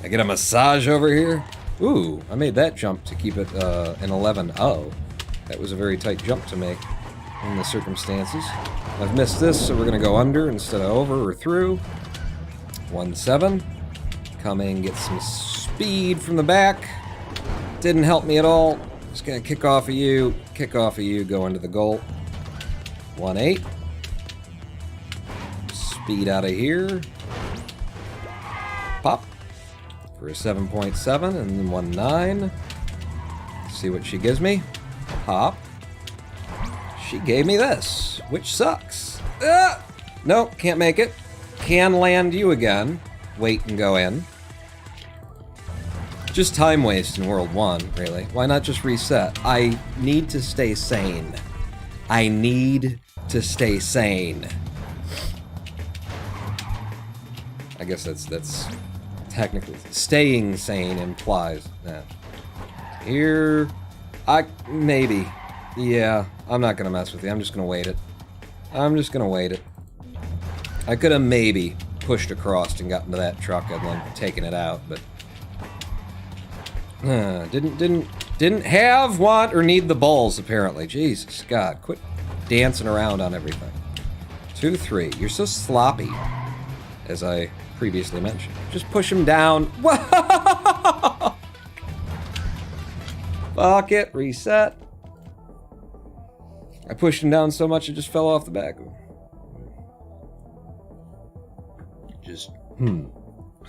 I get a massage over here. Ooh, I made that jump to keep it an 11-0. That was a very tight jump to make in the circumstances. I've missed this, so we're going to go under instead of over or through. 1-7. Come in, get some speed from the back. Didn't help me at all. Just gonna kick off of you, go into the goal. 1-8. Speed out of here. Pop. For a 7.7 and then 1-9. See what she gives me. Pop. She gave me this, which sucks. Nope, can't make it. Can land you again. Wait and go in. Just time waste in World 1, really. Why not just reset? I need to stay sane. I need to stay sane. I guess that's technically... Staying sane implies that. Here... Maybe. Yeah, I'm not gonna mess with you. I'm just gonna wait it. I could have maybe pushed across and gotten to that truck and then taken it out, but... Didn't have, want, or need the balls, apparently. Jesus, God, quit dancing around on everything. 2-3. You're so sloppy, as I previously mentioned. Just push him down. Whoa! Fuck it, reset. I pushed him down so much it just fell off the back. Just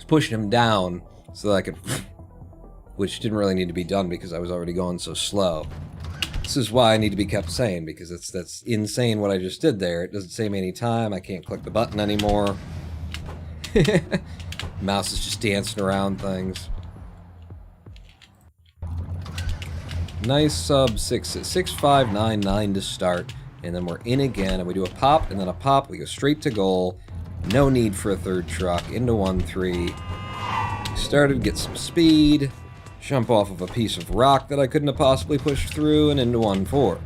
pushing him down so that I could... Which didn't really need to be done because I was already going so slow. This is why I need to be kept sane, because that's insane what I just did there. It doesn't save me any time. I can't click the button anymore. Mouse is just dancing around things. Nice sub 6.599 to start, and then we're in again, and we do a pop, and then a pop, we go straight to goal. No need for a third truck, into 1-3. Started, get some speed, jump off of a piece of rock that I couldn't have possibly pushed through, and into 1-4.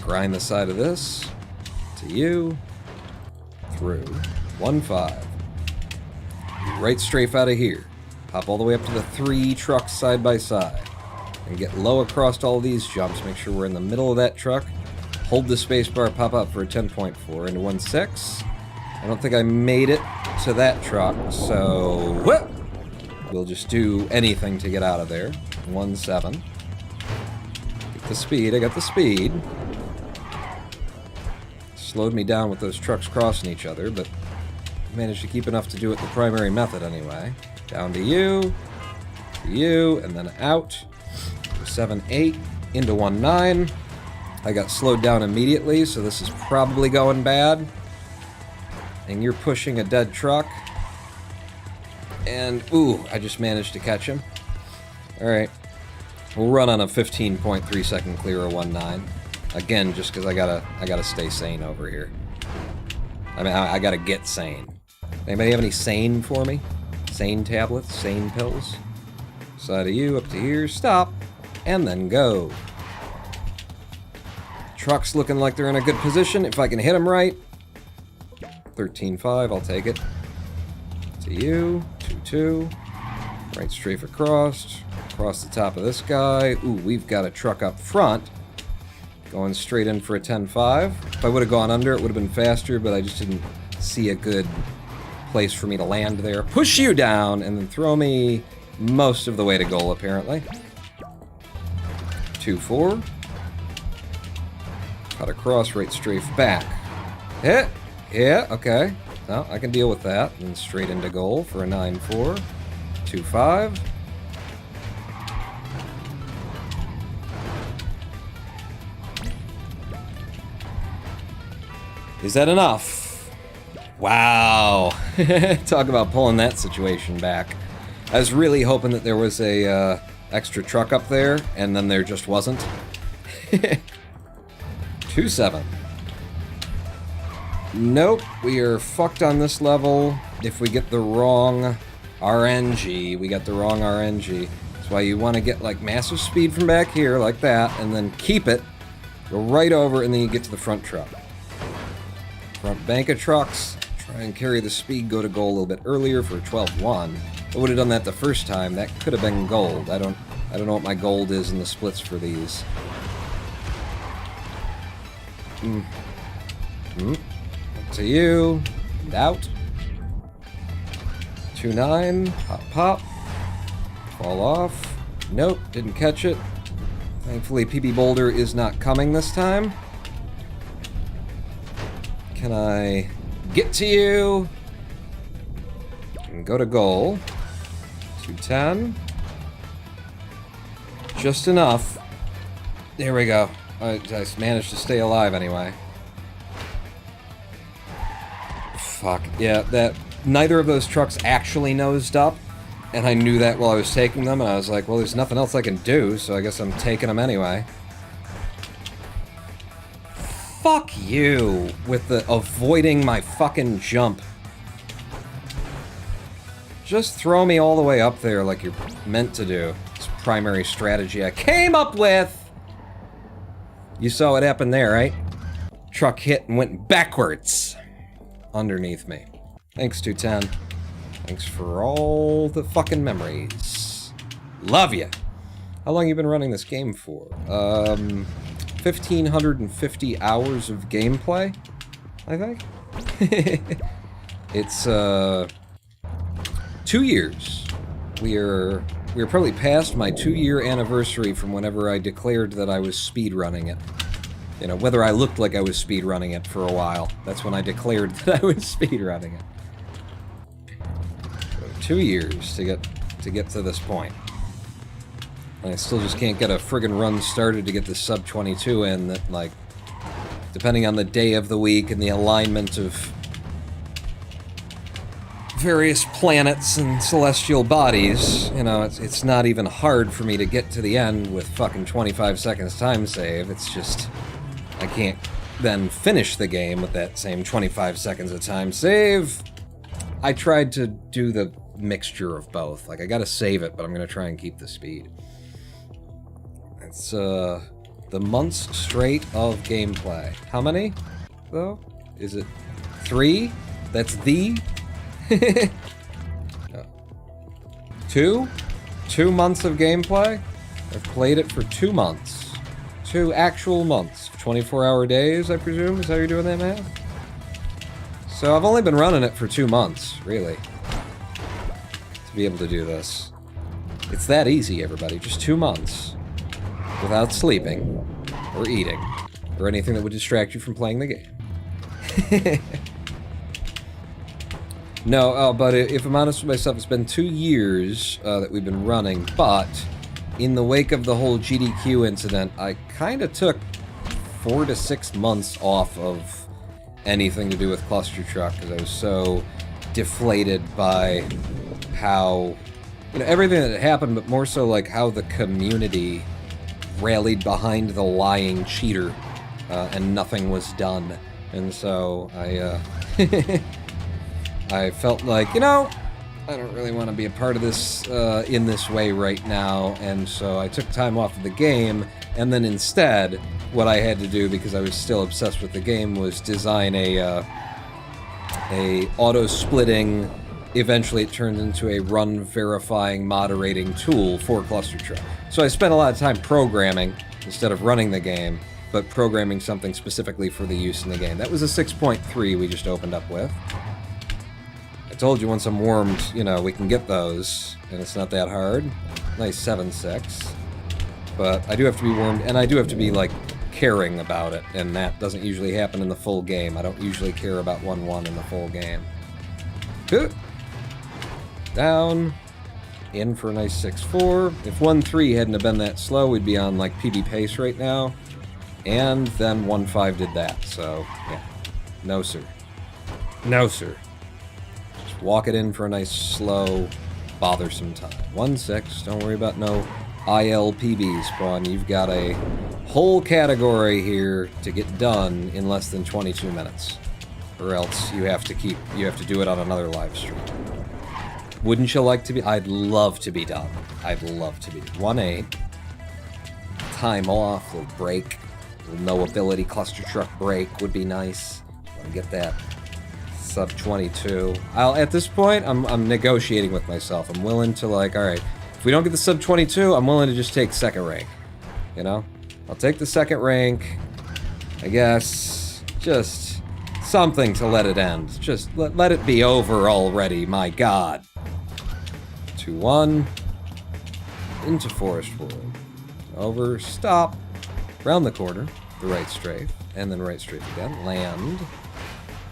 Grind the side of this, to you, through, 1-5. Right strafe out of here. Hop all the way up to the 3 trucks side by side. And get low across all these jumps. Make sure we're in the middle of that truck. Hold the spacebar, pop up for a 10.4 into 1-6. I don't think I made it to that truck, so whoop! We'll just do anything to get out of there. 1-7. Get the speed, I got the speed. Slowed me down with those trucks crossing each other, but managed to keep enough to do it the primary method anyway. Down to you, and then out. 7-8, into 1-9. I got slowed down immediately, so this is probably going bad. And you're pushing a dead truck. And, ooh, I just managed to catch him. Alright. We'll run on a 15.3 second clear of 1-9. Again, just because I gotta stay sane over here. I mean, I gotta get sane. Anybody have any sane for me? Sane tablets? Sane pills? Side of you, up to here, stop, and then go. Truck's looking like they're in a good position. If I can hit them right. 13.5, I'll take it. To you, 2-2. Right strafe across the top of this guy. Ooh, we've got a truck up front. Going straight in for a 10.5. If I would have gone under, it would have been faster, but I just didn't see a good place for me to land there. Push you down, and then throw me most of the way to goal, apparently. 2-4. Cut across, right strafe back. Hit! Yeah, okay. No, I can deal with that. And straight into goal for a 9-4. 2-5. Is that enough? Wow. Talk about pulling that situation back. I was really hoping that there was a extra truck up there, and then there just wasn't. 2-7. Nope, we are fucked on this level if we get the wrong RNG. We got the wrong RNG. That's why you want to get like massive speed from back here, like that, and then keep it, go right over, and then you get to the front truck. Front bank of trucks, try and carry the speed, go to goal a little bit earlier for a 12-1. I would have done that the first time. That could have been gold. I don't know what my gold is in the splits for these. To you, and out. 2-9, pop, pop. Fall off. Nope, didn't catch it. Thankfully, PB Boulder is not coming this time. Can I get to you? And go to goal. 2-10. Just enough. There we go. I managed to stay alive anyway. Fuck. Yeah, that neither of those trucks actually nosed up, and I knew that while I was taking them, and I was like, well, there's nothing else I can do, so I guess I'm taking them anyway. Fuck you with the avoiding my fucking jump. Just throw me all the way up there like you're meant to do. It's primary strategy I came up with! You saw what happened there, right? Truck hit and went backwards underneath me. Thanks, 210. Thanks for all the fucking memories. Love ya! How long you been running this game for? 1,550 hours of gameplay, I think. It's 2 years. We are probably past my 2-year anniversary from whenever I declared that I was speedrunning it. You know, whether I looked like I was speedrunning it for a while. That's when I declared that I was speedrunning it. So 2 years to get to this point. And I still just can't get a friggin' run started to get this sub 22 in that, like, depending on the day of the week and the alignment of various planets and celestial bodies, you know, it's not even hard for me to get to the end with fucking 25 seconds time save. It's just I can't then finish the game with that same 25 seconds of time save. I tried to do the mixture of both. Like, I gotta save it, but I'm gonna try and keep the speed. It's, the months straight of gameplay. How many, though? Is it 3? That's the... Oh. 2? 2 months of gameplay? I've played it for 2 months. 2 actual months. 24-hour days, I presume, is how you're doing that math? So I've only been running it for 2 months, really, to be able to do this. It's that easy, everybody. Just 2 months. Without sleeping, or eating, or anything that would distract you from playing the game. No, but if I'm honest with myself, it's been 2 years that we've been running, but in the wake of the whole GDQ incident, I kind of took 4 to 6 months off of anything to do with Clustertruck, because I was so deflated by how, you know, everything that happened, but more so like how the community rallied behind the lying cheater, and nothing was done. And so I I felt like, you know, I don't really want to be a part of this in this way right now, and so I took time off of the game, and then instead, what I had to do, because I was still obsessed with the game, was design a auto-splitting, eventually it turned into a run-verifying, moderating tool for Clustertruck. So I spent a lot of time programming, instead of running the game, but programming something specifically for the use in the game. That was a 6.3 we just opened up with. I told you once I'm warmed, you know, we can get those, and it's not that hard. Nice 7.6. But I do have to be warmed, and I do have to be, like, caring about it, and that doesn't usually happen in the full game. I don't usually care about 1-1 in the full game. Good. Down. In for a nice 6-4. If 1-3 hadn't have been that slow, we'd be on, like, PB pace right now. And then 1-5 did that, so, yeah. No, sir. No, sir. Just walk it in for a nice, slow, bothersome time. 1-6. Don't worry about no ILPB spawn. You've got a whole category here to get done in less than 22 minutes. Or else you have to do it on another live stream. Wouldn't you like to be? I'd love to be done. I'd love to be. 1-8. Time off, little break. Little NoAbility Clustertruck break would be nice. Let me get that sub 22. At this point, I'm negotiating with myself. I'm willing to, like, alright, if we don't get the sub 22, I'm willing to just take second rank. You know? I'll take the second rank. I guess. Just something to let it end. Just let it be over already, my god. 2-1. Into Forest World. Over. Stop. Round the corner. The right strafe. And then right strafe again. Land.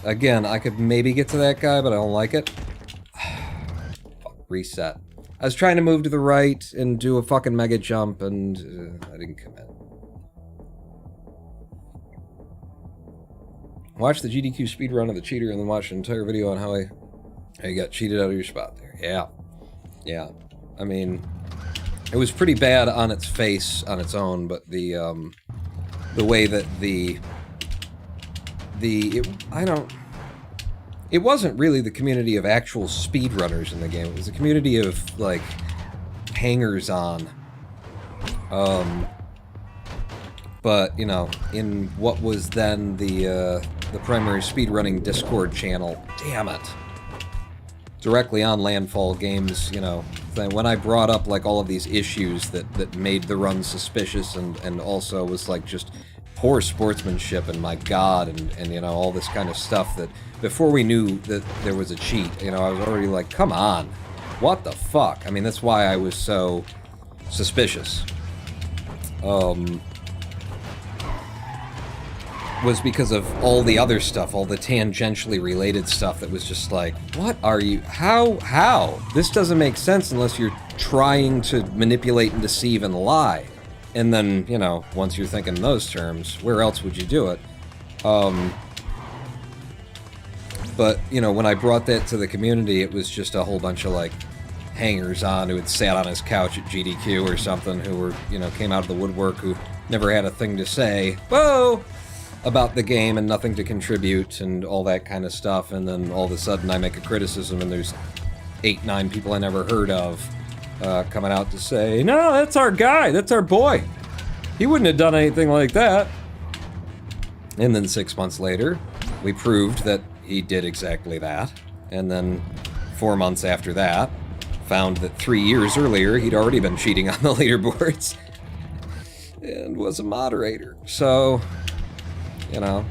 Again, I could maybe get to that guy, but I don't like it. Fuck. Reset. I was trying to move to the right and do a fucking mega jump, and I didn't commit. Watch the GDQ speedrun of the cheater and then watch an entire video on how you got cheated out of your spot there. Yeah. Yeah. I mean, it was pretty bad on its face on its own, but the way that it wasn't really the community of actual speedrunners in the game. It was a community of, like, hangers-on. But, you know, in what was then the primary speedrunning Discord channel, damn it, directly on Landfall Games, you know, when I brought up, like, all of these issues that made the run suspicious and also was, like, just poor sportsmanship and my god and, you know, all this kind of stuff that before we knew that there was a cheat, you know, I was already like, come on, what the fuck? I mean, that's why I was so suspicious. Was because of all the other stuff, all the tangentially related stuff that was just like, what are you, how? This doesn't make sense unless you're trying to manipulate and deceive and lie. And then, you know, once you're thinking in those terms, where else would you do it? But, you know, when I brought that to the community, it was just a whole bunch of, like, hangers-on who had sat on his couch at GDQ or something, who were, you know, came out of the woodwork, who never had a thing to say. Whoa! about the game and nothing to contribute and all that kind of stuff, and then all of a sudden I make a criticism and there's 8, 9 people I never heard of coming out to say, no, that's our guy, that's our boy. He wouldn't have done anything like that. And then 6 months later, we proved that he did exactly that. And then 4 months after that, found that 3 years earlier, he'd already been cheating on the leaderboards and was a moderator. So, you know,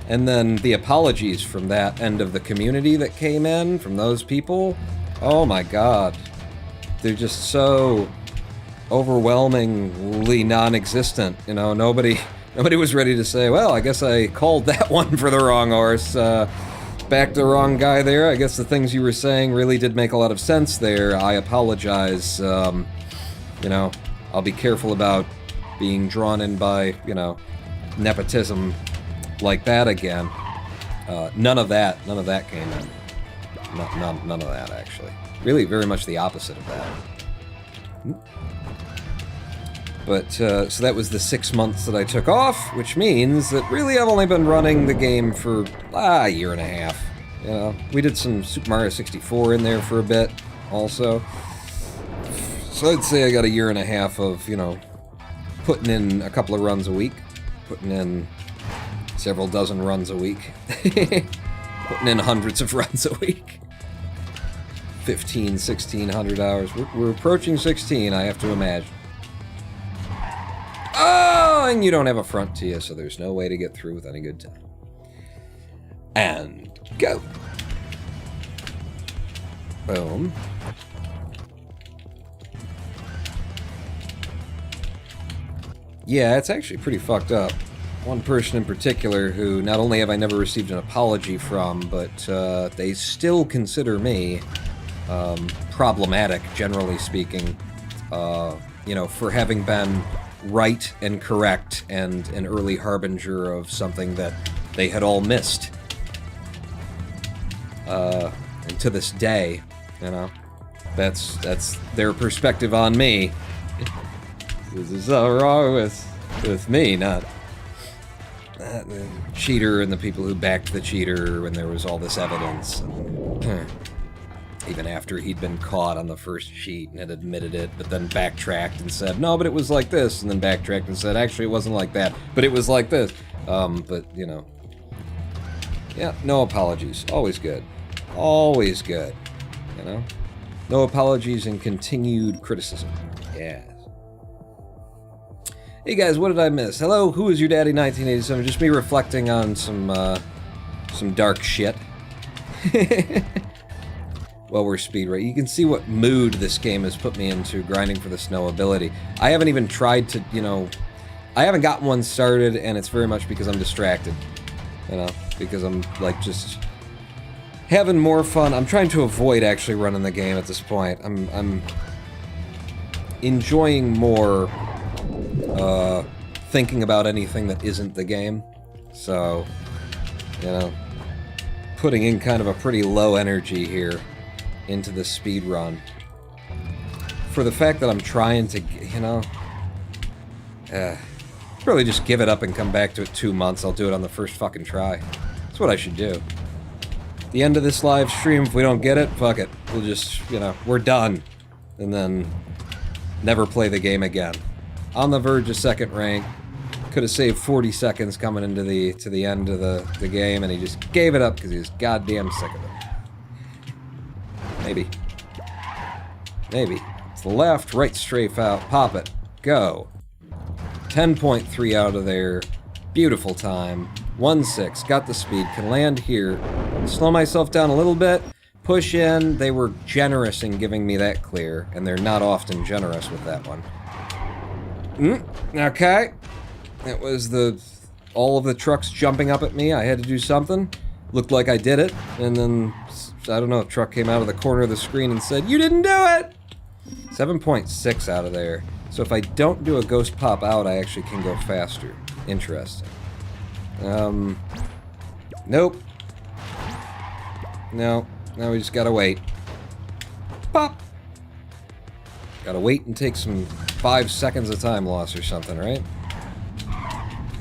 and then the apologies from that end of the community that came in, from those people, oh my god. They're just so overwhelmingly non-existent, you know, nobody was ready to say, well, I guess I called that one for the wrong horse, backed the wrong guy there. I guess the things you were saying really did make a lot of sense there. I apologize, you know, I'll be careful about being drawn in by, you know, nepotism like that again. None of that came in. None of that, actually. Really, very much the opposite of that. But, so that was the 6 months that I took off, which means that really I've only been running the game for, a year and a half. You know, we did some Super Mario 64 in there for a bit, also. So I'd say I got a year and a half of, you know, putting in a couple of runs a week, putting in several dozen runs a week, putting in hundreds of runs a week. 15, 1600 hours. We're approaching 16, I have to imagine. Oh, and you don't have a front to you, so there's no way to get through with any good time. And go. Boom. Yeah, it's actually pretty fucked up. One person in particular who not only have I never received an apology from, but they still consider me problematic, generally speaking, you know, for having been right and correct and an early harbinger of something that they had all missed. And to this day, you know, that's their perspective on me. This is all wrong with me, not the cheater and the people who backed the cheater when there was all this evidence. Even after he'd been caught on the first cheat and had admitted it, but then backtracked and said, no, but it was like this, and then backtracked and said, actually, it wasn't like that, but it was like this. But, you know, yeah, no apologies. Always good. Always good, you know? No apologies and continued criticism. Yes. Hey guys, what did I miss? Hello, who is your daddy 1987? Just me reflecting on some dark shit. Well, we're speedrunning. You can see what mood this game has put me into, grinding for this NoAbility. I haven't even tried to, you know, I haven't gotten one started, and it's very much because I'm distracted, you know, because I'm, like, just having more fun. I'm trying to avoid actually running the game at this point. I'm enjoying more thinking about anything that isn't the game. So, you know, putting in kind of a pretty low energy here into the speed run. For the fact that I'm trying to, you know, really just give it up and come back to it 2 months. I'll do it on the first fucking try. That's what I should do. The end of this live stream, if we don't get it, fuck it. We'll just, you know, we're done. And then never play the game again. On the verge of second rank. Could have saved 40 seconds coming into the end of the game, and he just gave it up because he was goddamn sick of it. Maybe. Maybe. To the left, right strafe out, pop it, go. 10.3 out of there. Beautiful time. 1.6, got the speed, can land here. Slow myself down a little bit, push in. They were generous in giving me that clear, and they're not often generous with that one. Okay. It was all of the trucks jumping up at me. I had to do something. Looked like I did it, and then, I don't know, a truck came out of the corner of the screen and said, you didn't do it! 7.6 out of there. So if I don't do a ghost pop out, I actually can go faster. Interesting. Nope. No, now we just gotta wait. Pop! Gotta wait and take some 5 seconds of time loss or something, right?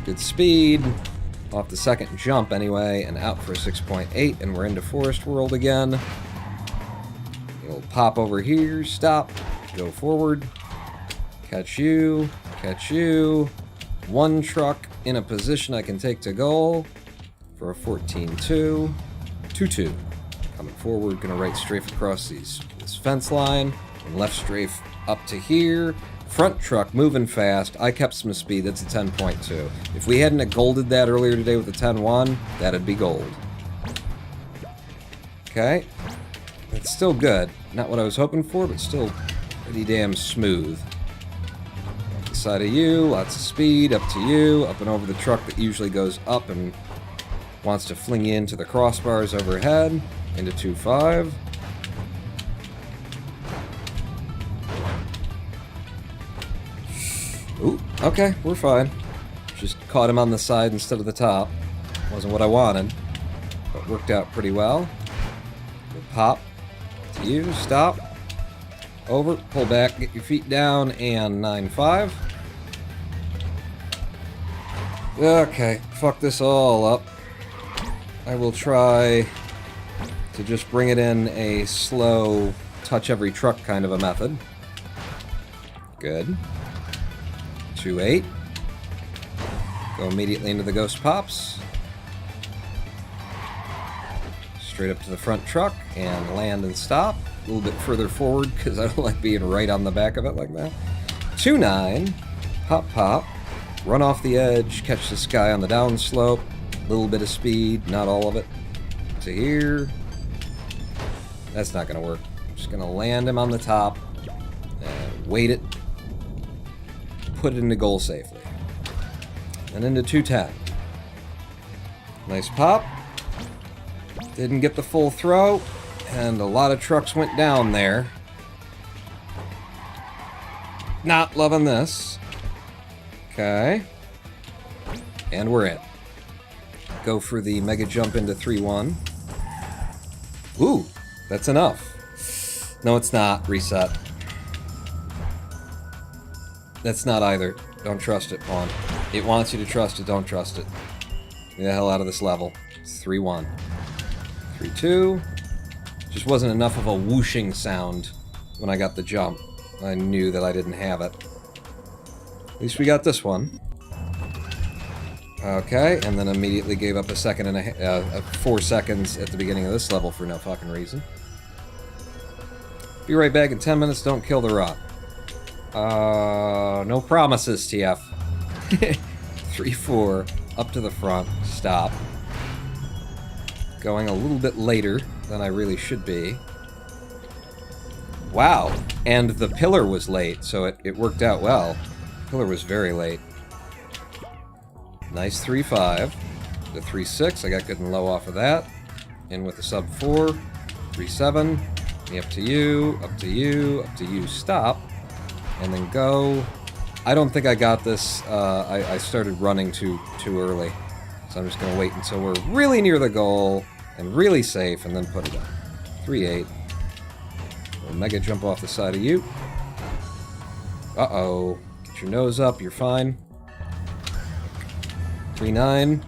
Good speed. off the second jump anyway, and out for a 6.8, and we're into Forest World again. You'll pop over here, stop, go forward, catch you, one truck in a position I can take to goal for a 14-2, 2-2. Coming forward, gonna right strafe across this fence line, and left strafe up to here. Front truck moving fast. I kept some speed. That's a 10.2. If we hadn't golded that earlier today with the 10-1, that'd be gold. Okay. It's still good. Not what I was hoping for, but still pretty damn smooth. Off the side of you, lots of speed, up to you, up and over the truck that usually goes up and wants to fling you into the crossbars overhead, into 2-5. Ooh, okay, we're fine. Just caught him on the side instead of the top. Wasn't what I wanted, but worked out pretty well. We'll pop to you, stop, over, pull back, get your feet down, and 9-5. Okay, fuck this all up. I will try to just bring it in a slow, touch every truck kind of a method. Good. 2-8. Go immediately into the ghost pops. Straight up to the front truck and land and stop. A little bit further forward because I don't like being right on the back of it like that. 2-9. Pop, pop. Run off the edge. Catch this guy on the downslope. A little bit of speed, not all of it. To here. That's not going to work. I'm just going to land him on the top and wait it. Put it into goal safely. And into 2-10. Nice pop. Didn't get the full throw, and a lot of trucks went down there. Not loving this. Okay. And we're in. Go for the mega jump into 3-1. Ooh, that's enough. No, it's not. Reset. That's not either. Don't trust it, Pawn. It wants you to trust it, don't trust it. Get the hell out of this level. It's 3-1. 3-2. Just wasn't enough of a whooshing sound when I got the jump. I knew that I didn't have it. At least we got this one. Okay, and then immediately gave up a second and 4 seconds at the beginning of this level for no fucking reason. Be right back in 10 minutes, don't kill the rot. No promises, TF. 3-4, up to the front, stop. Going a little bit later than I really should be. Wow, and the pillar was late, so it worked out well. Pillar was very late. Nice 3-5. The 3-6, I got good and low off of that. In with the sub 4. 3-7. Me up to you, up to you, up to you, stop. And then go. I don't think I got this. I started running too early. So I'm just going to wait until we're really near the goal and really safe and then put it up. 3-8. We'll mega jump off the side of you. Uh-oh. Get your nose up, you're fine. 3-9.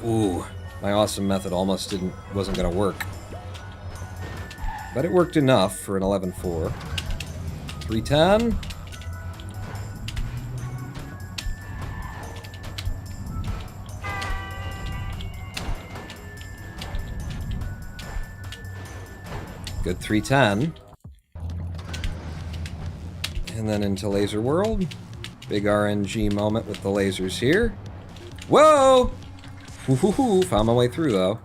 Ooh, my awesome method almost wasn't going to work. But it worked enough for an 11-4. 3-10. Good 3-10. And then into Laser World. Big RNG moment with the lasers here. Whoa! Woo-hoo-hoo! Found my way through, though.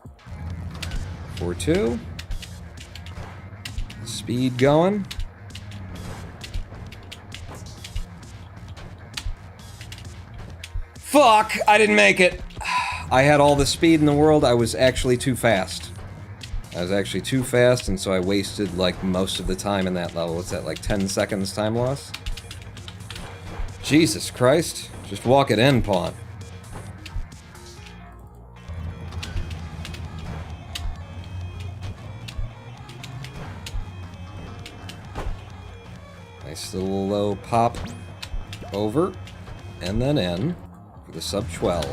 4-2. Speed going. Fuck! I didn't make it! I had all the speed in the world, I was actually too fast. I was actually too fast, and so I wasted, like, most of the time in that level. What's that, like 10 seconds time loss? Jesus Christ. Just walk it in, Pawn. Nice little low pop over, and then in. for the sub 12.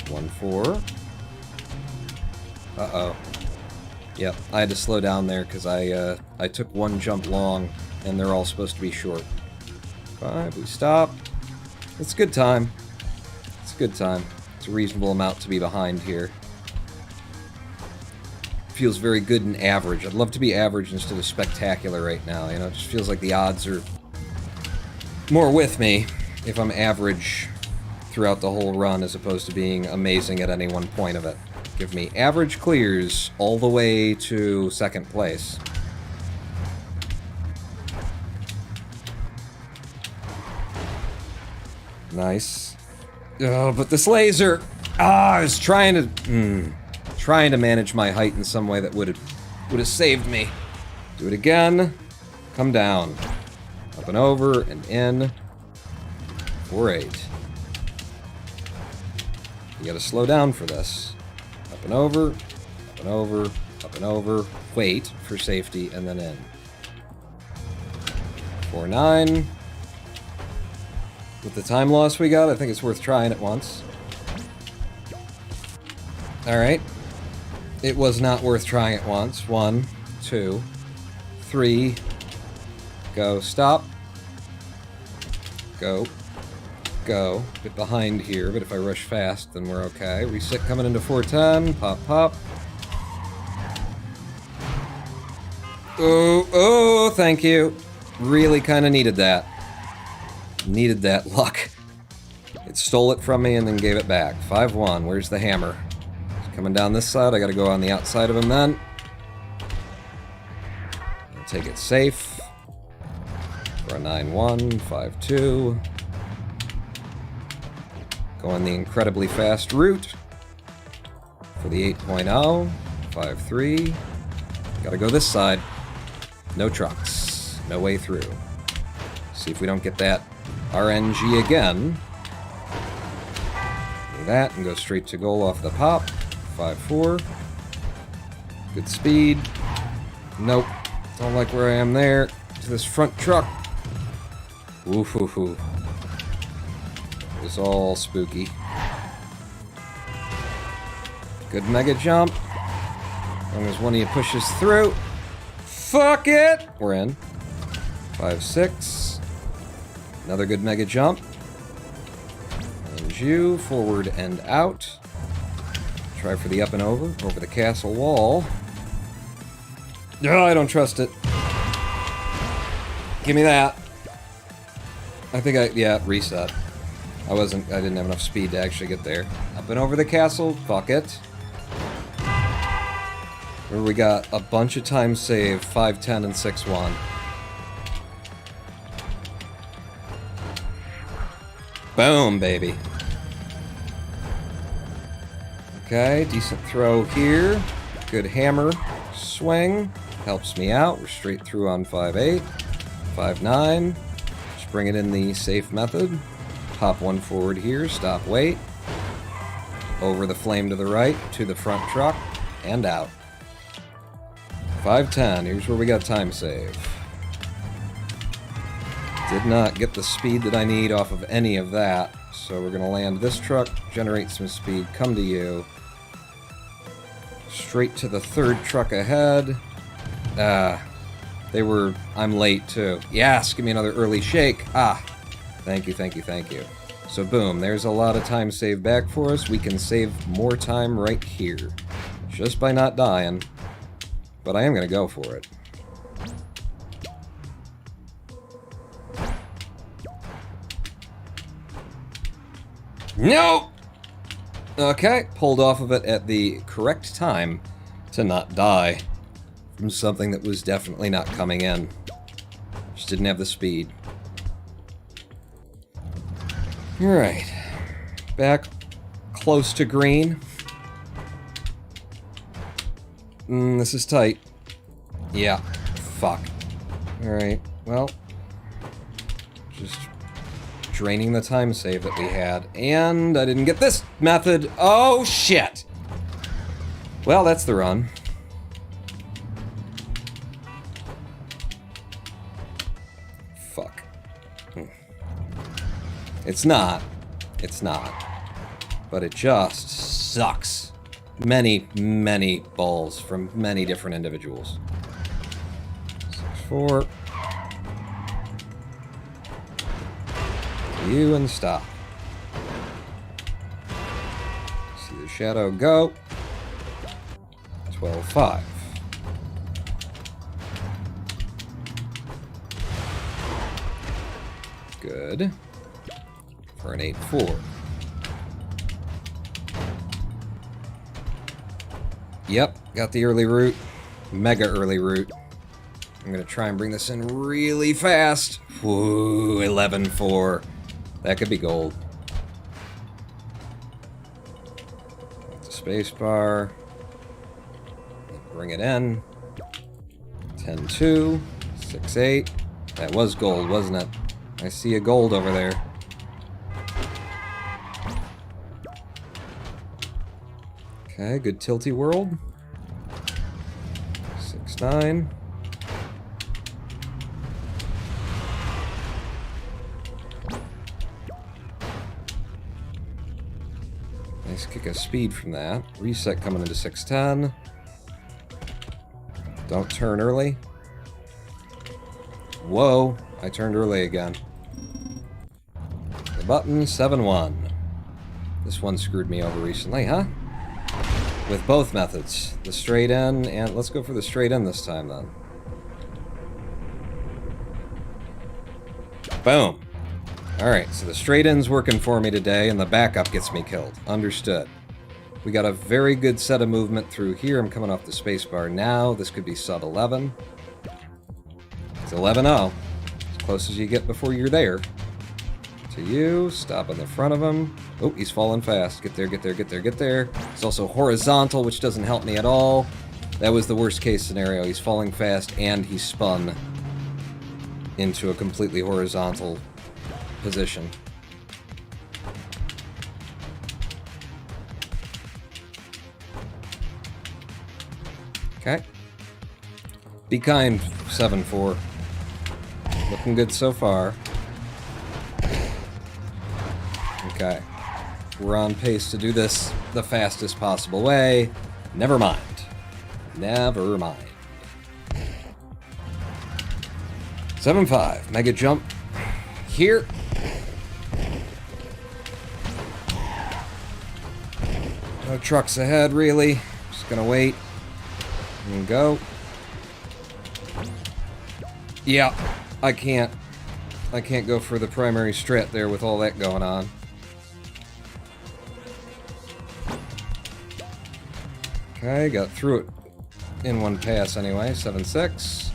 1-4. Uh-oh. Yep, I had to slow down there because I took one jump long, and they're all supposed to be short. 5, we stop. It's a good time. It's a good time. It's a reasonable amount to be behind here. Feels very good and average. I'd love to be average instead of spectacular right now, you know? It just feels like the odds are more with me if I'm average throughout the whole run as opposed to being amazing at any one point of it. Give me average clears all the way to second place. Nice. Oh, but this laser! I was trying to manage my height in some way that would have saved me. Do it again. Come down. Up and over and in. 4-8. You gotta slow down for this. Up and over, up and over, up and over. Wait for safety and then in. 4-9. With the time loss we got, I think it's worth trying it once. Alright. It was not worth trying it once. 1, 2, 3. Go. Stop. Go. Go. Bit behind here, but if I rush fast, then we're okay. Reset coming into 410. Pop, pop. Oh, oh, thank you. Really kind of needed that. Needed that luck. It stole it from me and then gave it back. 5-1. Where's the hammer? It's coming down this side. I gotta go on the outside of him then. I'll take it safe. For a 9-1. 5-2. Going the incredibly fast route. For the 8.0. 5-3. Gotta go this side. No trucks. No way through. See if we don't get that RNG again. Do that and go straight to goal off the pop. 5-4. Good speed. Nope. Don't like where I am there. To this front truck. Woof-hoo-hoo. It was all spooky. Good mega jump. As long as one of you pushes through. Fuck it! We're in. 5-6. Another good mega jump. And you, forward and out. Try for the up and over the castle wall. No, I don't trust it. Give me that. I think yeah, reset. I didn't have enough speed to actually get there. Up and over the castle, fuck it. Where we got a bunch of time save, 5-10 and 6-1. Boom, baby. Okay, decent throw here. Good hammer swing. Helps me out. We're straight through on 5-8. 5-9. Just bring it in the safe method. Pop one forward here. Stop, wait. Over the flame to the right. To the front truck. And out. 5-10. Here's where we got time save. Did not get the speed that I need off of any of that, so we're gonna land this truck, generate some speed, come to you. Straight to the third truck ahead. I'm late too. Yes, give me another early shake. Thank you, thank you, thank you. So boom, there's a lot of time saved back for us. We can save more time right here, just by not dying. But I am gonna go for it. No! Okay, pulled off of it at the correct time to not die from something that was definitely not coming in. Just didn't have the speed. Alright. Back close to green. This is tight. Yeah. Fuck. Alright, well. Just draining the time save that we had. And I didn't get this method. Oh, shit! Well, that's the run. Fuck. It's not. It's not. But it just sucks. Many, many balls from many different individuals. 6-4. You and stop. See the shadow go. 12-5. Good. For an 8-4. Yep, got the early route. Mega early route. I'm gonna try and bring this in really fast. Woo, 11-4. That could be gold. The space bar. Bring it in. 10-2. 6-8. That was gold, wasn't it? I see a gold over there. Okay, good tilty world. 6-9. Nice kick of speed from that. Reset coming into 6-10. Don't turn early. Whoa, I turned early again. The button, 7-1. This one screwed me over recently, huh? With both methods. The straight in, and let's go for the straight in this time then. Boom. Alright, so the straight in's working for me today, and the backup gets me killed. Understood. We got a very good set of movement through here. I'm coming off the spacebar now. This could be sub 11. It's 11-0. As close as you get before you're there. To you. Stop in the front of him. Oh, he's falling fast. Get there, get there, get there, get there. He's also horizontal, which doesn't help me at all. That was the worst case scenario. He's falling fast, and he's spun into a completely horizontal position. Okay. Be kind, 7-4. Looking good so far. Okay. We're on pace to do this the fastest possible way. Never mind. Never mind. 7-5. Mega jump. Here. No trucks ahead, really. Just gonna wait. And go. Yeah, I can't go for the primary strat there with all that going on. Okay, got through it in one pass anyway. 7-6.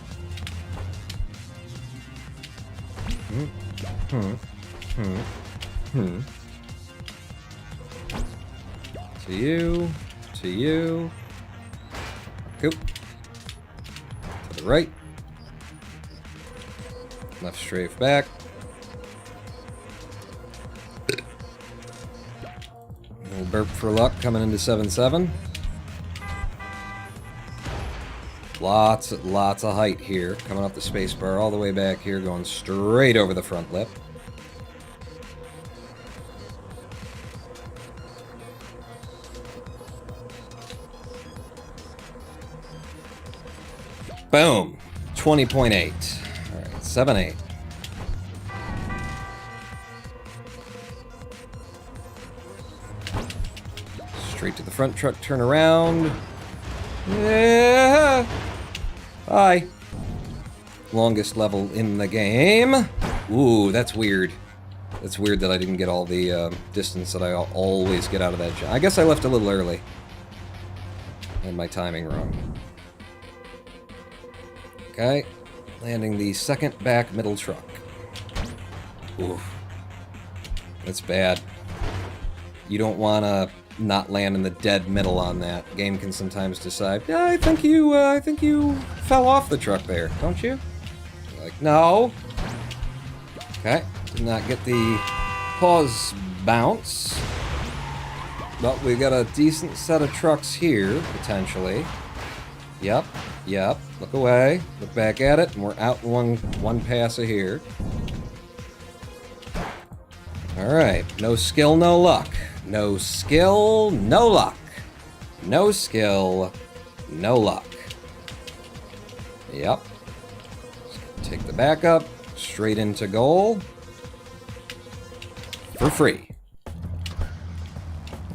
To you. To you. Cool. To the right. Left strafe back. Little burp for luck coming into 7-7. Lots of height here. Coming up the spacebar all the way back here, going straight over the front lip. Boom. 20.8. All right, 7-8. Straight to the front truck, turn around. Yeah. Hi. Longest level in the game. Ooh, that's weird. That's weird that I didn't get all the distance that I always get out of that jump. I guess I left a little early. And my timing wrong. Okay. Landing the second back middle truck. Ooh. That's bad. You don't want to not land in the dead middle on that. Game can sometimes decide, yeah, I think you fell off the truck there, don't you? You're like, no. Okay, did not get the pause bounce. But we got a decent set of trucks here, potentially. Yep, yep, look away, look back at it, and we're out one pass of here. Alright, no skill, no luck. No skill, no luck. No skill, no luck. Yep. Take the backup, straight into goal. For free.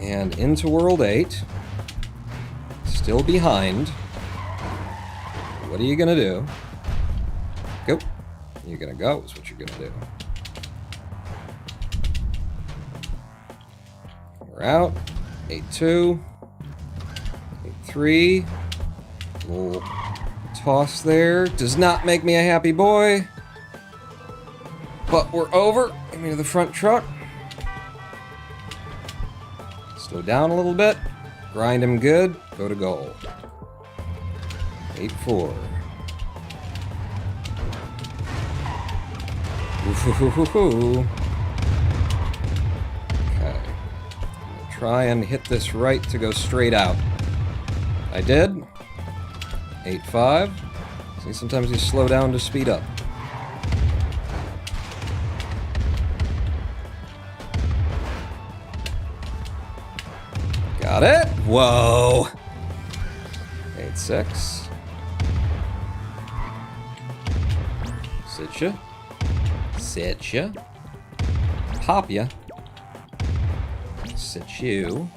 And into World 8. Still behind. What are you gonna do? Go. You're gonna go, is what you're gonna do. We're out. 8-2. 8-3. Little toss there. Does not make me a happy boy. But we're over. Give me to the front truck. Slow down a little bit. Grind him good. Go to goal. 8-4. Ooh-hoo-hoo-hoo-hoo. Okay. I'm gonna try and hit this right to go straight out. I did. 8-5. See, sometimes you slow down to speed up. Got it? Whoa! 8-6. Sit ya. Sit ya. Pop ya. Sit you.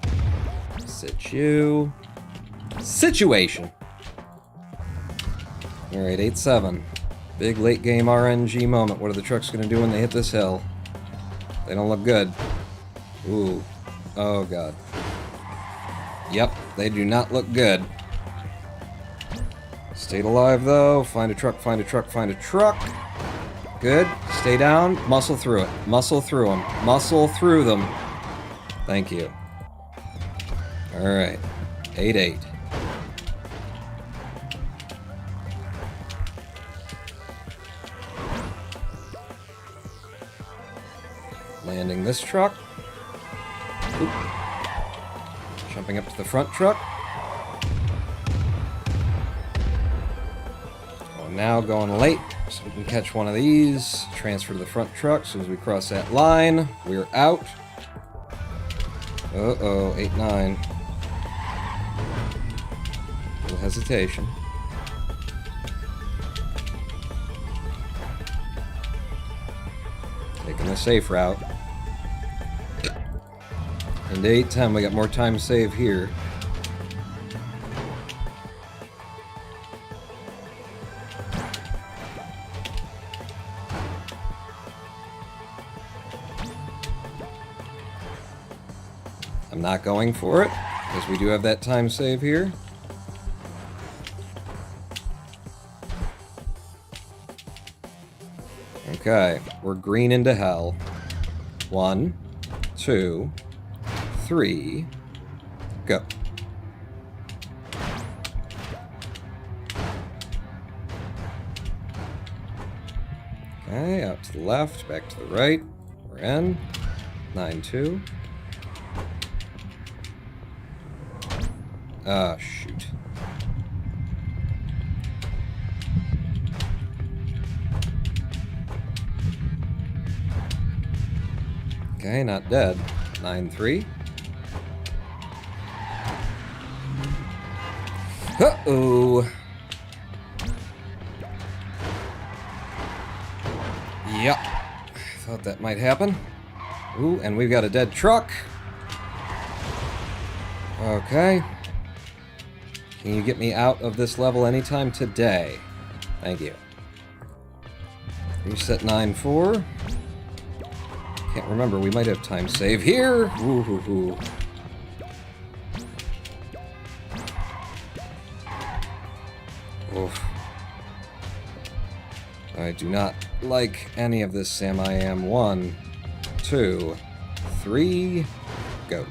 Sit you. Situation! Alright, 8-7. Big late game RNG moment. What are the trucks gonna do when they hit this hill? They don't look good. Ooh. Oh god. Yep, they do not look good. Stayed alive though. Find a truck, find a truck, find a truck. Good. Stay down. Muscle through it. Muscle through them. Muscle through them. Thank you. Alright. 8-8. Landing this truck. Oop. Jumping up to the front truck. Oh, now going late, so we can catch one of these. Transfer to the front truck. As soon as we cross that line, we're out. Uh-oh, 8-9. Little hesitation. Taking the safe route. Into 8-10, we got more time to save here. I'm not going for it, because we do have that time save here. Okay, we're green into hell. 1, 2, 3, go. Okay, out to the left, back to the right. We're in. 9-2. Ah, shoot. Okay, not dead. 9-3. Uh-oh. Yep. Thought that might happen. Ooh, and we've got a dead truck. Okay. Can you get me out of this level anytime today? Thank you. Reset 9-4. Can't remember, we might have time save here. Woo-hoo-hoo. Oof. I do not like any of this, Sam. I am. 1, 2, 3, go.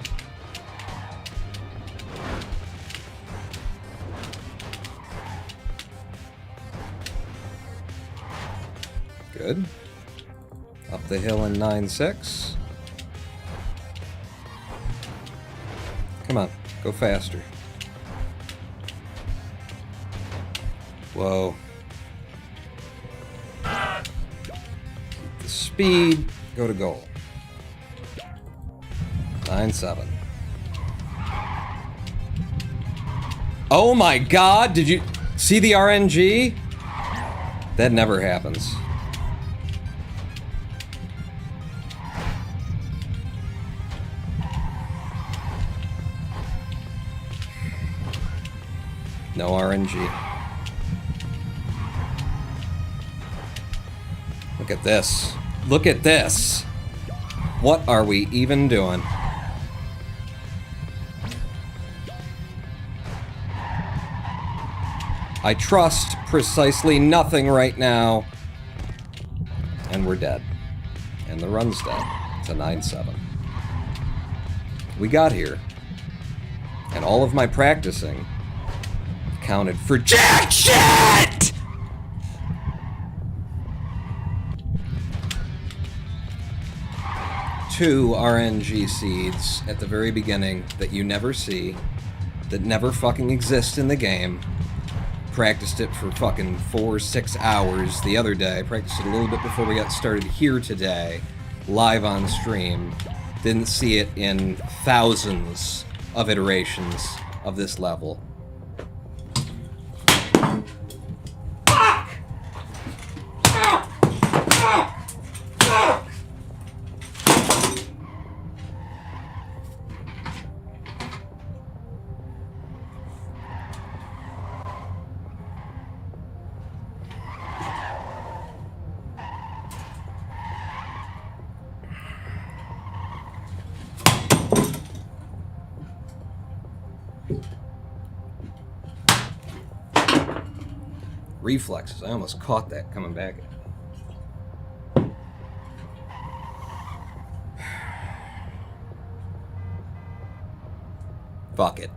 Good. Up the hill in 9-6. Come on, go faster. Whoa. Keep the speed, go to goal. 9-7. Oh my god, did you see the RNG? That never happens. No RNG. Look at this. Look at this. What are we even doing? I trust precisely nothing right now. And we're dead. And the run's dead. It's a 9-7. We got here. And all of my practicing counted for jack shit! Two RNG seeds at the very beginning that you never see, that never fucking exist in the game. Practiced it for fucking 4 or 6 hours the other day. Practiced it a little bit before we got started here today, live on stream. Didn't see it in thousands of iterations of this level. Reflexes. I almost caught that coming back. Fuck it.